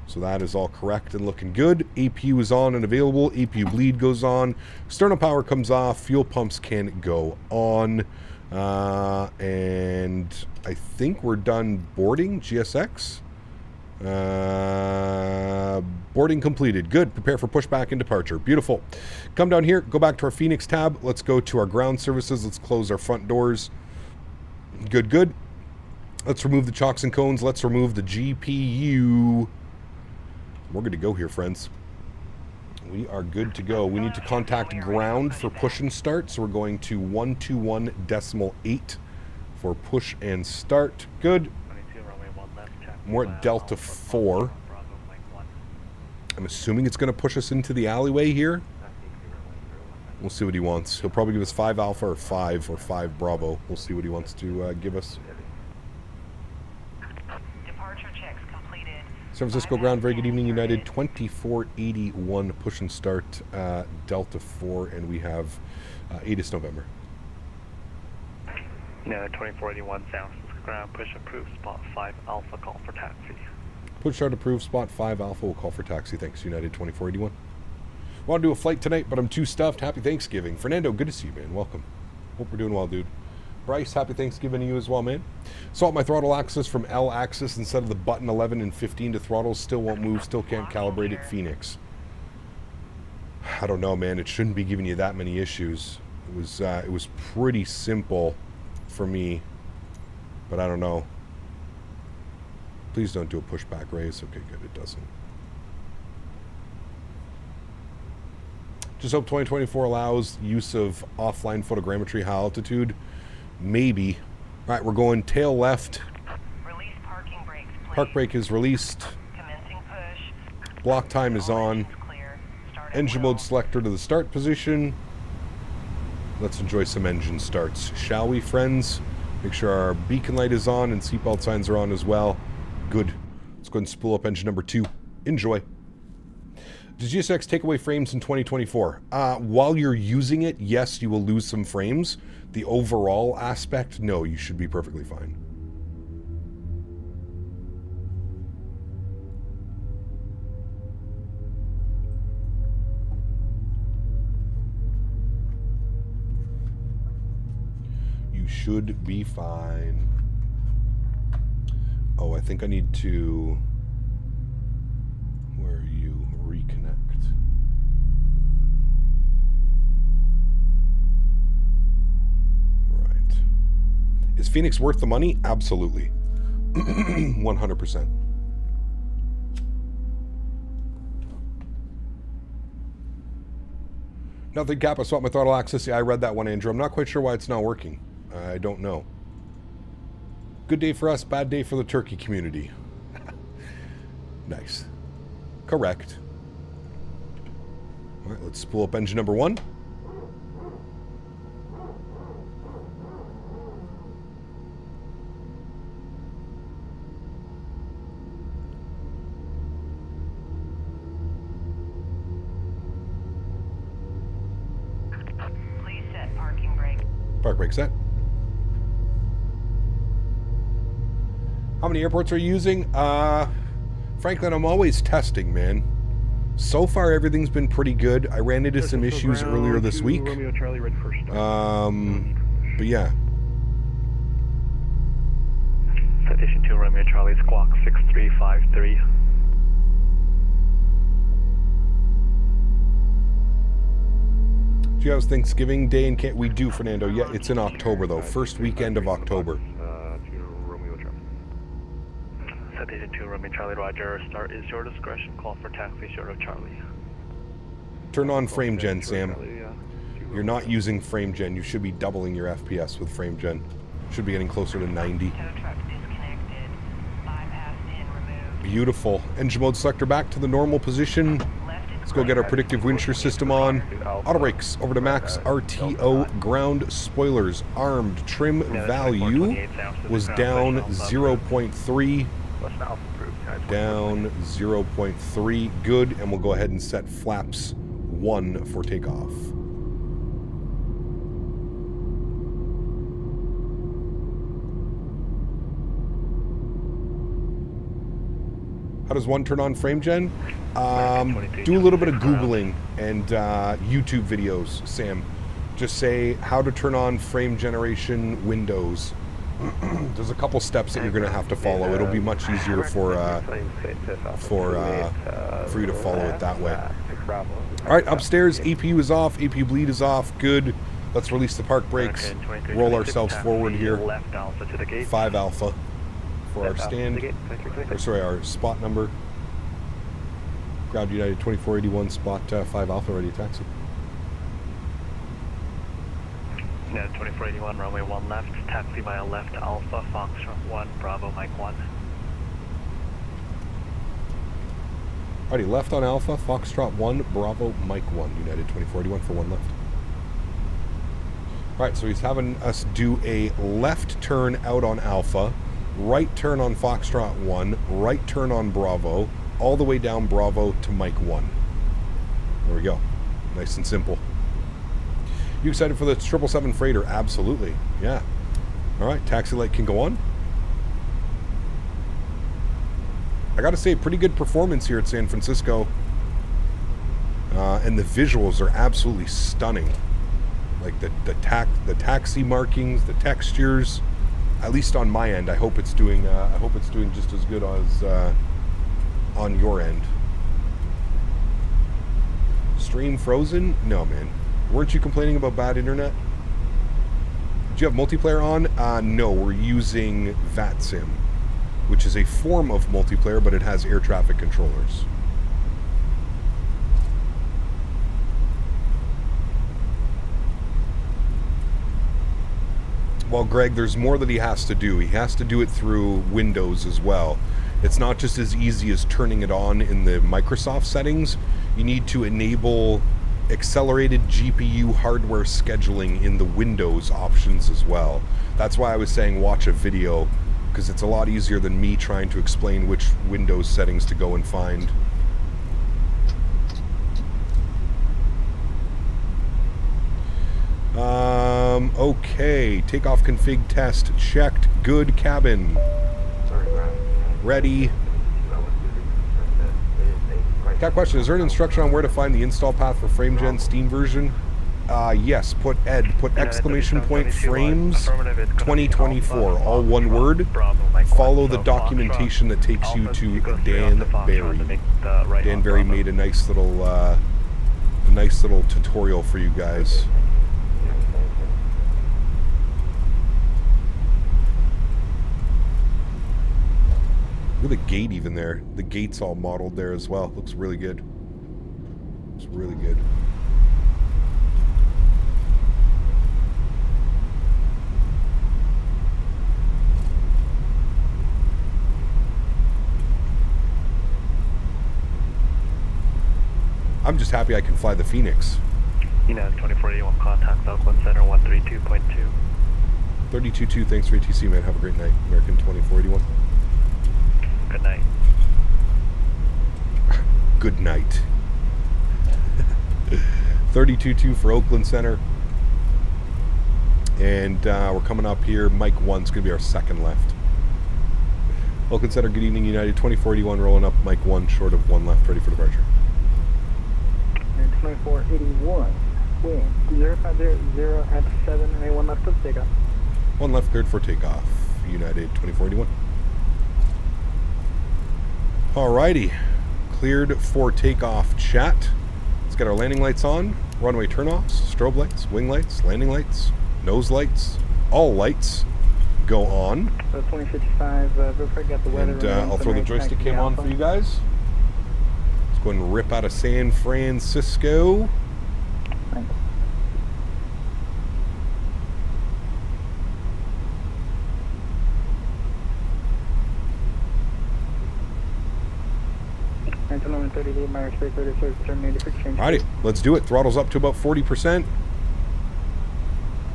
So that is all correct and looking good. APU is on and available. APU bleed goes on. External power comes off. Fuel pumps can go on. And I think we're done boarding GSX. Boarding completed. Good. Prepare for pushback and departure. Beautiful. Come down here. Go back to our Phoenix tab. Let's go to our ground services. Let's close our front doors. Good. Let's remove the chocks and cones. Let's remove the GPU. We're good to go here, friends. We are good to go. We need to contact ground for push and start. So we're going to 121.8 for push and start. Good. We're at Delta 4. I'm assuming it's going to push us into the alleyway here. We'll see what he wants. He'll probably give us 5 Alpha or 5 Bravo. We'll see what he wants to give us. Departure checks completed. San Francisco ground, very good evening, United 2481 push and start Delta 4, and we have 8th November. United 2481 San Francisco ground, push approved, spot 5 Alpha, call for taxi. Push start approved, spot 5 Alpha, will call for taxi. Thanks, United 2481. Want to do a flight tonight, but I'm too stuffed. Happy Thanksgiving. Fernando, good to see you, man. Welcome. Hope we're doing well, dude. Bryce, happy Thanksgiving to you as well, man. Swap my throttle axis from L axis instead of the button 11 and 15 to throttles. Still won't move, still can't calibrate it. Phoenix. I don't know, man. It shouldn't be giving you that many issues. It was pretty simple for me, but I don't know. Please don't do a pushback raise. Okay, good. It doesn't. Just hope 2024 allows use of offline photogrammetry high altitude. Maybe. All right, we're going tail left. Release parking brakes, please. Park brake is released. Commencing push. Block time is on. Engine mode selector to the start position. Let's enjoy some engine starts, shall we, friends? Make sure our beacon light is on and seatbelt signs are on as well. Good. Let's go ahead and spool up engine number 2. Enjoy. Does GSX take away frames in 2024? While you're using it, yes, you will lose some frames. The overall aspect, no, you should be perfectly fine. You should be fine. Oh, I think I need to... Where are you? Reconnect. Right. Is Phoenix worth the money? Absolutely. 100%. Nothing, Cap. I swapped my throttle axis. Yeah, I read that one, Andrew. I'm not quite sure why it's not working. I don't know. Good day for us, bad day for the turkey community. Nice. Correct. All right, let's spool up engine number 1. Please set parking brake. Park brake set. How many airports are you using? Franklin, I'm always testing, man. So far, everything's been pretty good. I ran into some issues earlier this week. Romeo Charlie, ready for start. But yeah. Citation 2 Romeo Charlie, squawk 6353. Do you have Thanksgiving Day in we do, Fernando. Yeah, it's in October, though. First weekend of October. Citation 2 Romeo Charlie, roger. Start is your discretion. Call for taxi short of Charlie. Turn on frame gen, Sam. You're not using frame gen. You should be doubling your FPS with frame gen. Should be getting closer to 90. Beautiful. Engine mode selector back to the normal position. Let's go get our predictive wind shear system on. Auto brakes over to max. RTO ground spoilers armed. Trim value was down 0.3. Down 0.3. Good. And we'll go ahead and set flaps 1 for takeoff. How does one turn on frame gen? Do a little bit of Googling and YouTube videos, Sam. Just say how to turn on frame generation windows. There's a couple steps that you're going to have to follow. It'll be much easier for you to follow it that way. All right, upstairs, APU is off. APU bleed is off. Good. Let's release the park brakes. Roll ourselves forward here. 5 Alpha. For our stand, or sorry, our spot number. Ground United 2481, spot 5 Alpha, ready to taxi. United 2481, runway 1 left, taxi mile left, Alpha, Foxtrot 1, Bravo, Mike 1. Alrighty, left on Alpha, Foxtrot 1, Bravo, Mike 1, United 2481 for 1 left. Alright, so he's having us do a left turn out on Alpha, right turn on Foxtrot 1, right turn on Bravo, all the way down Bravo to Mike 1. There we go. Nice and simple. You excited for the 777 freighter? Absolutely. Yeah. All right, taxi light can go on. I got to say, pretty good performance here at San Francisco. And the visuals are absolutely stunning. Like the taxi markings, the textures. At least on my end, I hope it's doing just as good as on your end. Stream frozen? No, man. Weren't you complaining about bad internet? Do you have multiplayer on? No, we're using Vatsim, which is a form of multiplayer, but it has air traffic controllers. Well, Greg, there's more that he has to do. He has to do it through Windows as well. It's not just as easy as turning it on in the Microsoft settings. You need to enable accelerated GPU hardware scheduling in the Windows options as well. That's why I was saying watch a video, because it's a lot easier than me trying to explain which Windows settings to go and find. Okay, takeoff config test checked. Good cabin. Ready. Got a question. Is there an instruction on where to find the install path for FrameGen Steam version? Yes. Put exclamation point frames 2024, all one word. Follow the documentation that takes you to Dan Barry. Dan Barry made a nice little tutorial for you guys. Look at the gate even there. The gate's all modeled there as well. Looks really good. Looks really good. I'm just happy I can fly the Phoenix. United 2481, contact Oakland Center 132.2. 32.2, thanks for ATC, man. Have a great night. American 2481. Good night. Good night. 32.2 for Oakland Center. And we're coming up here. Mike 1's going to be our second left. Oakland Center, good evening, United 2481, rolling up. Mike 1, short of 1 left, ready for departure. 2481, wind 0500 at 7 and A1 left of takeoff. 1 left, cleared for takeoff. United 2481. Alrighty, cleared for takeoff, chat. Let's get our landing lights on, runway turnoffs, strobe lights, wing lights, landing lights, nose lights, all lights go on. So 2055, before I got the weather. And I'll throw the joystick cam on for you guys. Let's go and rip out of San Francisco. Thanks. Alrighty, let's do it. Throttle's up to about 40%.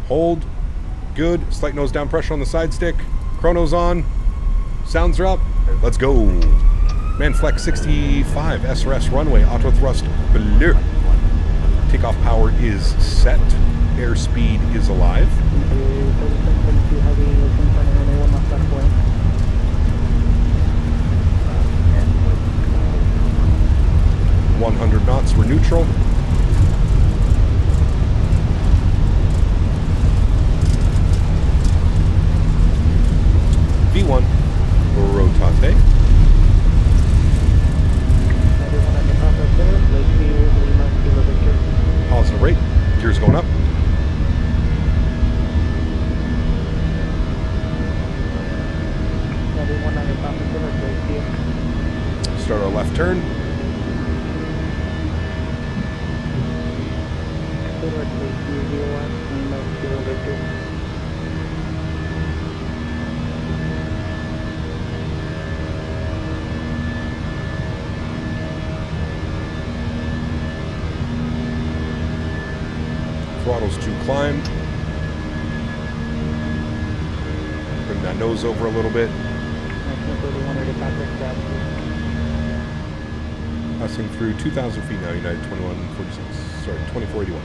Hold. Good. Slight nose down pressure on the side stick. Chrono's on. Sounds are up. Let's go. Manflex 65 SRS runway. Auto thrust blue. Takeoff power is set. Airspeed is alive. 100 knots. We're neutral. V1, rotate. Positive rate. Gears going up. Start our left turn. Throttles to climb. Bring that nose over a little bit. Passing through 2,000 feet now, United 2146. Sorry, 2481.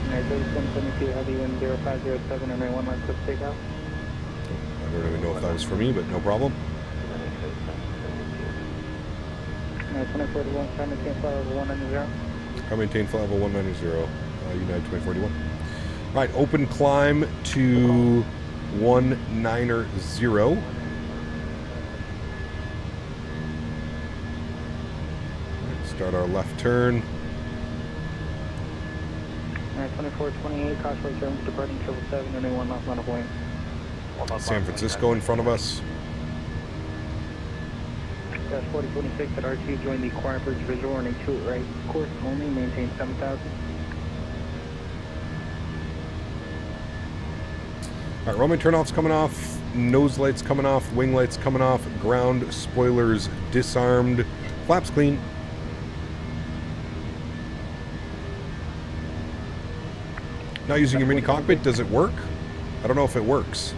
United 3772, heavy wind 0507 and 1 left of takeoff. I don't even know if that was for me, but no problem. 2481, try to maintain flight level 190. I maintain flight level 190, United 2041. Right, open climb to 190. Start our left turn. 2428, caution service departing 777 and A1 left line of Boeing. San Francisco in front of us. Dash 4026 at R2, join the Choir Bridge visual warning 2 at right. Course only, maintain 7,000. Alright, runway turnoffs coming off, nose lights coming off, wing lights coming off, ground spoilers disarmed, flaps clean. Not using your mini cockpit, does it work? I don't know if it works.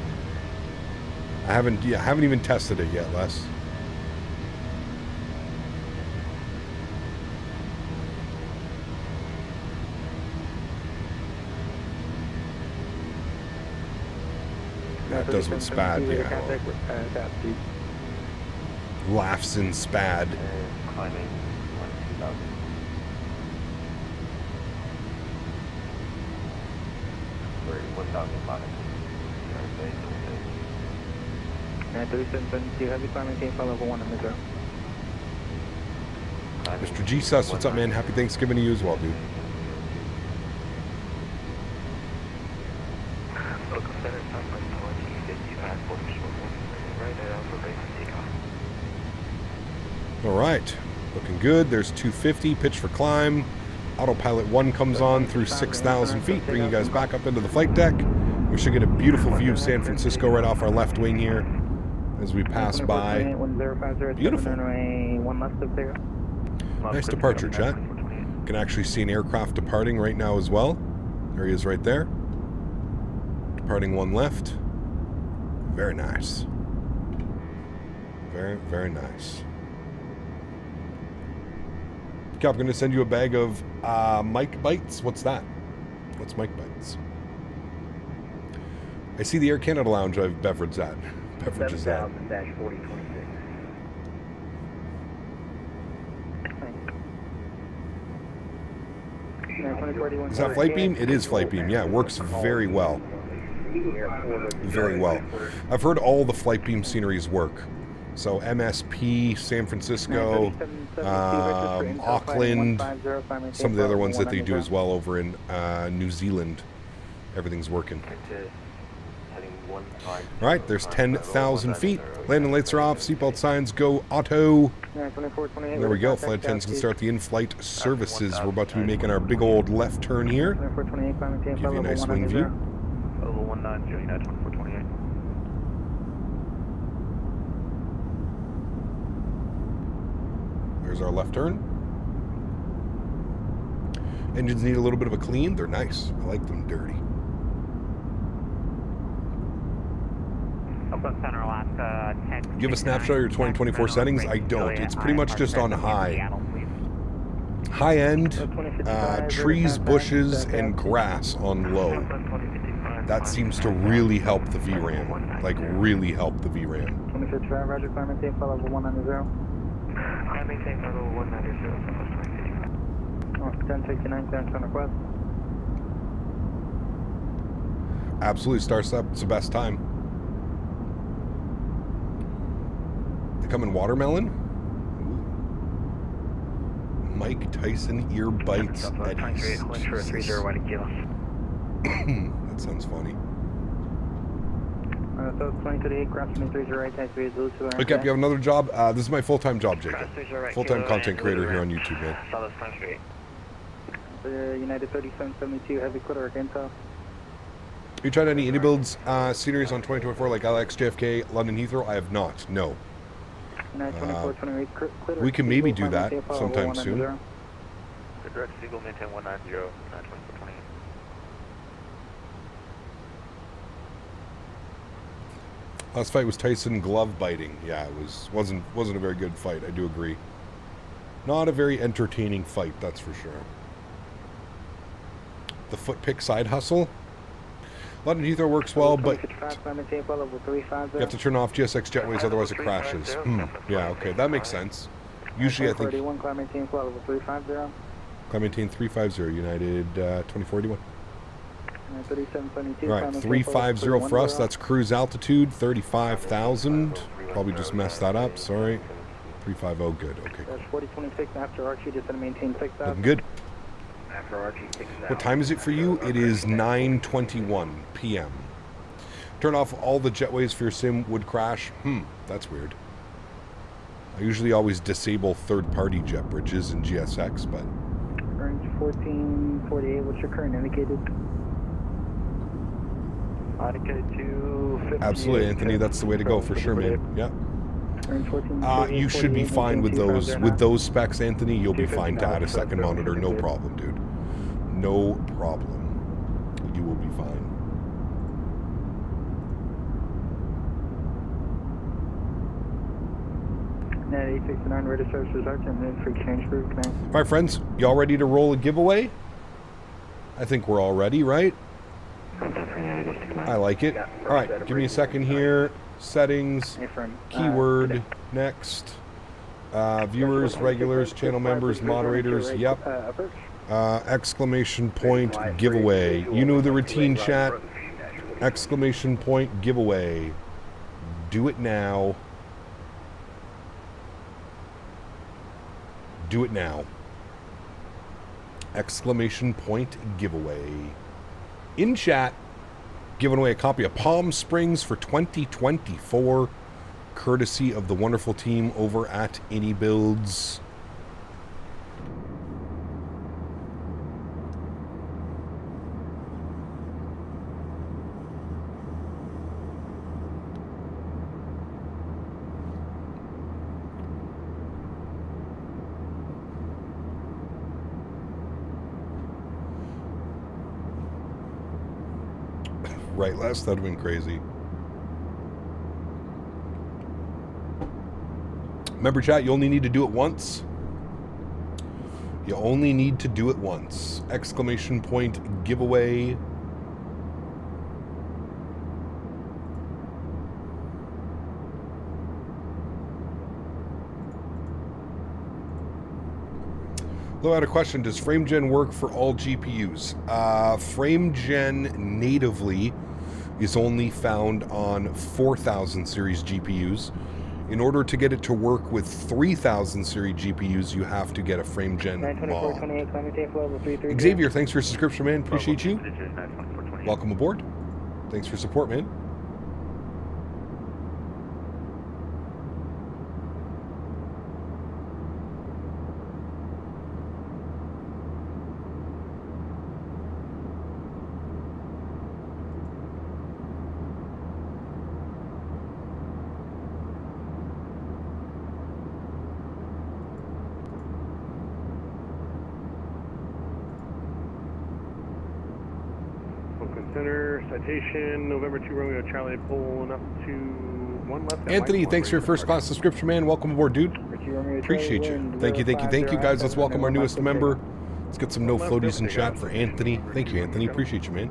I haven't even tested it yet, Les. That does what SPAD, yeah. Laughs in SPAD. Climbing 1,000. We're 1,005. 3772, heavy climb, maintain flight level 1 on the 0. Mr. Jesus, what's up, man? Happy Thanksgiving to you as well, dude. Alright, looking good. There's 250, pitch for climb. Autopilot 1 comes on through 6,000 feet, bring you guys back up into the flight deck. We should get a beautiful view of San Francisco right off our left wing here as we pass by. Beautiful. Nice departure, chat. Can actually see an aircraft departing right now as well. There he is right there. Departing one left. Very nice. Very, very nice. Okay, I'm going to send you a bag of Mike Bites. What's that? What's Mike Bites? I see the Air Canada Lounge I have beverages at. Beverages at. 7,000-4026. Is that Flight Beam? It is Flight Beam. Yeah, it works very well. Very well. I've heard all the Flight Beam sceneries work. So MSP, San Francisco, Auckland, some of the other ones that they do as well over in New Zealand. Everything's working. All right, there's 10,000 feet. Landing lights are off. Seatbelt signs go auto. There we go. Flight attendants can start the in-flight services. We're about to be making our big old left turn here. Give you a nice wing view. Level 190, United 2428. There's our left turn. Engines need a little bit of a clean. They're nice. I like them dirty. Center, Alaska, 10, Give a snapshot of your 2024 settings. I don't. It's pretty much just on high. High end, trees, bushes, and grass on low. That seems to really help the VRAM. Like, really help the VRAM. 26 Roger, climb maintain, follow level 190. Climb maintain, follow level 190. 1069, clearance on request. Absolutely, Starstep. It's the best time. They come in watermelon. Ooh. Mike Tyson ear bites. Eddie's. That sounds funny. So 2038, cross 230 right, taxi Zulu to Okay, you have another job. This is my full-time job, Jacob. Full-time content creator here on YouTube, man. United 3772, heavy quarter intel. You tried any iniBuilds sceneries on 2024 like LX, JFK, London Heathrow? I have not. No. We can maybe do that sometime soon. Direct Seagull, maintain 190, 2428. Last fight was Tyson glove biting. Yeah, it wasn't a very good fight. I do agree. Not a very entertaining fight, that's for sure. The foot pick side hustle. London Heathrow works well, but you have to turn off GSX jetways, otherwise it crashes. Yeah, okay, that makes sense. Usually I think... Climb maintain 350. Climb maintain 350, United 2481. 3772. Alright, 350 for us, that's cruise altitude, 35,000. Probably just messed that up, sorry. 350, good, okay. That's 4026 after Archie, just going to maintain 6,000. Looking good. What time is it for you? It is 9:21 p.m. Turn off all the jetways for your sim would crash. That's weird. I usually always disable third-party jet bridges in GSX, but... Range 1448, what's your current indicated? Indicated 250. Absolutely, Anthony, that's the way to go for sure, man. Yep. You should be fine with those. With those specs, Anthony, you'll be fine to add a second monitor. No problem, dude. No problem. You will be fine. Net 869, ready to service results and for exchange group. All right, friends, y'all ready to roll a giveaway? I think we're all ready, right? I like it. All right, give me a second here. Settings, keyword, next. Viewers, regulars, channel members, moderators. Yep. Exclamation point giveaway. You know the routine, chat. Exclamation point giveaway. Do it now. Do it now. Exclamation point giveaway. In chat, giving away a copy of Palm Springs for 2024, courtesy of the wonderful team over at iniBuilds. right less. That would have been crazy. Remember, chat, you only need to do it once. You only need to do it once. Exclamation point giveaway. Though I had a question, does FrameGen work for all GPUs? FrameGen natively is only found on 4000 series GPUs. In order to get it to work with 3000 series GPUs, you have to get a FrameGen mod. Xavier, thanks for your subscription, man. Appreciate you. Welcome aboard. Thanks for support, man. Center, citation, November 2 Romeo Charlie, pulling up to 1 left. Anthony, thanks for your first class subscription, man. Welcome aboard, dude. Appreciate you. Thank you, guys. Let's welcome our newest member. Let's get some no floaties in chat for Anthony. Thank you, Anthony. Appreciate you, man.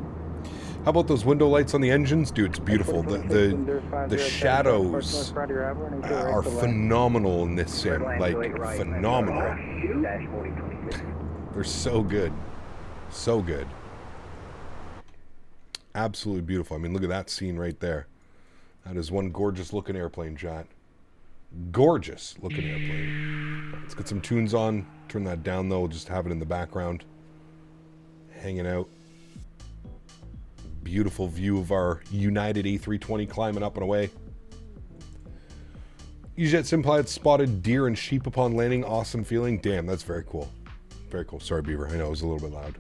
How about those window lights on the engines? Dude, it's beautiful. The shadows are phenomenal in this sim. Like, phenomenal. They're so good. So good. Absolutely beautiful. I mean, look at that scene right there. That is one gorgeous looking airplane, chat. Gorgeous looking airplane. Let's get some tunes on. Turn that down though. We'll just have it in the background. Hanging out. Beautiful view of our United A320 climbing up and away. EasyJet sim pilot spotted deer and sheep upon landing. Awesome feeling. Damn, that's very cool. Very cool. Sorry, Beaver. I know it was a little bit loud.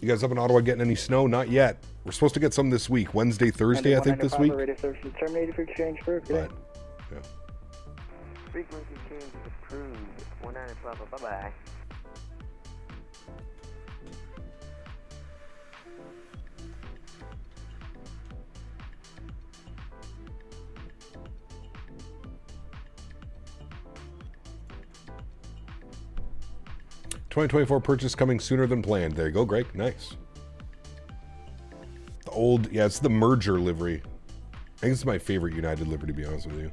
You guys up in Ottawa getting any snow? Not yet. We're supposed to get some this week. Wednesday, Thursday, I think, this week. Terminated for exchange for today. But, yeah. Frequency change is approved. 1912, bye-bye. $2024 purchase coming sooner than planned. There you go, Greg. Nice. The old, yeah, it's the merger livery. I think it's my favorite United livery, to be honest with you.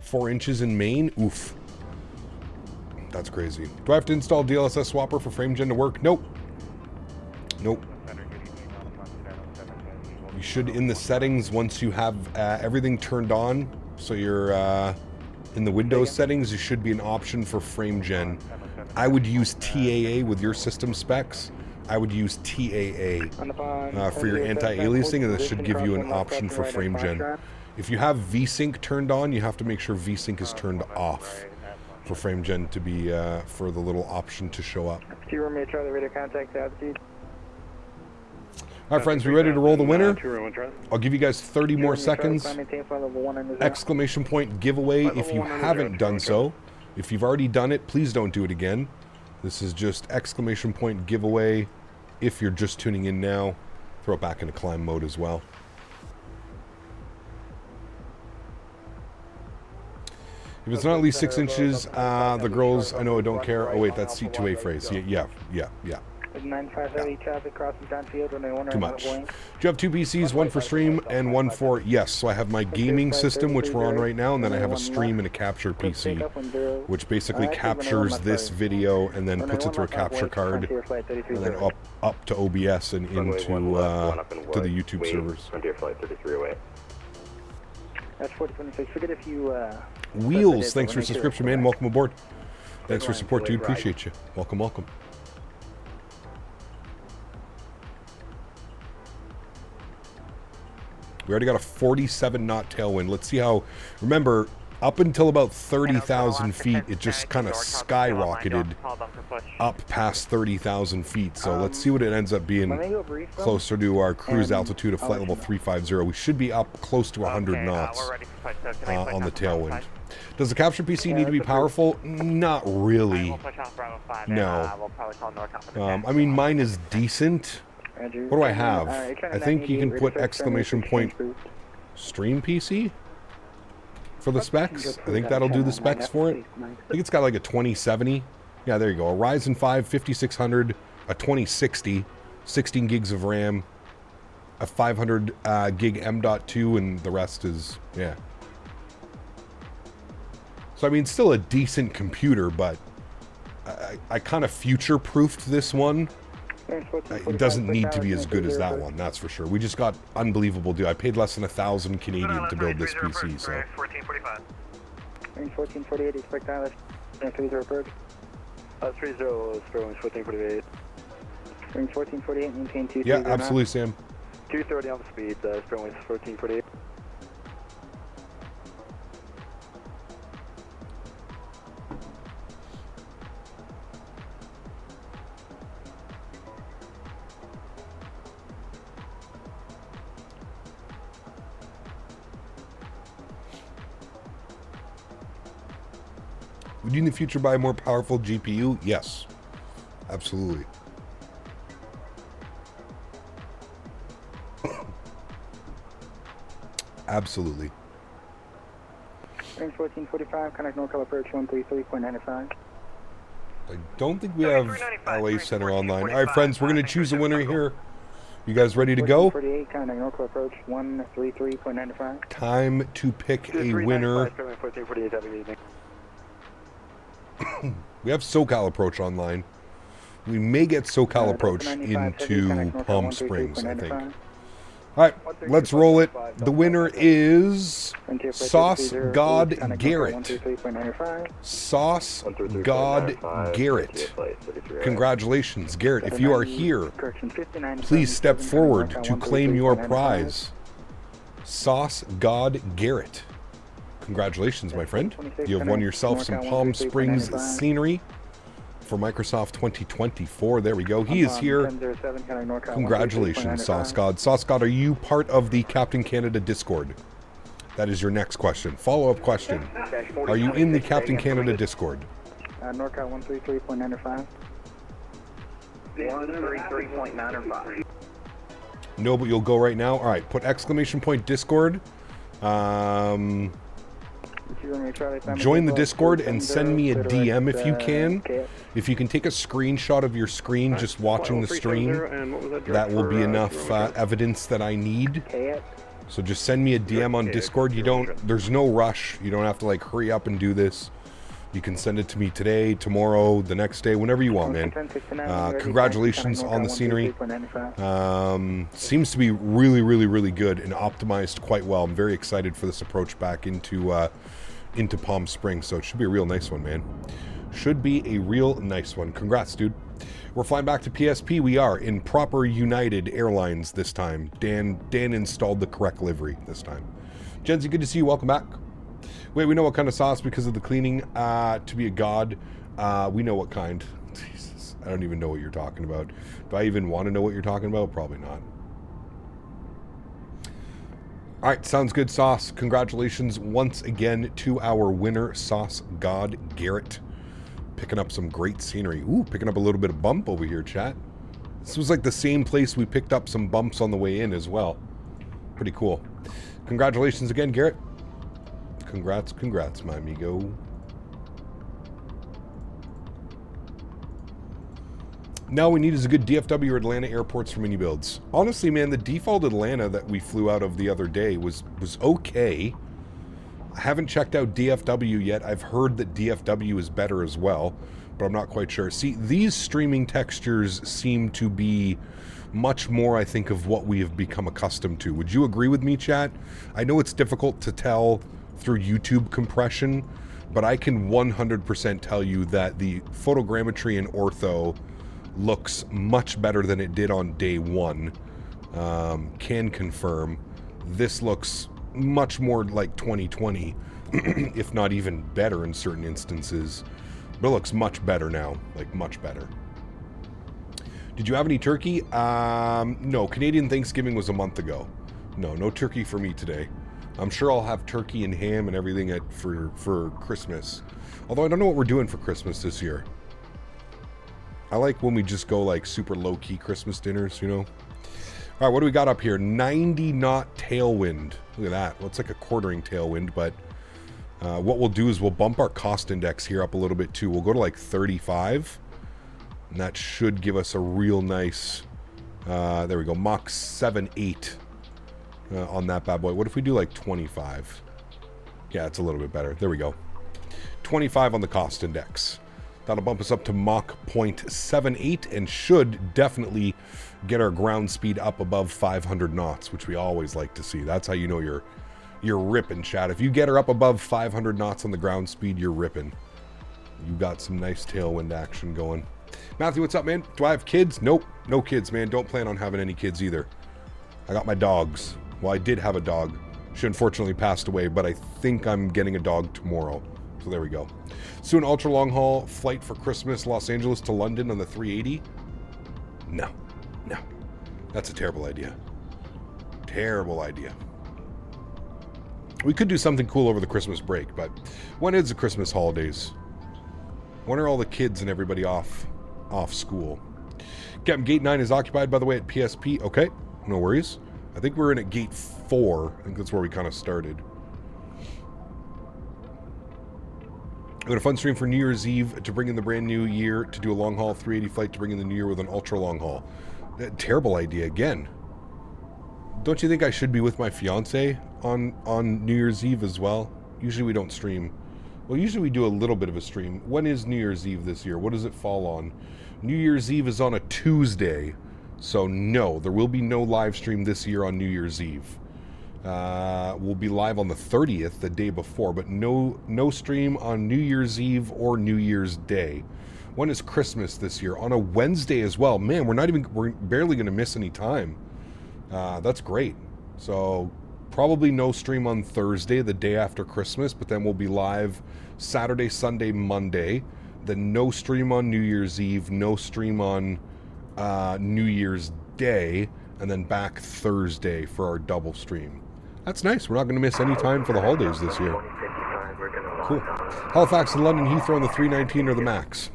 4 inches in main? Oof. That's crazy. Do I have to install DLSS swapper for FrameGen to work? Nope. Nope. You should, in the settings, once you have everything turned on, so you're in the Windows settings, there should be an option for FrameGen. I would use TAA with your system specs. I would use TAA for your anti-aliasing, and this should give you an option for FrameGen. If you have VSync turned on, you have to make sure VSync is turned off for FrameGen to be, for the little option to show up. All right, friends, we ready to roll the winner? I'll give you guys 30 more seconds. Exclamation point giveaway if you haven't done so. If you've already done it, please don't do it again. This is just exclamation point giveaway if you're just tuning in now. Throw it back into climb mode as well. If it's not at least 6 inches, the girls, I know I don't care. Oh wait, that's C2A phrase. Yeah. 957 traffic crossing downfield runway 1 Too much. Do you have 2 PCs, one for stream and one for... Yes, so I have my gaming system, which we're on right now, and then I have a stream and a capture PC, which basically captures this video and then puts it through a capture card, and then up to OBS and into to the YouTube servers. That's 4026. Forget if you... Wheels, thanks for subscription, man. Welcome aboard. Thanks for support, dude. Appreciate you. Welcome, welcome. We already got a 47 knot tailwind. Let's see how, remember, up until about 30,000 feet, it just kind of skyrocketed up past 30,000 feet. So let's see what it ends up being closer to our cruise altitude of flight level 350. We should be up close to 100 knots on the tailwind. Does the capture PC need to be powerful? Not really. No. I mean, mine is decent. What do I have? I think you can put exclamation point stream PC for the specs. I think that'll do the specs for it. I think it's got like a 2070. Yeah, there you go. A Ryzen 5 5600, a 2060, 16 gigs of RAM, a 500 gig M.2, and the rest is, yeah. So, I mean, still a decent computer, but I kind of future-proofed this one. It doesn't need to be as good as that one, that's for sure. We just got unbelievable deal. I paid less than 1,000 Canadian to build this PC, so. 1445. 1448, expect Dallas. 30 approach. 30 is Sparrowing 1448. 1448, maintain 230. Yeah, absolutely, Sam. 230 on the speed, Sparrowing 1448. Would you in the future buy a more powerful GPU? Yes. Absolutely. Absolutely. Range 1445, connect NorCal approach 133.95. I don't think we have LA Center online. All right, friends, we're going to choose a winner here. You guys ready to go? 1448, connect NorCal approach 133.95. Time to pick a winner. 1448, have a good evening. We have SoCal Approach online. We may get SoCal Approach into Palm Springs, I think. All right, let's roll it. The winner is Sauce God Garrett. Sauce God Garrett. Congratulations, Garrett. If you are here, please step forward to claim your prize. Sauce God Garrett. Congratulations, my friend. You have won yourself some Palm Springs scenery for Microsoft 2024. There we go. He is here. Congratulations, Sauce God. Sauce God, are you part of the Captain Canada Discord? That is your next question. Follow-up question. Are you in the Captain Canada Discord? NorCal 133.95. 133.95. No, but you'll go right now. All right, put exclamation point Discord. Join the Discord and send me a DM if you can. If you can take a screenshot of your screen just watching the stream, that will be enough evidence that I need. So just send me a DM on Discord. There's no rush. You don't have to like hurry up and do this. You can send it to me today, tomorrow, the next day, whenever you want, man. Congratulations on the scenery. Seems to be really, really, really good and optimized quite well. I'm very excited for this approach back into Palm Springs. So it should be a real nice one, man. Should be a real nice one. Congrats, dude. We're flying back to PSP. We are in proper United Airlines this time. Dan installed the correct livery this time. Jenzy, good to see you. Welcome back. Wait, we know what kind of sauce because of the cleaning. To be a god, we know what kind. Jesus, I don't even know what you're talking about. Do I even want to know what you're talking about? Probably not. All right, sounds good, Sauce. Congratulations once again to our winner, Sauce God Garrett. Picking up some great scenery. Ooh, picking up a little bit of bump over here, chat. This was like the same place we picked up some bumps on the way in as well. Pretty cool. Congratulations again, Garrett. Congrats, my amigo. Now we need is a good DFW or Atlanta airports for iniBuilds. Honestly, man, the default Atlanta that we flew out of the other day was okay. I haven't checked out DFW yet. I've heard that DFW is better as well, but I'm not quite sure. See, these streaming textures seem to be much more, I think, of what we have become accustomed to. Would you agree with me, chat? I know it's difficult to tell through YouTube compression, but I can 100% tell you that the photogrammetry in ortho looks much better than it did on day one. Can confirm. This looks much more like 2020, if not even better in certain instances. But it looks much better now, like much better. Did you have any turkey? No, Canadian Thanksgiving was a month ago. No turkey for me today. I'm sure I'll have turkey and ham and everything for Christmas. Although I don't know what we're doing for Christmas this year. I like when we just go like super low-key Christmas dinners, you know? All right, what do we got up here? 90 knot tailwind. Look at that. Well, it's like a quartering tailwind, but what we'll do is we'll bump our cost index here up a little bit too. We'll go to like 35, and that should give us a real nice, there we go, Mach 7.8 on that bad boy. What if we do like 25? Yeah, it's a little bit better. There we go. 25 on the cost index. That'll bump us up to Mach 0.78 and should definitely get our ground speed up above 500 knots, which we always like to see. That's how you know you're ripping, chat. If you get her up above 500 knots on the ground speed, you're ripping. You got some nice tailwind action going. Matthew, what's up, man? Do I have kids? Nope, no kids, man. Don't plan on having any kids either. I got my dogs. Well, I did have a dog. She unfortunately passed away, but I think I'm getting a dog tomorrow. So there we go. Soon ultra long haul flight for Christmas, Los Angeles to London on the 380. No. That's a terrible idea. Terrible idea. We could do something cool over the Christmas break, but when is the Christmas holidays? When are all the kids and everybody off school? Captain Gate 9 is occupied, by the way, at PSP. Okay, no worries. I think we're in at Gate 4. I think that's where we kind of started. We got a fun stream for New Year's Eve to bring in the brand new year, to do a long haul 380 flight to bring in the new year with an ultra long haul. Terrible idea again. Don't you think I should be with my fiance on New Year's Eve as well? Usually we don't stream. Well, usually we do a little bit of a stream. When is New Year's Eve this year? What does it fall on? New Year's Eve is on a Tuesday. So no, there will be no live stream this year on New Year's Eve. We'll be live on the 30th, the day before, but no stream on New Year's Eve or New Year's Day. When is Christmas this year? On a Wednesday as well. Man, we're barely going to miss any time. That's great. So probably no stream on Thursday, the day after Christmas, but then we'll be live Saturday, Sunday, Monday. Then no stream on New Year's Eve, no stream on New Year's Day, and then back Thursday for our double stream. That's nice. We're not going to miss any time for the holidays this year. Cool. Halifax and London Heathrow on the 319 or the MAX.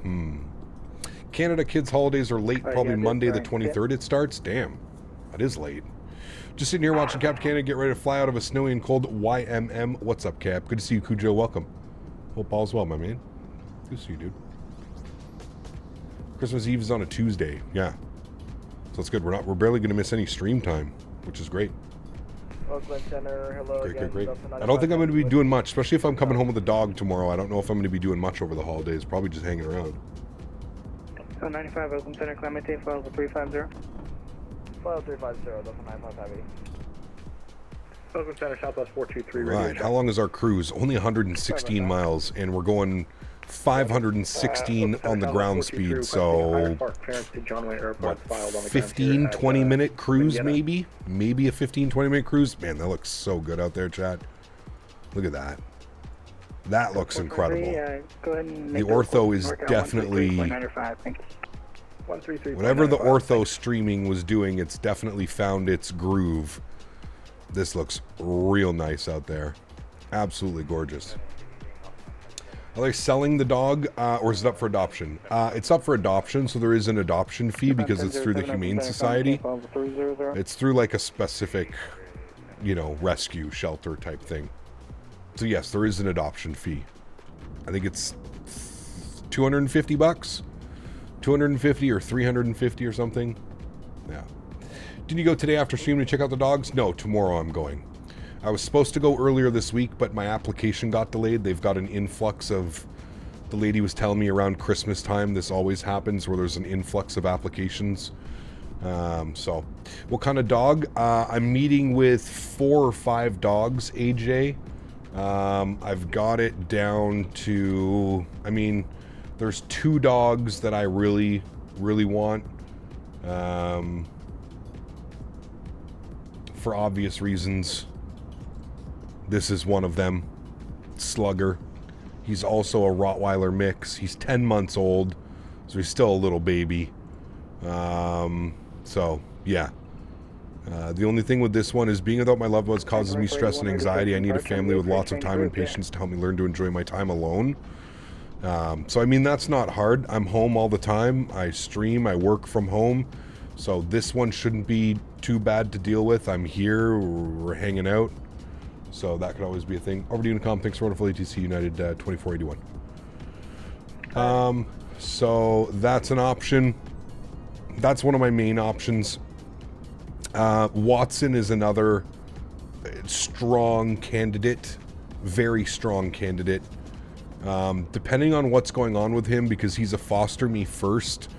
Canada kids' holidays are late, probably Monday the 23rd it starts. Damn, that is late. Just sitting here watching Captain Canada get ready to fly out of a snowy and cold YMM. What's up, Cap? Good to see you, Cujo. Welcome. Hope all's well, my man. Good to see you, dude. Christmas Eve is on a Tuesday. Yeah. So it's good. We're barely going to miss any stream time, which is great. Oakland Center, hello Great. I don't think I'm going to be doing much, especially if I'm coming home with a dog tomorrow. I don't know if I'm going to be doing much over the holidays. Probably just hanging around. So 95 Oakland Center, climate tape, file 350. File 350, Delta 958. Oakland Center, Southwest 423. Right. How long is our cruise? Only 116 miles, and we're going 516 on the ground speed, so what, 15, 20 minute cruise maybe? Maybe a 15, 20 minute cruise? Man, that looks so good out there, chat. Look at that. That looks incredible. The ortho is definitely, whatever the ortho streaming was doing, it's definitely found its groove. This looks real nice out there. Absolutely gorgeous. Are they selling the dog, or is it up for adoption? It's up for adoption, so there is an adoption fee because it's through the Humane Society. It's through like a specific, rescue shelter type thing. So yes, there is an adoption fee. I think it's $250, 250 or 350 or something. Yeah. Didn't you go today after stream to check out the dogs? No, tomorrow I'm going. I was supposed to go earlier this week, but my application got delayed. They've got an influx of, the lady was telling me around Christmas time, this always happens where there's an influx of applications. So, what kind of dog? I'm meeting with 4 or 5 dogs, AJ. I've got it down to, there's 2 dogs that I really, really want. For obvious reasons. This is one of them. Slugger. He's also a Rottweiler mix. He's 10 months old, so he's still a little baby. So, yeah. The only thing with this one is being without my loved ones causes me stress and anxiety. I need a family with lots of time and patience to help me learn to enjoy my time alone. So, that's not hard. I'm home all the time. I stream. I work from home. So this one shouldn't be too bad to deal with. I'm here, we're hanging out. So that could always be a thing. Over to Unicom, thanks for wonderful ATC United 2481. So that's an option. That's one of my main options. Watson is another strong candidate, very strong candidate. Depending on what's going on with him, because he's a foster me first.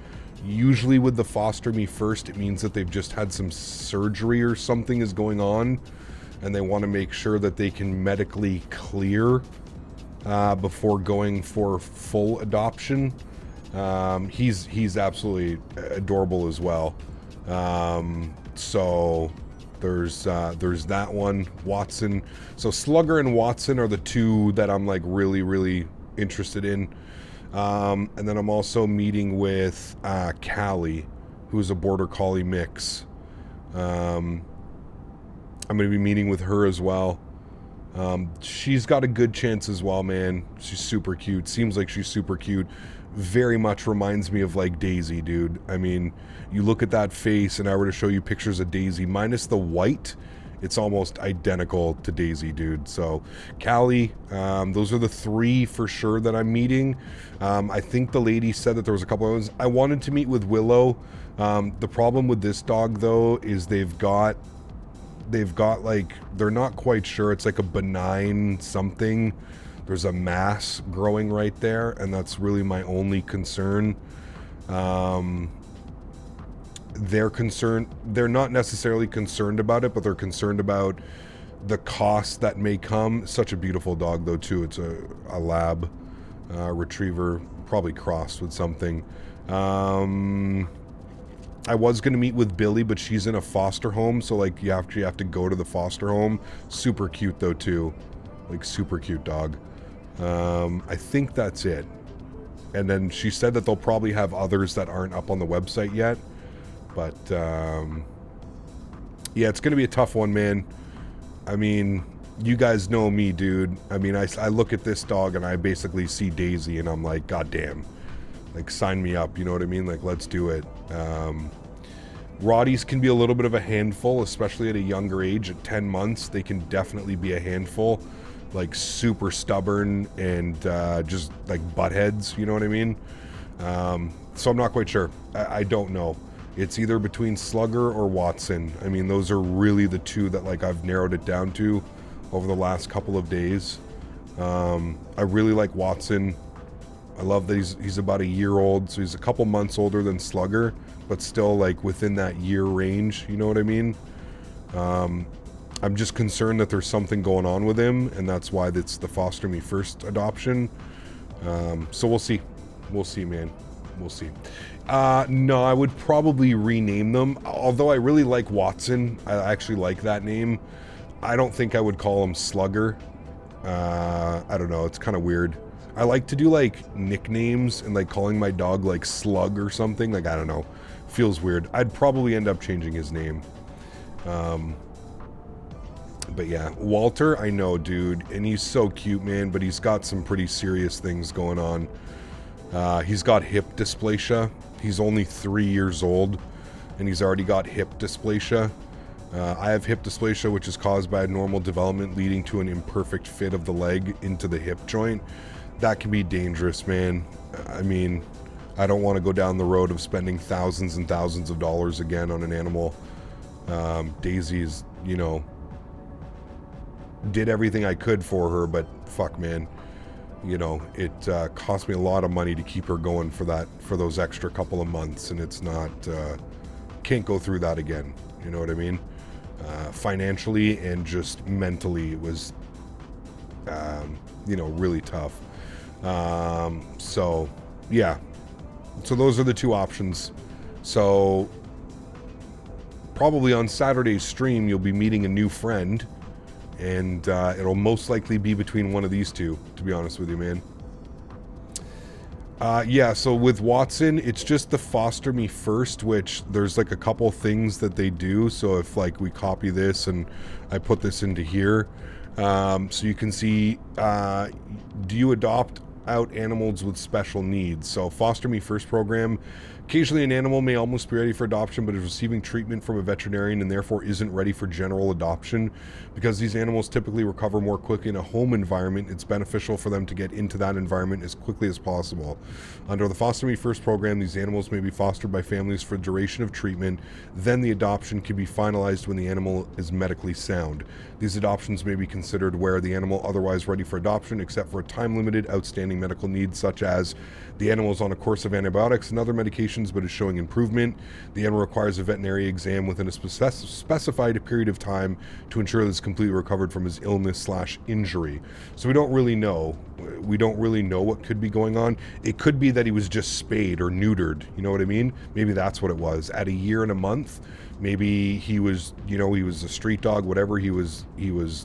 Usually with the foster me first, it means that they've just had some surgery or something is going on, and they want to make sure that they can medically clear before going for full adoption. He's absolutely adorable as well. So there's that one. Watson. So Slugger and Watson are the two that I'm like really interested in. And then I'm also meeting with Callie, who's a Border Collie mix. I'm going to be meeting with her as well. She's got a good chance as well, man. She's super cute. Seems like she's super cute. Very much reminds me of like Daisy, dude. I mean, you look at that face and I were to show you pictures of Daisy minus the white, it's almost identical to Daisy, dude. So Callie, those are the three for sure that I'm meeting. I think the lady said that there was a couple of others. I wanted to meet with Willow. The problem with this dog though is they've got like, they're not quite sure. It's like a benign something. There's a mass growing right there, and that's really my only concern. They're not necessarily concerned about it, but they're concerned about the cost that may come. Such a beautiful dog though too. It's a lab retriever, probably crossed with something. I was going to meet with Billy, but she's in a foster home, so like you have to go to the foster home. Super cute though too, like super cute dog. I think that's it. And then she said that they'll probably have others that aren't up on the website yet. But yeah, it's going to be a tough one, man. I mean, you guys know me, dude. I mean, I look at this dog and I basically see Daisy and I'm like, God damn. Like, sign me up, you know what I mean? Like, let's do it. Rotties can be a little bit of a handful, especially at a younger age. At 10 months, they can definitely be a handful. Like, super stubborn and just, like, butt heads, you know what I mean? So I'm not quite sure. I don't know. It's either between Slugger or Watson. I mean, those are really the two that, like, I've narrowed it down to over the last couple of days. I really like Watson. I love that he's about a year old, so he's a couple months older than Slugger, but still like within that year range, you know what I mean? I'm just concerned that there's something going on with him, and that's why it's the foster me first adoption. So we'll see. We'll see, man. We'll see. No, I would probably rename them, although I really like Watson. I actually like that name. I don't think I would call him Slugger. I don't know, it's kind of weird. I like to do like nicknames and like calling my dog like Slug or something. Like, I don't know. Feels weird. I'd probably end up changing his name. But yeah, Walter, I know, dude. And he's so cute, man. But he's got some pretty serious things going on. He's got hip dysplasia. He's only 3 years old. And he's already got hip dysplasia. I have hip dysplasia, which is caused by abnormal development leading to an imperfect fit of the leg into the hip joint. That can be dangerous, man. I mean, I don't want to go down the road of spending thousands and thousands of dollars again on an animal. Daisy's, you know, did everything I could for her, but fuck, man. You know, it cost me a lot of money to keep her going for those extra couple of months, and it's not, can't go through that again. You know what I mean? Financially and just mentally, it was, you know, really tough. So yeah, so those are the two options. So probably on Saturday's stream you'll be meeting a new friend, and it'll most likely be between one of these two, to be honest with you, man. Yeah, so with Watson, it's just the foster me first, which there's like a couple things that they do. So if like we copy this and I put this into here, so you can see, do you adopt out animals with special needs. So Foster Me First program, occasionally an animal may almost be ready for adoption but is receiving treatment from a veterinarian and therefore isn't ready for general adoption. Because these animals typically recover more quickly in a home environment, it's beneficial for them to get into that environment as quickly as possible. Under the Foster Me First program, these animals may be fostered by families for the duration of treatment, then the adoption can be finalized when the animal is medically sound. These adoptions may be considered where the animal otherwise ready for adoption except for time-limited outstanding medical needs such as the animal is on a course of antibiotics and other medications but is showing improvement. The animal requires a veterinary exam within a specified period of time to ensure that it's completely recovered from his illness/injury. So we don't really know. We don't really know what could be going on. It could be that he was just spayed or neutered. You know what I mean? Maybe that's what it was. At a year and a month, maybe he was, you know, he was a street dog, whatever. He was, you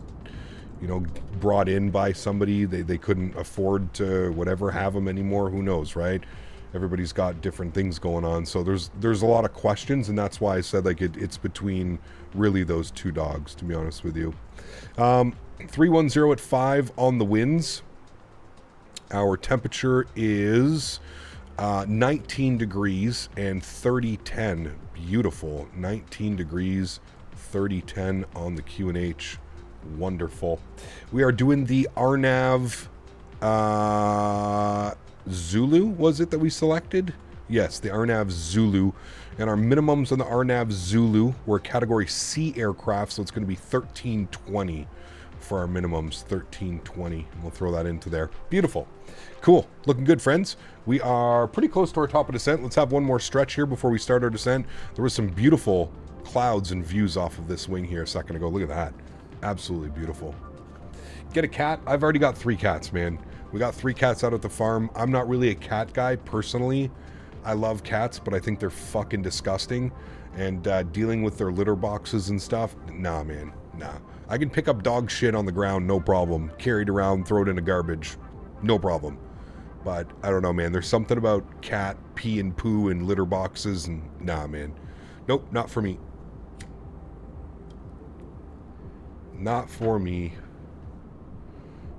know, brought in by somebody. They couldn't afford to whatever have him anymore. Who knows, right? Everybody's got different things going on. So there's a lot of questions, and that's why I said like it's between really those two dogs, to be honest with you. 310 at 5 on the winds. Our temperature is 19 degrees and 30-10. Beautiful. 19 degrees, 30-10 on the QNH. Wonderful. We are doing the Arnav Zulu, was it that we selected? Yes, the Arnav Zulu. And our minimums on the Arnav Zulu were category C aircraft, so it's going to be 1320 for our minimums. 1320. We'll throw that into there. Beautiful. Cool. Looking good, friends. We are pretty close to our top of descent. Let's have one more stretch here before we start our descent. There was some beautiful clouds and views off of this wing here a second ago. Look at that. Absolutely beautiful. Get a cat. I've already got 3 cats, man. We got 3 cats out at the farm. I'm not really a cat guy personally. I love cats, but I think they're fucking disgusting. And dealing with their litter boxes and stuff, nah, man, nah. I can pick up dog shit on the ground, no problem. Carry it around, throw it in the garbage, no problem. But I don't know, man. There's something about cat pee and poo and litter boxes, and nah, man. Nope, not for me. Not for me.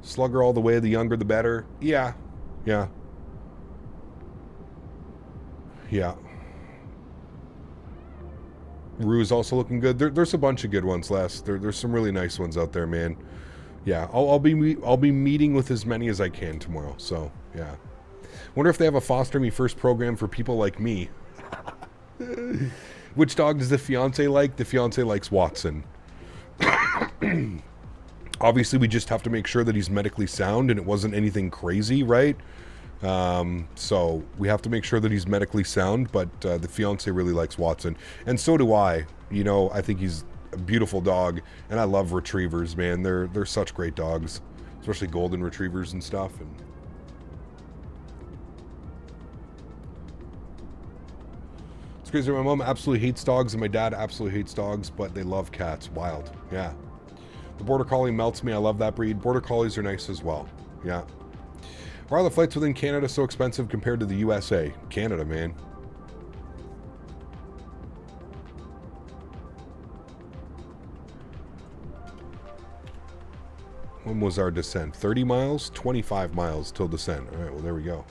Slugger all the way, the younger the better. Yeah. Yeah. Yeah. Rue is also looking good. There's a bunch of good ones, Les. There's some really nice ones out there, man. Yeah, I'll be meeting with as many as I can tomorrow. So yeah. Wonder if they have a Foster Me First program for people like me. Which dog does the fiance like? The fiance likes Watson. Obviously, we just have to make sure that he's medically sound and it wasn't anything crazy, right? So we have to make sure that he's medically sound, but the fiance really likes Watson, and so do I. You know, I think he's a beautiful dog, and I love retrievers, man. They're such great dogs, especially golden retrievers and stuff. And it's crazy. My mom absolutely hates dogs, and my dad absolutely hates dogs, but they love cats. Wild, yeah. The Border Collie melts me. I love that breed. Border Collies are nice as well. Yeah. Why are the flights within Canada so expensive compared to the USA? Canada, man. When was our descent? 30 miles? 25 miles till descent. All right, well, there we go.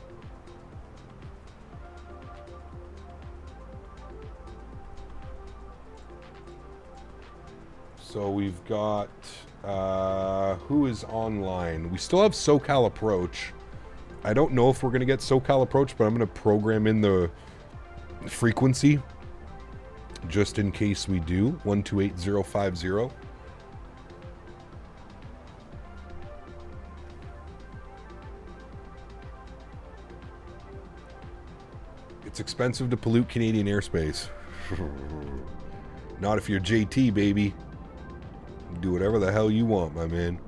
So we've got, who is online? We still have SoCal Approach. I don't know if we're going to get SoCal Approach, but I'm going to program in the frequency just in case we do. 128050. It's expensive to pollute Canadian airspace. Not if you're JT, baby. Do whatever the hell you want, my man.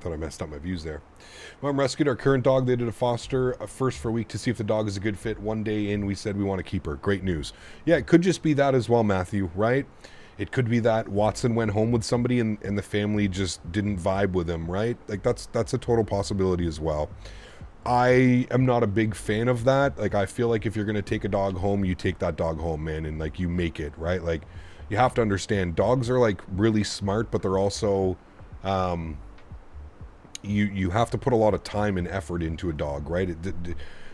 Thought I messed up my views there. Mom rescued our current dog. They did a foster first for a week to see if the dog is a good fit. One day in, we said we want to keep her. Great news. Yeah, it could just be that as well, Matthew, right? It could be that Watson went home with somebody and the family just didn't vibe with him, right? Like that's a total possibility as well. I am not a big fan of that. Like I feel like if you're going to take a dog home, you take that dog home, man, and like you make it, right? Like you have to understand dogs are like really smart, but they're also you have to put a lot of time and effort into a dog, right?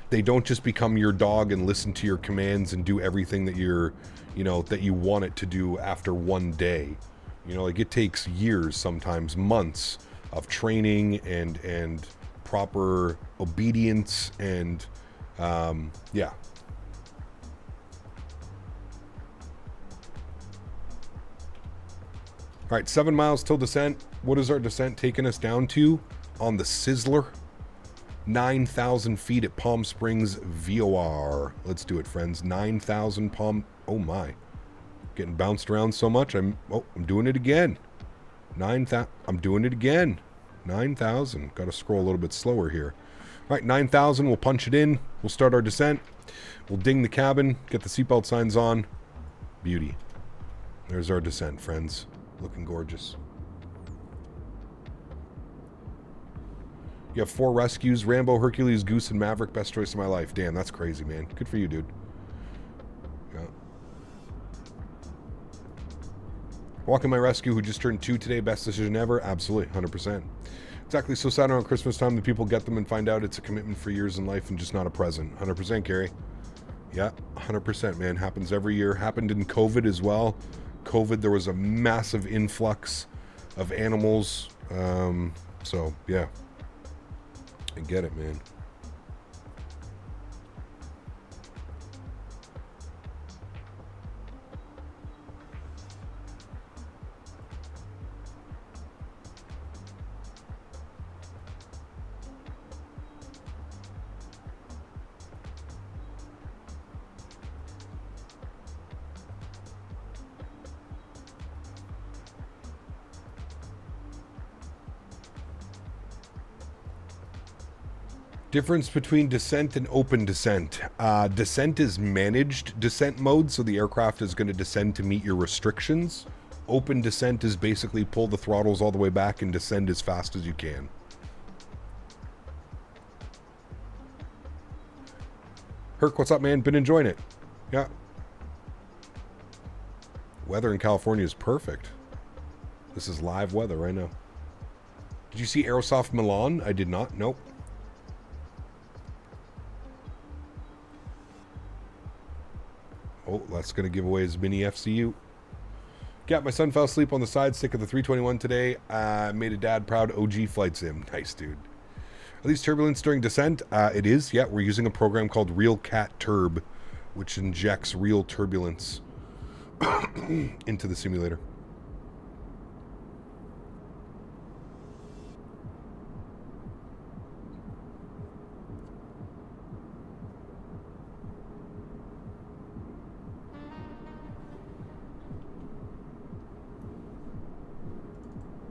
They don't just become your dog and listen to your commands and do everything that that you want it to do after one day. Like it takes years, sometimes months of training and proper obedience and yeah. All right, 7 miles till descent. What is our descent taking us down to on the Sizzler? 9,000 feet at Palm Springs VOR. Let's do it, friends. 9,000 Palm... Oh, my. Getting bounced around so much. I'm doing it again. 9,000... I'm doing it again. 9,000. Got to scroll a little bit slower here. All right, 9,000. We'll punch it in. We'll start our descent. We'll ding the cabin. Get the seatbelt signs on. Beauty. There's our descent, friends. Looking gorgeous. You have 4 rescues. Rambo, Hercules, Goose, and Maverick. Best choice of my life. Damn, that's crazy, man. Good for you, dude. Yeah. Walking my rescue who just turned 2 today. Best decision ever. Absolutely. 100%. Exactly. So sad around Christmas time that people get them and find out it's a commitment for years in life and just not a present. 100%, Carrie. Yeah, 100%, man. Happens every year. Happened in COVID as well. COVID, there was a massive influx of animals. So, yeah. I get it, man. Difference between descent and open descent. Descent is managed descent mode, so the aircraft is going to descend to meet your restrictions. Open descent is basically pull the throttles all the way back and descend as fast as you can. Herc, what's up, man? Been enjoying it. Yeah. Weather in California is perfect. This is live weather right now. Did you see Aerosoft Milan? I did not. Nope. Oh, that's going to give away his mini FCU. Yeah, my son fell asleep on the side stick of the 321 today. Made a dad proud. OG flight sim. Nice, dude. Are these turbulence during descent? It is. Yeah, we're using a program called RealCat Turb, which injects real turbulence into the simulator.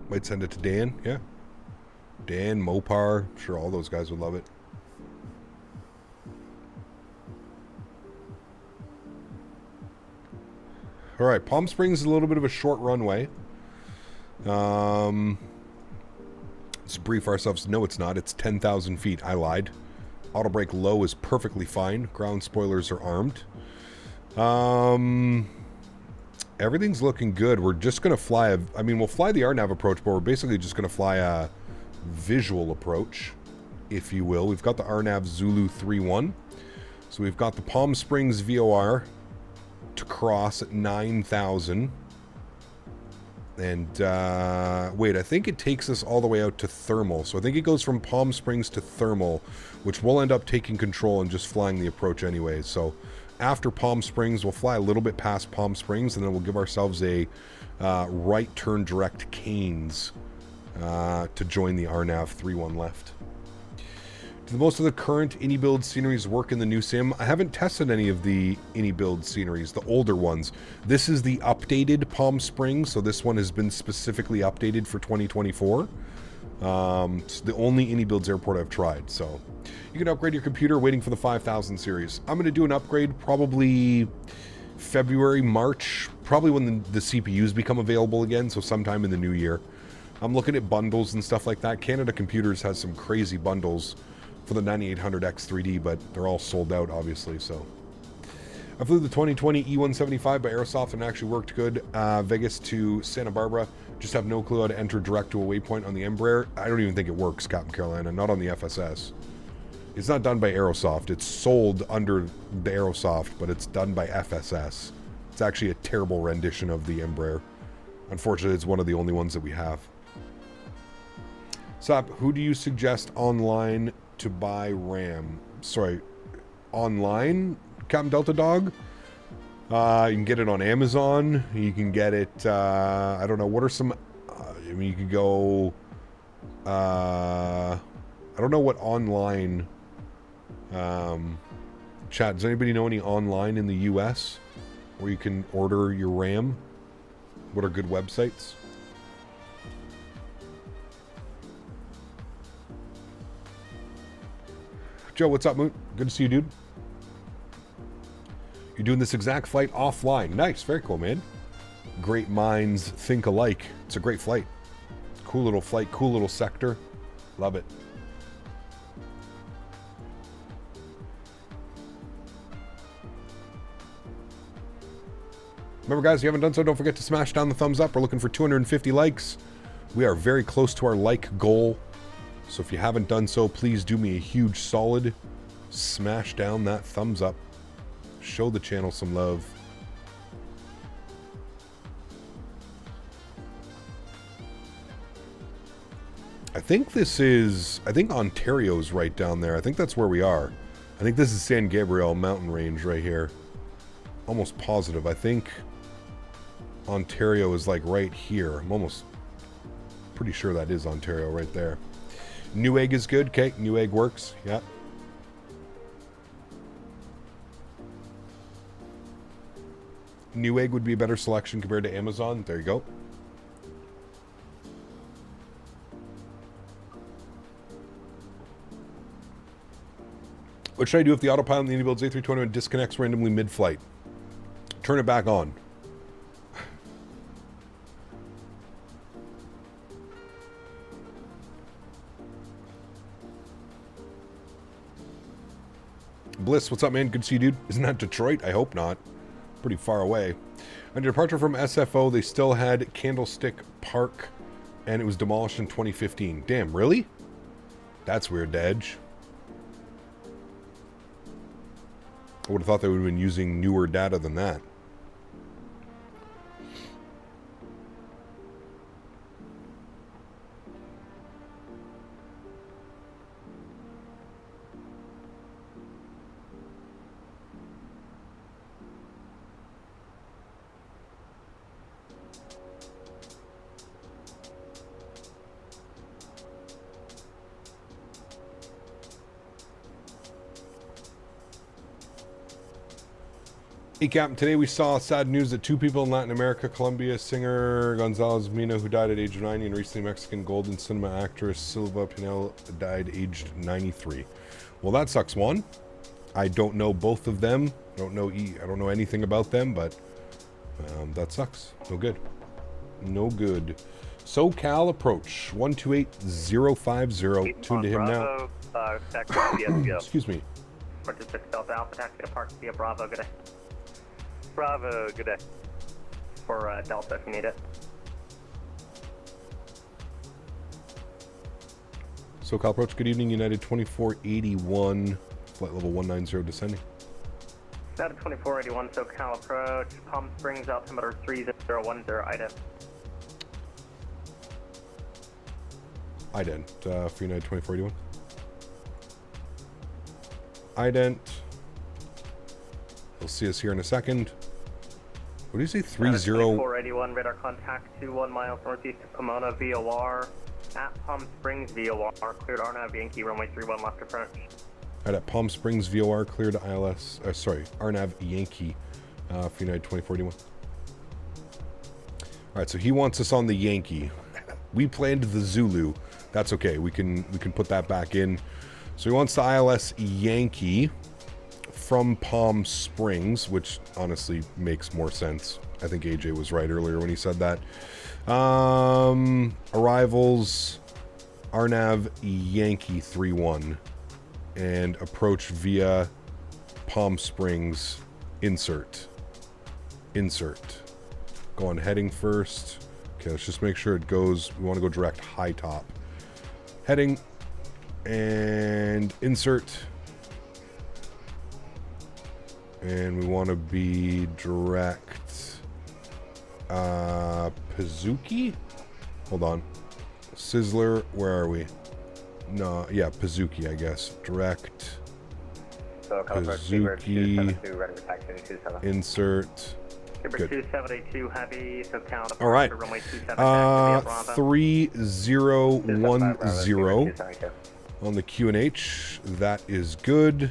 Might send it to Dan, yeah. Dan, Mopar, I'm sure all those guys would love it. All right, Palm Springs is a little bit of a short runway. Let's brief ourselves. No, it's not. It's 10,000 feet. I lied. Auto brake low is perfectly fine. Ground spoilers are armed. Everything's looking good. We're just going to fly we'll fly the RNAV approach, but we're basically just going to fly a visual approach, if you will. We've got the RNAV Zulu 3-1. So we've got the Palm Springs VOR to cross at 9,000. And, wait, I think it takes us all the way out to Thermal. So I think it goes from Palm Springs to Thermal, which we'll end up taking control and just flying the approach anyway. So after Palm Springs, we'll fly a little bit past Palm Springs, and then we'll give ourselves a right turn direct Canes to join the RNAV 3-1 left. Do most of the current iniBuilds sceneries work in the new sim? I haven't tested any of the iniBuilds sceneries, the older ones. This is the updated Palm Springs, so this one has been specifically updated for 2024. It's the only iniBuilds airport I've tried, so you can upgrade your computer waiting for the 5000 series. I'm going to do an upgrade probably February, March, probably when the CPUs become available again, so sometime in the new year. I'm looking at bundles and stuff like that. Canada Computers has some crazy bundles for the 9800X3D, but they're all sold out, obviously, so. I flew the 2020 E175 by Aerosoft and actually worked good. Vegas to Santa Barbara. Just have no clue how to enter direct to a waypoint on the Embraer. I don't even think it works, Captain Carolina, not on the FSS. It's not done by Aerosoft. It's sold under the Aerosoft, but it's done by FSS. It's actually a terrible rendition of the Embraer. Unfortunately, it's one of the only ones that we have. Sap, who do you suggest online to buy RAM? Sorry, online? Captain Delta Dog? You can get it on Amazon. You can get it, I don't know, what are some, I mean, you could go, I don't know what online, chat, does anybody know any online in the US where you can order your RAM? What are good websites? Joe, what's up, Moon? Good to see you, dude. You're doing this exact flight offline. Nice, very cool, man. Great minds think alike. It's a great flight. Cool little flight, cool little sector. Love it. Remember, guys, if you haven't done so, don't forget to smash down the thumbs up. We're looking for 250 likes. We are very close to our like goal. So if you haven't done so, please do me a huge solid. Smash down that thumbs up. Show the channel some love. I think Ontario's right down there. I think that's where we are. I think this is San Gabriel mountain range right here. Almost positive. I think Ontario is like right here. I'm almost pretty sure that is Ontario right there. Newegg is good. Okay, Newegg works. Yeah. Newegg would be a better selection compared to Amazon. There you go. What should I do if the autopilot in the iniBuilds A320 disconnects randomly mid-flight? Turn it back on. Bliss, what's up, man? Good to see you, dude. Isn't that Detroit? I hope not. Pretty far away. Under departure from SFO, they still had Candlestick Park, and it was demolished in 2015. Damn, really? That's weird, Dedge. I would have thought they would have been using newer data than that. Hey, Captain, today we saw sad news that two people in Latin America, Colombia singer González Mina, who died at age of 90, and recently Mexican golden cinema actress Silva Pinal died aged 93. Well, that sucks, one. I don't know both of them. I don't know anything about them, but that sucks. No good. No good. SoCal Approach 128050. Tune to him now. Excuse me. Participant Delta Alpha Taxi to Park via Bravo, good day. Bravo, good day. For Delta, if you need it. SoCal Approach, good evening, United 2481, flight level 190 descending. United 2481, SoCal Approach, Palm Springs, altimeter 3010, ident. Ident, for United 2481. Ident. You'll see us here in a second. What do you say? 2481, radar contact 21 miles northeast of Pomona, VOR. At Palm Springs, VOR. Cleared RNAV Yankee, runway 31 left approach. Right at Palm Springs, VOR, cleared RNAV Yankee for United 2481. Alright, so he wants us on the Yankee. We planned the Zulu. That's okay. We can put that back in. So he wants the ILS Yankee from Palm Springs, which honestly makes more sense. I think AJ was right earlier when he said that. Arrivals, Arnav Yankee 3-1. And approach via Palm Springs, insert. Go on heading first. Okay, let's just make sure it goes, we want to go direct high top. Heading, and insert. And we want to be direct Pazuki? Hold on. Sizzler, where are we? No, yeah, Pazuki, I guess. Direct Pazuki, insert. Good. 272 heavy, so count. All right. 3010 on the QNH. That is good.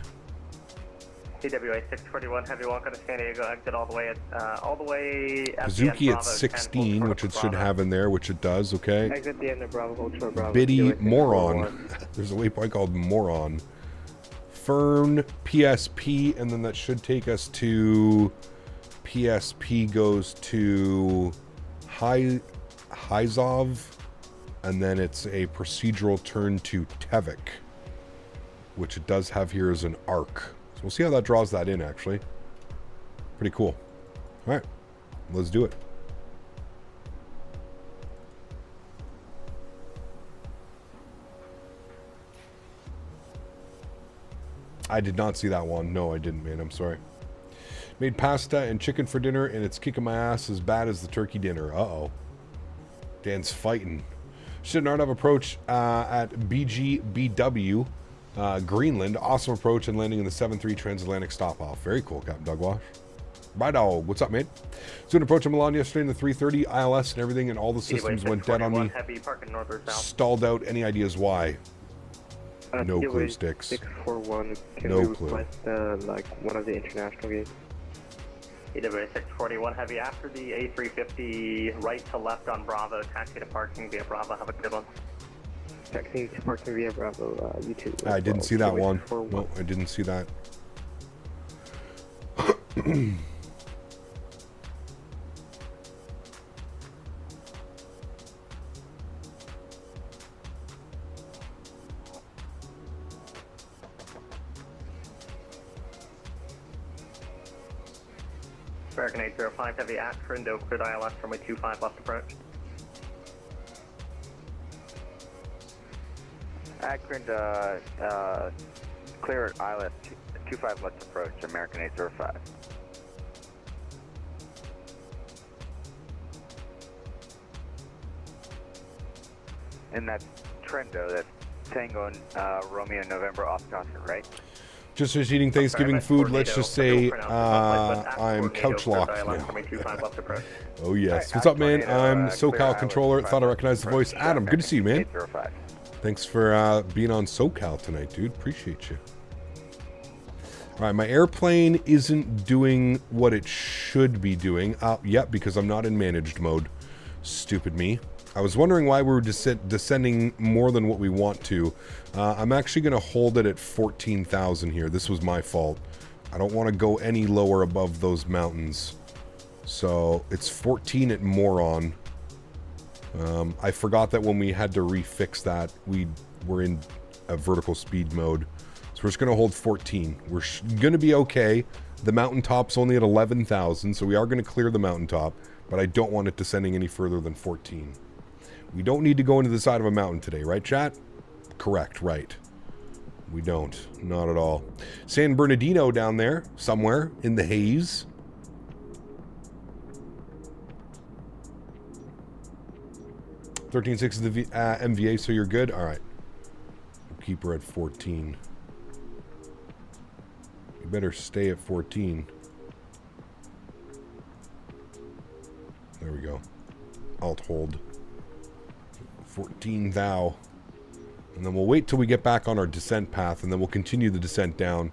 TWA 641 heavy, walk out of San Diego, exit all the way at Pazuki at 16, which it should have in there, which it does. Okay. Exit the end of Bravo, Ultra Bravo. Biddy Moron. There's a waypoint called Moron. Fern PSP, and then that should take us to. PSP goes to Hyzov, and then it's a procedural turn to Tevik, which it does have here as an arc. So we'll see how that draws that in, actually. Pretty cool. All right, let's do it. I did not see that one. No, I didn't, man. I'm sorry. Made pasta and chicken for dinner, and it's kicking my ass as bad as the turkey dinner. Uh-oh. Dan's fighting. Should not have approach at BGBW, Greenland. Awesome approach and landing in the 7-3 transatlantic stop-off. Very cool, Captain Dougwash. Bye, dog. What's up, mate? Soon approach in Milan yesterday in the 330 ILS and everything, and all the systems went dead on me. Stalled out. Any ideas why? No clue, Sticks. 641. Can no we clue. request like one of the international gates? EWA 641 heavy, after the A350 right to left on Bravo, taxi to parking via Bravo. Have a good one. Taxi to parking via Bravo, you too. I didn't see that one. No, I didn't see that. American 805 heavy, Akron, cleared ILS runway 25 left approach. Akron, clear ILS 25 left approach, American 805. And that's Trendo, that's Tango and Romeo November off Johnson, right? Just finished eating Thanksgiving food. Let's just say I'm couch locked now. Oh yes. What's up, man? I'm SoCal controller. Thought I recognized the voice. Adam, good to see you, man. Thanks for being on SoCal tonight, dude. Appreciate you. All right, my airplane isn't doing what it should be doing. Yep, because I'm not in managed mode. Stupid me. I was wondering why we were descending more than what we want to. I'm actually going to hold it at 14,000 here. This was my fault. I don't want to go any lower above those mountains. So it's 14 at Moron. I forgot that when we had to refix that, we were in a vertical speed mode. So we're just going to hold 14. We're going to be okay. The mountaintop's only at 11,000, so we are going to clear the mountaintop, but I don't want it descending any further than 14. We don't need to go into the side of a mountain today, right, chat? Correct, right. We don't. Not at all. San Bernardino down there, somewhere in the haze. $13.6 is the MVA, so you're good? All right. Keep her at 14. You better stay at 14. There we go. Alt hold. 14 thou. And then we'll wait till we get back on our descent path, and then we'll continue the descent down.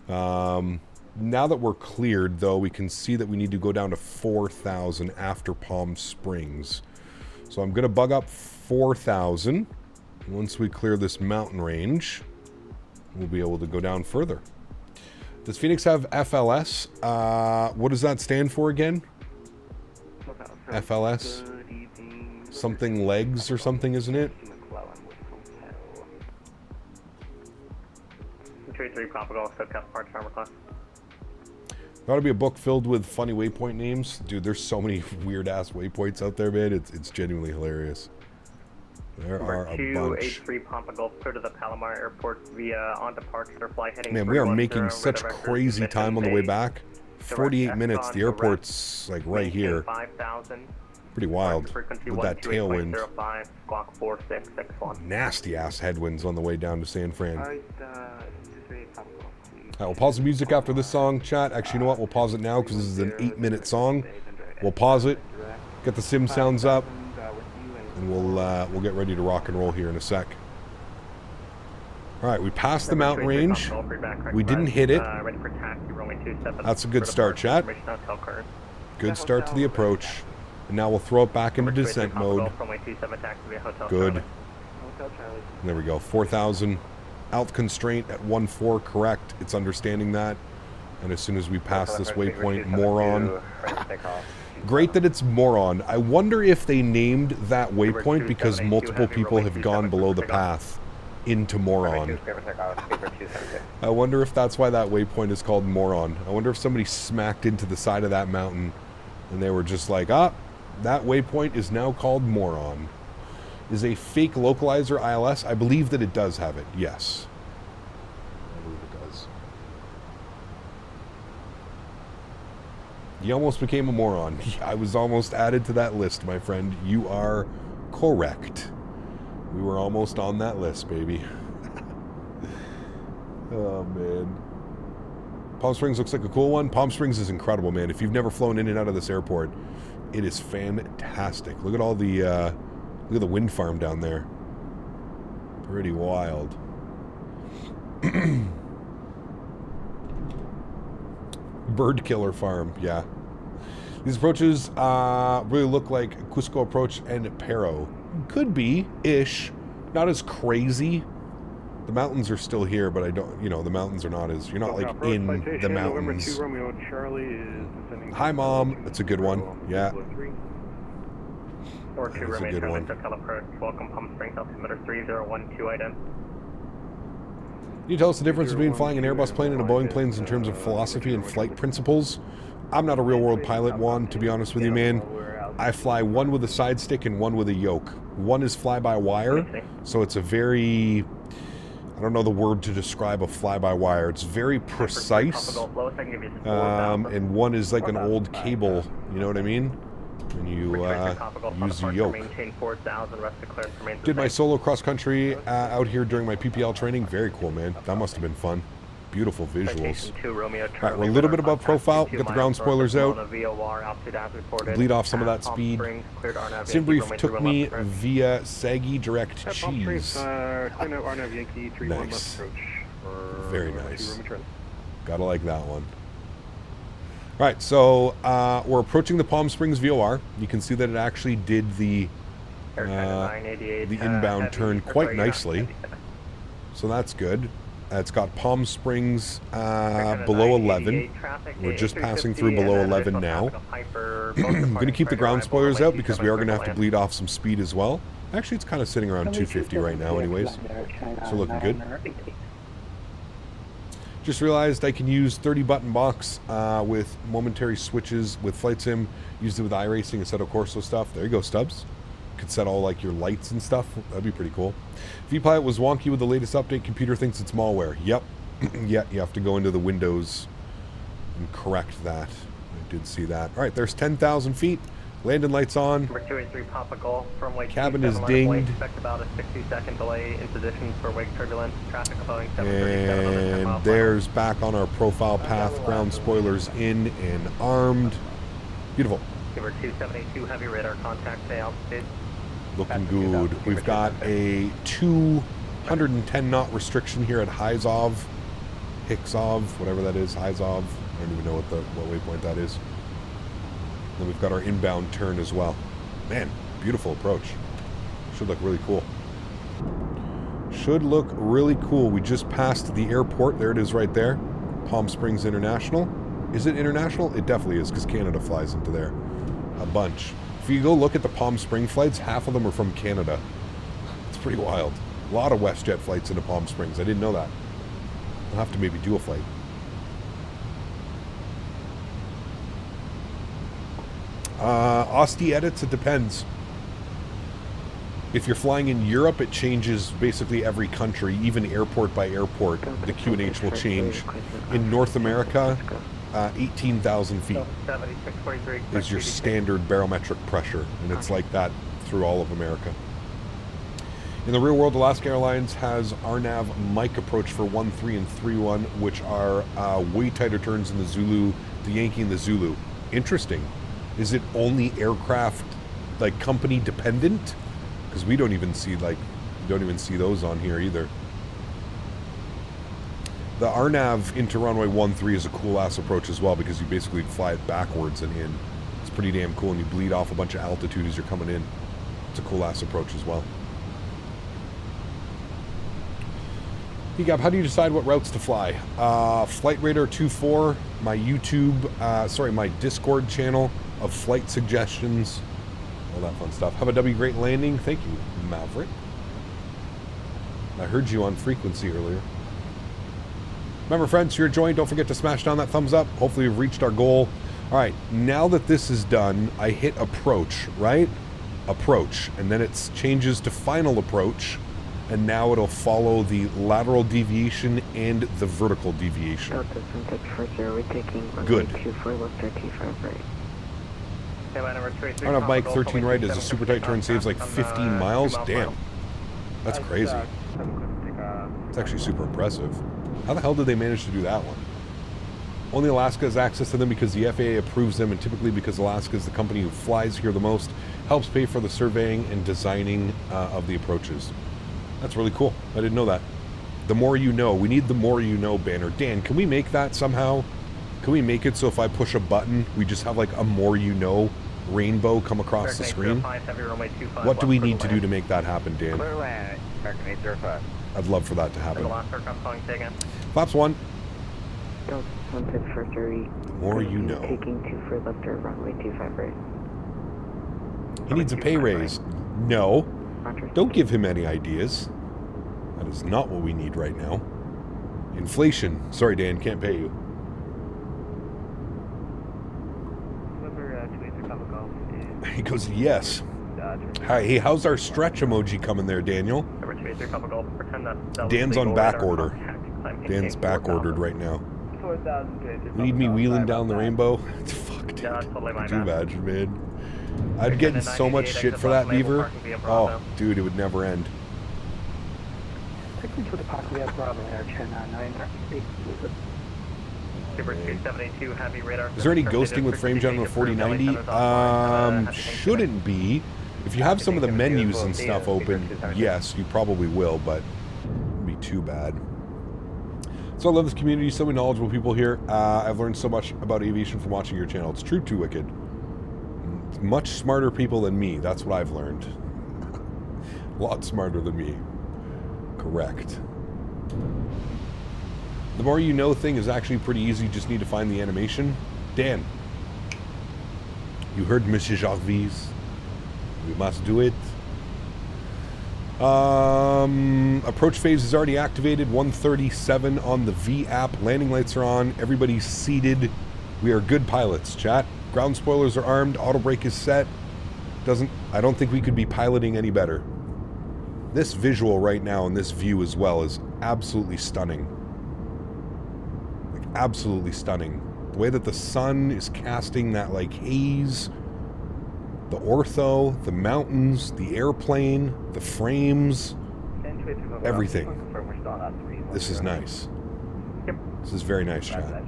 Now that we're cleared, though, we can see that we need to go down to 4,000 after Palm Springs. So I'm going to bug up 4,000. Once we clear this mountain range, we'll be able to go down further. Does Phoenix have FLS? What does that stand for again? FLS? Something legs or something, isn't it? 283 Papa Golf, SoCal Park, Charmer Class. There ought to be a book filled with funny waypoint names. Dude, there's so many weird-ass waypoints out there, man. It's genuinely hilarious. There are a bunch. 283 Papa Golf, clear to the Palomar Airport via on departure, fly heading. Man, we are making such crazy time on the way back. 48 minutes. The airport's like right here. Pretty wild with that tailwind. Nasty-ass headwinds on the way down to San Fran. We'll pause the music after this song, chat. Actually, you know what? We'll pause it now because this is an 8-minute song. We'll pause it, get the sim sounds up, and we'll get ready to rock and roll here in a sec. All right, we passed the mountain range. We didn't hit it. That's a good start, chat. Good start to the approach. And now we'll throw it back into descent mode. Good. There we go. 4,000. Alt constraint at 1.4, correct. It's understanding that. And as soon as we pass this waypoint, moron. Great that it's moron. I wonder if they named that waypoint because multiple people have gone below the path into moron. I wonder if that's why that waypoint is called moron. I wonder if somebody smacked into the side of that mountain and they were just like, that waypoint is now called moron. Is a fake localizer ILS? I believe that it does have it, yes. I believe it does. You almost became a moron. I was almost added to that list, my friend. You are correct. We were almost on that list, baby. Oh, man. Palm Springs looks like a cool one. Palm Springs is incredible, man. If you've never flown in and out of this airport, it is fantastic. Look at all the... Look at the wind farm down there. Pretty wild. Bird killer farm, yeah. These approaches really look like Cusco approach and Pero. Could be, ish. Not as crazy. The mountains are still here, but I don't, the mountains are not as, you're not like in the mountains. Hi, Mom. That's a good one. Yeah. Or 2 Romeo Charlie, SoCal approach, welcome Palm Springs, altimeter 3012 item. Can you tell us the difference between flying an Airbus plane and a Boeing plane in terms of philosophy and flight principles? I'm not a real-world pilot, Juan, to be honest with you, man. I fly one with a side stick and one with a yoke. One is fly-by-wire, so it's a very... I don't know the word to describe a fly-by-wire. It's very precise. And one is like an old cable, you know what I mean? And you use the yoke. Did my solo cross-country out here during my PPL training. Very cool, man. That must have been fun. Beautiful visuals. Alright, we're a little bit above profile. Get the ground spoilers out. Bleed off some of that speed. Sim brief took me via saggy direct cheese. Nice. Very nice. Gotta like that one. Alright, so we're approaching the Palm Springs VOR. You can see that it actually did the inbound turn quite nicely. So that's good. It's got Palm Springs below 11. We're just passing through below 11 now. I'm going to keep the ground spoilers out because we are going to have to bleed off some speed as well. Actually, it's kind of sitting around 250 right now anyways. So looking good. Just realized I can use 30-button box with momentary switches with Flight Sim. Used it with iRacing and Assetto Corsa stuff. There you go, Stubbs. Could set all like your lights and stuff. That'd be pretty cool. vPilot was wonky with the latest update. Computer thinks it's malware. Yep. Yeah, you have to go into the Windows and correct that. I did see that. All right, there's 10,000 feet. Landing lights on. Number 283 Papa Golf from Wake. Cabin is dinged. Expect about a 60-second delay in position for wake turbulence. Traffic of Boeing 737. And there's back on our profile path. Ground spoilers in and armed. Beautiful. Number 272 heavy radar contact to altitude. Looking good. We've got a 210 knot restriction here at Highsov, whatever that is. Highsov. I don't even know what waypoint that is. Then we've got our inbound turn as well. Man, beautiful approach. Should look really cool. Should look really cool. We just passed the airport. There it is right there. Palm Springs International. Is it international? It definitely is, because Canada flies into there. A bunch. If you go look at the Palm Spring flights, half of them are from Canada. It's pretty wild. A lot of WestJet flights into Palm Springs. I didn't know that. I'll have to maybe do a flight. Osti edits, it depends. If you're flying in Europe, it changes basically every country, even airport by airport. The QNH will change. In North America, 18,000 feet is your standard barometric pressure, and it's like that through all of America. In the real world, Alaska Airlines has RNAV mic approach for 13 and 31, which are way tighter turns in the Zulu, the Yankee and the Zulu. Interesting. Is it only aircraft, like, company dependent? Because we don't even see those on here either. The RNAV into runway 13 is a cool ass approach as well, because you basically fly it backwards and in. It's pretty damn cool, and you bleed off a bunch of altitude as you're coming in. It's a cool ass approach as well. Gab, how do you decide what routes to fly? Flight Radar 24, my YouTube, my Discord channel of flight suggestions, all that fun stuff. Have a W great landing. Thank you, Maverick. I heard you on frequency earlier. Remember, friends, you're enjoying, don't forget to smash down that thumbs up. Hopefully we've reached our goal. All right, now that this is done, I hit approach, right? Approach, and then it changes to final approach, and now it'll follow the lateral deviation and the vertical deviation. Good. I don't have Mike 13 right is a super tight turn, saves like 15 miles. Damn. That's crazy. It's actually super impressive. How the hell did they manage to do that one? Only Alaska has access to them because the FAA approves them, and typically because Alaska is the company who flies here the most, helps pay for the surveying and designing of the approaches. That's really cool. I didn't know that. The more you know. We need the more you know banner. Dan, can we make that somehow? Can we make it so if I push a button, we just have like a more you know rainbow come across the screen? What do we need to do to make that happen, Dan? I'd love for that to happen. Flaps 1. More you know. Taking 2 for left or runway 25 right. He needs a pay raise. No. Don't give him any ideas. That is not what we need right now. Inflation. Sorry, Dan, can't pay you. He goes, yes. Hi, hey, how's our stretch emoji coming there, Daniel? Dan's on back order. Dan's back ordered right now. Need me wheeling down the rainbow? Fuck, dude. Too bad, man. I'd get in so much shit for that, Beaver. Oh, dude, it would never end. Is there any ghosting with frame jump on the 4090? Shouldn't be. If you have some of the menus and stuff open, yes, you probably will, but it wouldn't be too bad. So I love this community, so many knowledgeable people here. I've learned so much about aviation from watching your channel. It's true, Too Wicked. Much smarter people than me, that's what I've learned. A lot smarter than me. Correct. The more you know thing is actually pretty easy, you just need to find the animation. Dan, you heard Monsieur Jarvis. We must do it. Approach phase is already activated. 137 on the V app. Landing lights are on. Everybody's seated. We are good pilots, chat. Ground spoilers are armed. Auto brake is set. I don't think we could be piloting any better. This visual right now and this view as well is absolutely stunning. Like, absolutely stunning. The way that the sun is casting that, like, haze, the ortho, the mountains, the airplane, the frames, everything. This is nice. This is very nice, chat.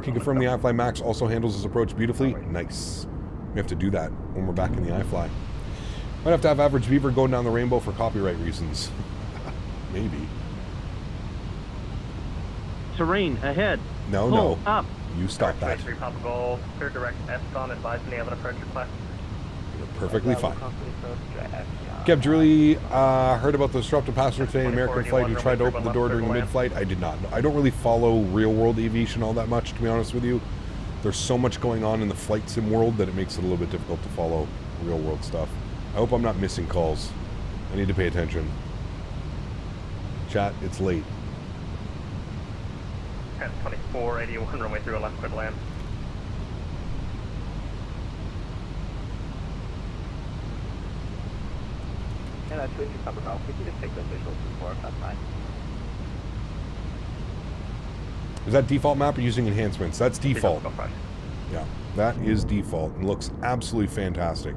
Can confirm the iFly Max also handles his approach beautifully. Nice. We have to do that when we're back in the iFly. Might have to have Average Beaver going down the rainbow for copyright reasons. Maybe. Terrain ahead. No, pull no. Up. You stop that. Clear direct S on advising the other approach request. You're perfectly fine. Kev Julie, heard about the disruptive passenger today in American flight who tried to open the door during a mid-flight. I did not. I don't really follow real-world aviation all that much, to be honest with you. There's so much going on in the flight sim world that it makes it a little bit difficult to follow real-world stuff. I hope I'm not missing calls. I need to pay attention. Chat, it's late. 10-24-81, runway 31 left, clear to land. Yeah, that's what you covered off. We can just take those visuals before, that's fine. Is that default map or using enhancements? That's default. Yeah, that is default and looks absolutely fantastic.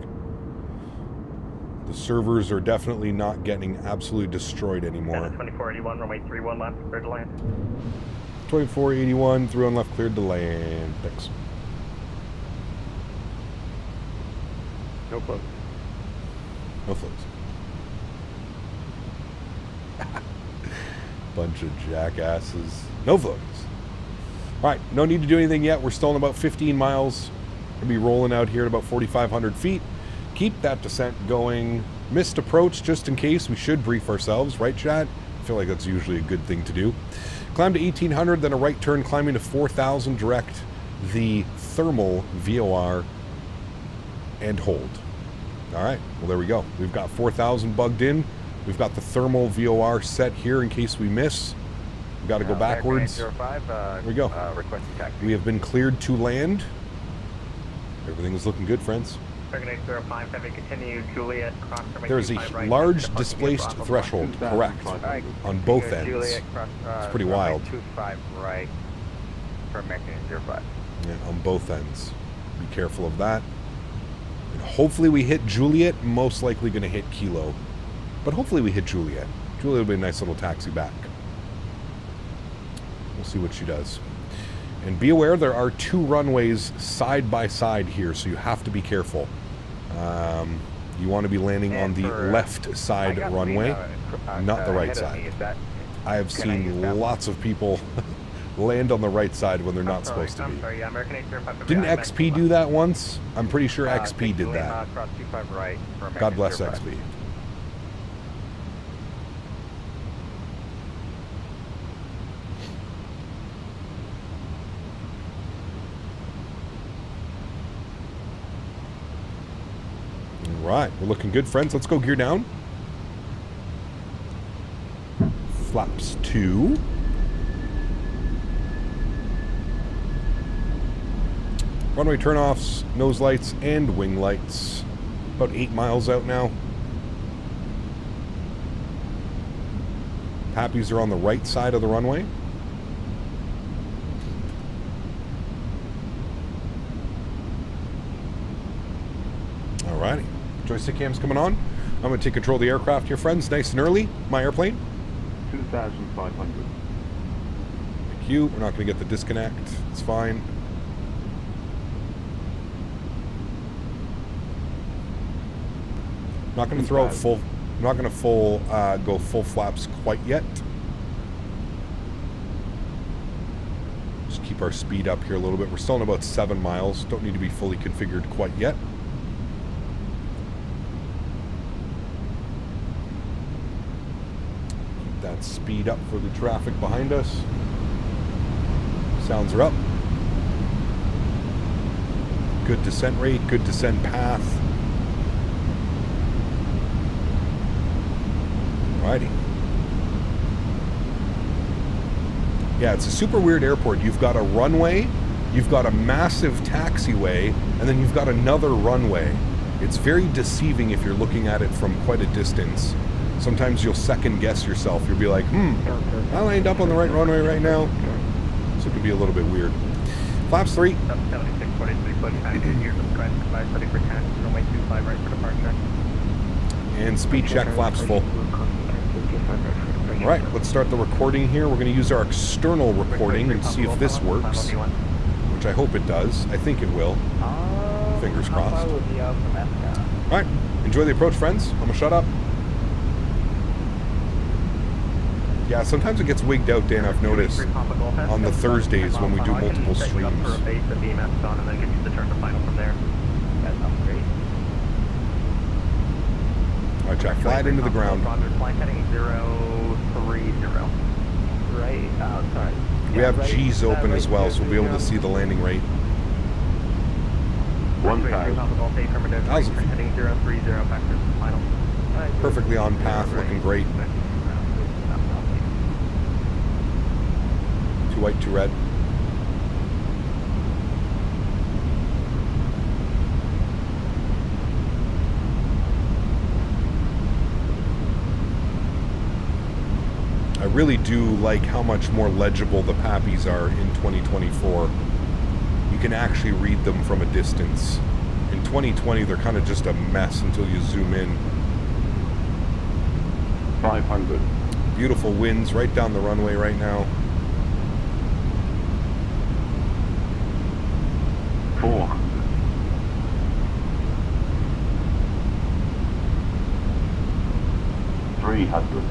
The servers are definitely not getting absolutely destroyed anymore. 2481, runway 31 left, cleared to land. 2481, 31 left, cleared to land. Thanks. No floats. No floats. Bunch of jackasses. No floats. Alright, no need to do anything yet. We're still in about 15 miles. We'll be rolling out here at about 4,500 feet. Keep that descent going. Missed approach just in case. We should brief ourselves, right, Chad? I feel like that's usually a good thing to do. Climb to 1,800, then a right turn, climbing to 4,000, direct the thermal VOR and hold. Alright, well there we go. We've got 4,000 bugged in. We've got the thermal VOR set here in case we miss. We've got to go backwards. Here we go. We have been cleared to land. Everything is looking good, friends. There's a large displaced threshold, correct, on both ends. It's pretty wild. 25 right for American 05. Yeah, on both ends. Be careful of that. And hopefully we hit Juliet, most likely going to hit Kilo. But hopefully we hit Juliet. Juliet will be a nice little taxi back. We'll see what she does. And be aware there are two runways side by side here, so you have to be careful. You want to be landing on the left side runway, not the right side. I have seen lots of people land on the right side when they're not supposed to be. Didn't XP do that once? I'm pretty sure XP did that. God bless XP. Right, we're looking good, friends. Let's go gear down. Flaps 2. Runway turnoffs, nose lights, and wing lights. About 8 miles out now. Pappies are on the right side of the runway. Alrighty. Joystick cam's coming on. I'm going to take control of the aircraft here, friends. Nice and early. My airplane. 2,500. Thank you. We're not going to get the disconnect. It's fine. I'm not going to throw out full. I'm not going to go full flaps quite yet. Just keep our speed up here a little bit. We're still in about 7 miles. Don't need to be fully configured quite yet. Speed up for the traffic behind us. Sounds are up. Good descent rate, good descent path. Alrighty. Yeah, it's a super weird airport. You've got a runway, you've got a massive taxiway, and then you've got another runway. It's very deceiving if you're looking at it from quite a distance. Sometimes you'll second guess yourself. You'll be like, I lined up on the right runway right now. So it can be a little bit weird. Flaps 3. And speed check, flaps full. Alright, let's start the recording here. We're going to use our external recording and see if this works. Which I hope it does. I think it will. Fingers crossed. Alright, enjoy the approach, friends. I'm going to shut up. Yeah, sometimes it gets wigged out, Dan, I've noticed, on the Thursdays when we do multiple streams. Alright, check. Flat into the ground. Roger, flight heading 030. Right, sorry. We have G's open as well, so we'll be able to see the landing rate. 1,000. That was Heading 030, factors final. perfectly on path, looking great. 2 white, 2 red. I really do like how much more legible the PAPIs are in 2024. You can actually read them from a distance. In 2020, they're kind of just a mess until you zoom in. 500. Beautiful winds right down the runway right now. 400. 300.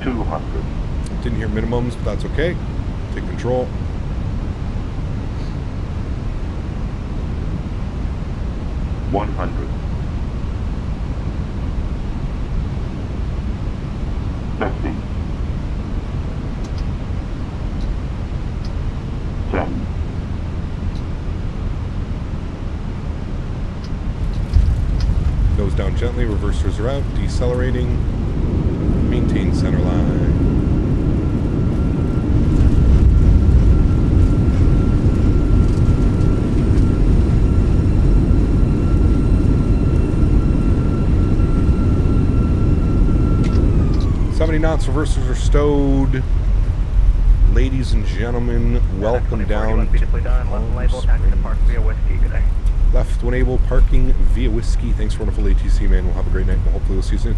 200. Didn't hear minimums, but that's okay. Take control. 100. 50. 10. Nose down gently, reversers are out, decelerating, maintain center line. Knots, reversers are stowed. Ladies and gentlemen, welcome down. Left when able, parking via whiskey. Thanks for wonderful ATC, man. We'll have a great night, and hopefully we'll see you soon.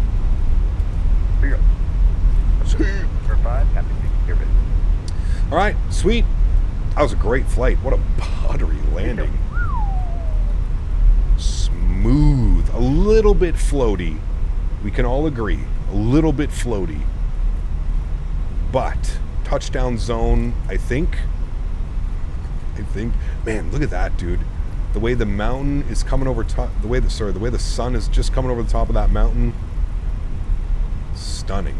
All right, sweet. That was a great flight. What a buttery landing. Smooth, a little bit floaty. We can all agree, a little bit floaty. But touchdown zone, I think, man, look at that, dude. The way the mountain is coming over top, the way the sun is just coming over the top of that mountain. Stunning.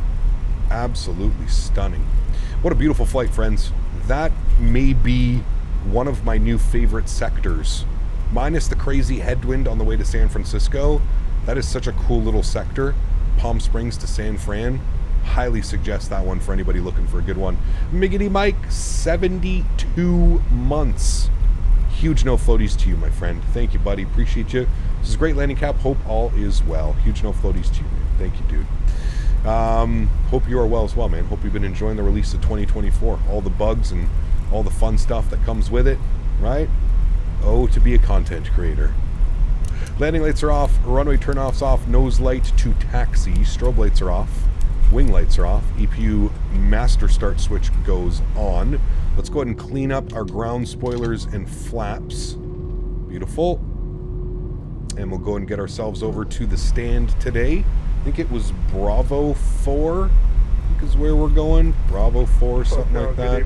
Absolutely stunning. What a beautiful flight, friends. That may be one of my new favorite sectors. Minus the crazy headwind on the way to San Francisco. That is such a cool little sector. Palm Springs to San Fran. Highly suggest that one for anybody looking for a good one. Miggity Mike, 72 months. Huge no floaties to you, my friend. Thank you, buddy. Appreciate you. This is a great landing cap. Hope all is well. Huge no floaties to you, man. Thank you, dude. Hope you are well as well, man. Hope you've been enjoying the release of 2024. All the bugs and all the fun stuff that comes with it, right? Oh, to be a content creator. Landing lights are off, runway turnoffs off, nose light to taxi, strobe lights are off, wing lights are off, EPU master start switch goes on. Let's go ahead and clean up our ground spoilers and flaps. Beautiful. And we'll go and get ourselves over to the stand today. I think it was Bravo 4, I think is where we're going. Bravo 4, something like that.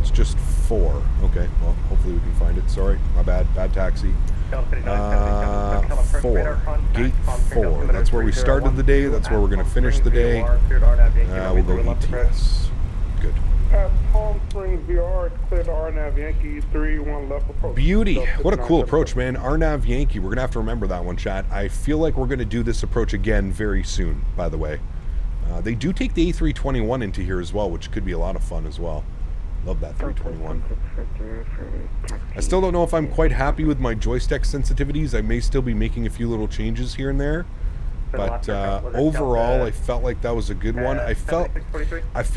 It's just 4. Okay, well, hopefully we can find it. Sorry, my bad. Bad taxi. 4. Gate 4. That's where we started the day. That's where we're going to finish the day. We'll go ETS. Good. Palm Springs VR, cleared RNAV Yankee 3-1 left approach. Beauty. What a cool approach, man. RNAV Yankee. We're going to have to remember that one, chat. I feel like we're going to do this approach again very soon, by the way. They do take the A321 into here as well, which could be a lot of fun as well. Love that 321. I still don't know if I'm quite happy with my joystick sensitivities. I may still be making a few little changes here and there. But overall, I felt like that was a good one. I feel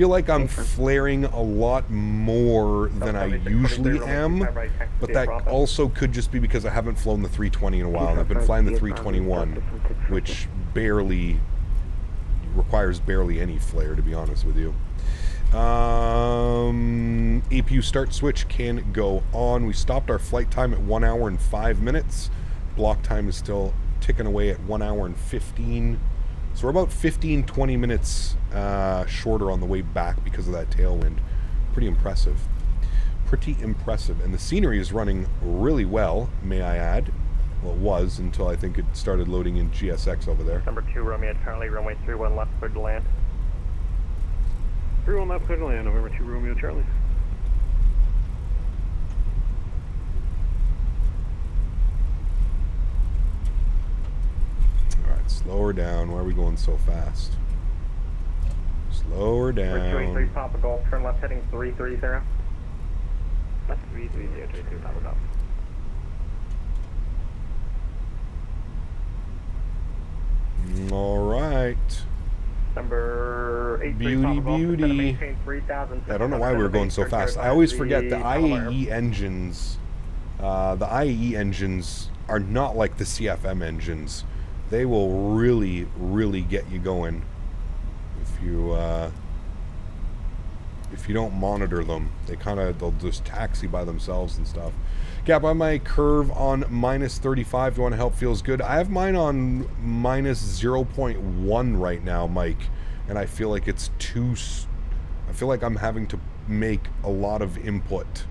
like I'm flaring a lot more than I usually am. But that also could just be because I haven't flown the 320 in a while. And I've been flying the 321, which requires barely any flare, to be honest with you. APU start switch can go on. We stopped our flight time at 1 hour and 5 minutes. Block time is still ticking away at 1 hour and 15. So we're about 15-20 minutes shorter on the way back because of that tailwind. Pretty impressive. pretty impressive. And the scenery is running really well, may I add. Well, it was until I think it started loading in GSX over there. Number 2, Romeo Charlie, runway 31 left, clear to land. 31 left, clear to land, November 2, Romeo Charlie. Alright, slow her down. Why are we going so fast? Slow her down. 283, Papa Golf, turn left heading 330. That's 330, Papa Golf. All right. Number 8, Beauty. I don't know why we were going so fast. I always forget the IAE engines. The IAE engines are not like the CFM engines. They will really, really get you going if you don't monitor them. They'll just taxi by themselves and stuff. Gap on my curve on minus 35. You want to help? Feels good. I have mine on minus 0.1 right now, Mike, and I feel like it's too. I feel like I'm having to make a lot of input.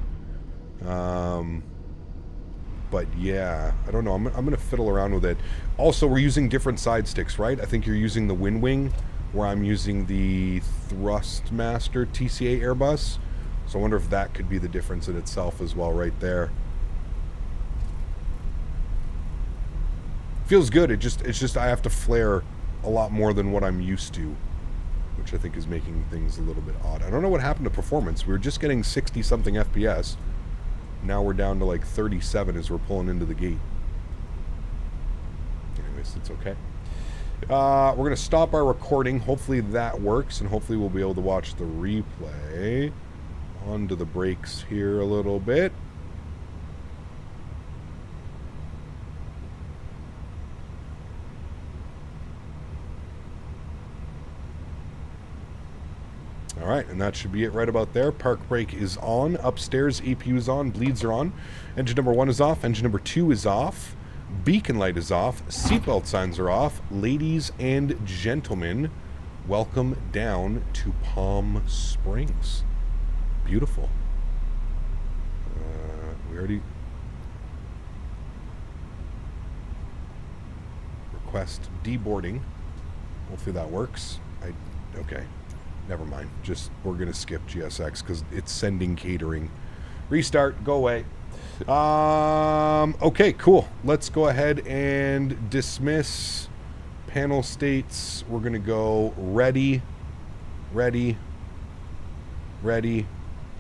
But yeah, I don't know. I'm gonna fiddle around with it. Also, we're using different side sticks, right? I think you're using the Wing, where I'm using the Thrustmaster TCA Airbus. So I wonder if that could be the difference in itself as well, right there. Feels good. It's just I have to flare a lot more than what I'm used to, which I think is making things a little bit odd. I don't know what happened to performance. We were just getting 60 something FPS. Now we're down to like 37 as we're pulling into the gate. Anyways, it's okay. We're going to stop our recording. Hopefully that works, and hopefully we'll be able to watch the replay. Onto the brakes here a little bit. All right, and that should be it right about there. Park brake is on. Upstairs, EPU is on. Bleeds are on. Engine number 1 is off. Engine number 2 is off. Beacon light is off. Seatbelt signs are off. Ladies and gentlemen, welcome down to Palm Springs. Beautiful. We already... Request deboarding. Hopefully that works. Okay. Never mind. We're going to skip GSX because it's sending catering. Restart. Go away. Okay, cool. Let's go ahead and dismiss. Panel states we're going to go ready,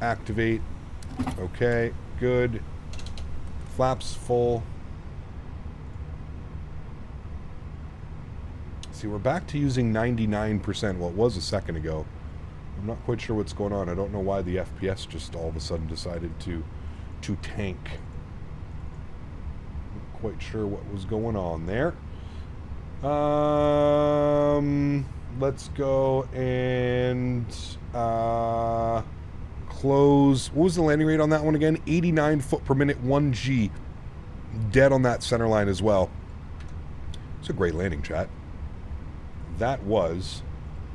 activate. Okay, good. Flaps full. See, we're back to using 99%. Well, it was a second ago. I'm not quite sure what's going on. I don't know why the FPS just all of a sudden decided to tank. Not quite sure what was going on there. Let's go and close. What was the landing rate on that one again? 89 foot per minute, 1G. Dead on that center line as well. It's a great landing, chat. That was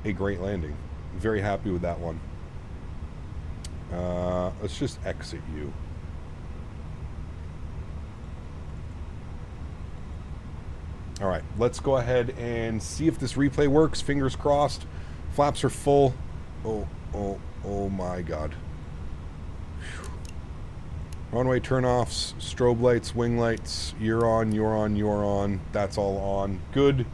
a great landing. Very happy with that one. Let's just exit you. All right, let's go ahead and see if this replay works. Fingers crossed. Flaps are full. Oh my God. Whew. Runway turnoffs, strobe lights, wing lights. You're on, you're on, you're on. That's all on. Good.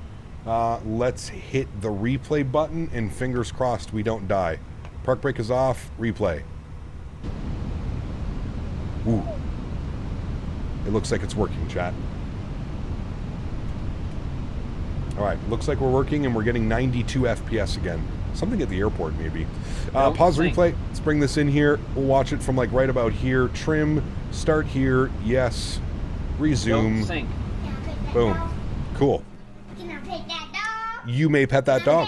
Let's hit the replay button, and fingers crossed we don't die. Park brake is off. Replay. Ooh. It looks like it's working, chat. Alright, looks like we're working, and we're getting 92 FPS again. Something at the airport, maybe. Pause replay. Let's bring this in here. We'll watch it from like right about here. Trim. Start here. Yes. Resume. Boom. Cool. You may pet that dog.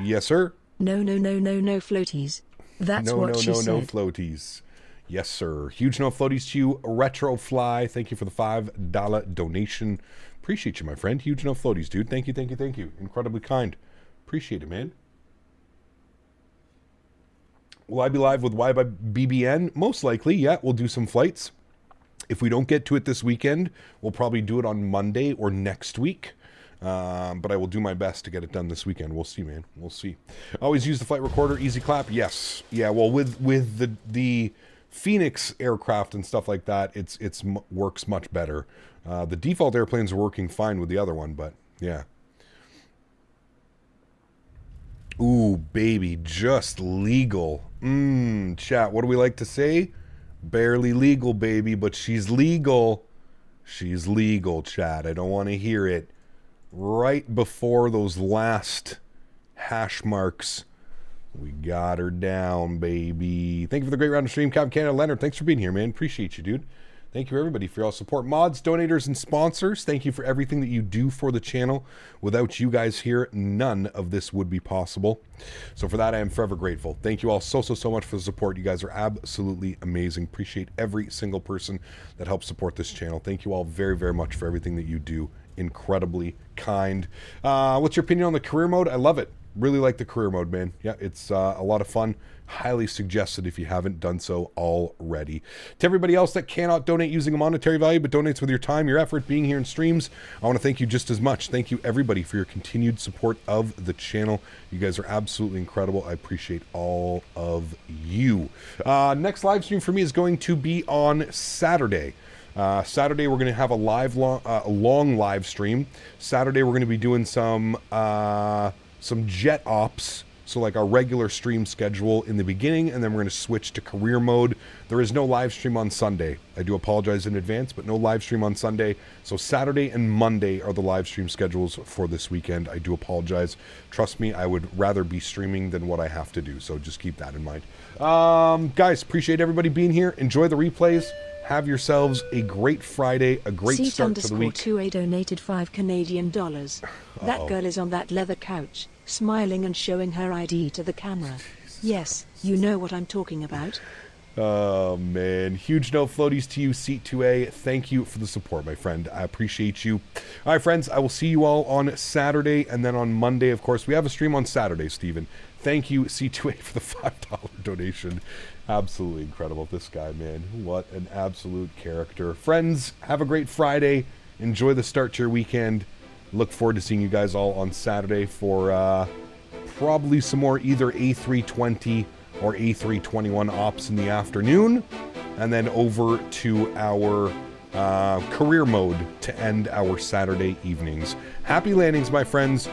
Yes, sir. No, floaties. That's what she said. No floaties. Yes, sir. Huge no floaties to you, Retrofly. Thank you for the $5 donation. Appreciate you, my friend. Huge no floaties, dude. Thank you. Incredibly kind. Appreciate it, man. Will I be live with Why by BBN? Most likely, yeah. We'll do some flights. If we don't get to it this weekend, we'll probably do it on Monday or next week. But I will do my best to get it done this weekend. We'll see, man. We'll see. Always use the flight recorder. Easy clap. Yes. Yeah. Well, with the Phoenix aircraft and stuff like that, it's works much better. The default airplanes are working fine with the other one, but yeah. Ooh, baby, just legal. Chat. What do we like to say? Barely legal, baby, but she's legal. She's legal, chat. I don't want to hear it. Right before those last hash marks, we got her down, baby. Thank you for the great round of stream, Captain Canada. Leonard, thanks for being here, man. Appreciate you, dude. Thank you, everybody, for your support. Mods, donators, and sponsors, thank you for everything that you do for the channel. Without you guys here, none of this would be possible. So for that, I am forever grateful. Thank you all so much for the support. You guys are absolutely amazing. Appreciate every single person that helps support this channel. Thank you all very, very much for everything that you do. Incredibly kind. What's your opinion on the career mode? I love it. Really like the career mode, man. Yeah, it's a lot of fun. Highly suggested if you haven't done so already. To everybody else that cannot donate using a monetary value but donates with your time, your effort, being here in streams, I want to thank you just as much. Thank you, everybody, for your continued support of the channel. You guys are absolutely incredible. I appreciate all of you. Next live stream for me is going to be on Saturday. Saturday, we're going to have a long live stream. Saturday, we're going to be doing some jet ops. So like our regular stream schedule in the beginning, and then we're going to switch to career mode. There is no live stream on Sunday. I do apologize in advance, but no live stream on Sunday. So Saturday and Monday are the live stream schedules for this weekend. I do apologize. Trust me, I would rather be streaming than what I have to do. So just keep that in mind. Guys, appreciate everybody being here. Enjoy the replays. Have yourselves a great Friday, a great start to the week. Seat_2A donated $5 Canadian. That girl is on that leather couch, smiling and showing her ID to the camera. Yes, you know what I'm talking about. Oh, man. Huge no floaties to you, Seat 2A. Thank you for the support, my friend. I appreciate you. All right, friends, I will see you all on Saturday, and then on Monday, of course. We have a stream on Saturday, Steven. Thank you, C2A, for the $5 donation. Absolutely incredible. This guy, man. What an absolute character. Friends, have a great Friday. Enjoy the start to your weekend. Look forward to seeing you guys all on Saturday for probably some more either A320 or A321 ops in the afternoon. And then over to our career mode to end our Saturday evenings. Happy landings, my friends.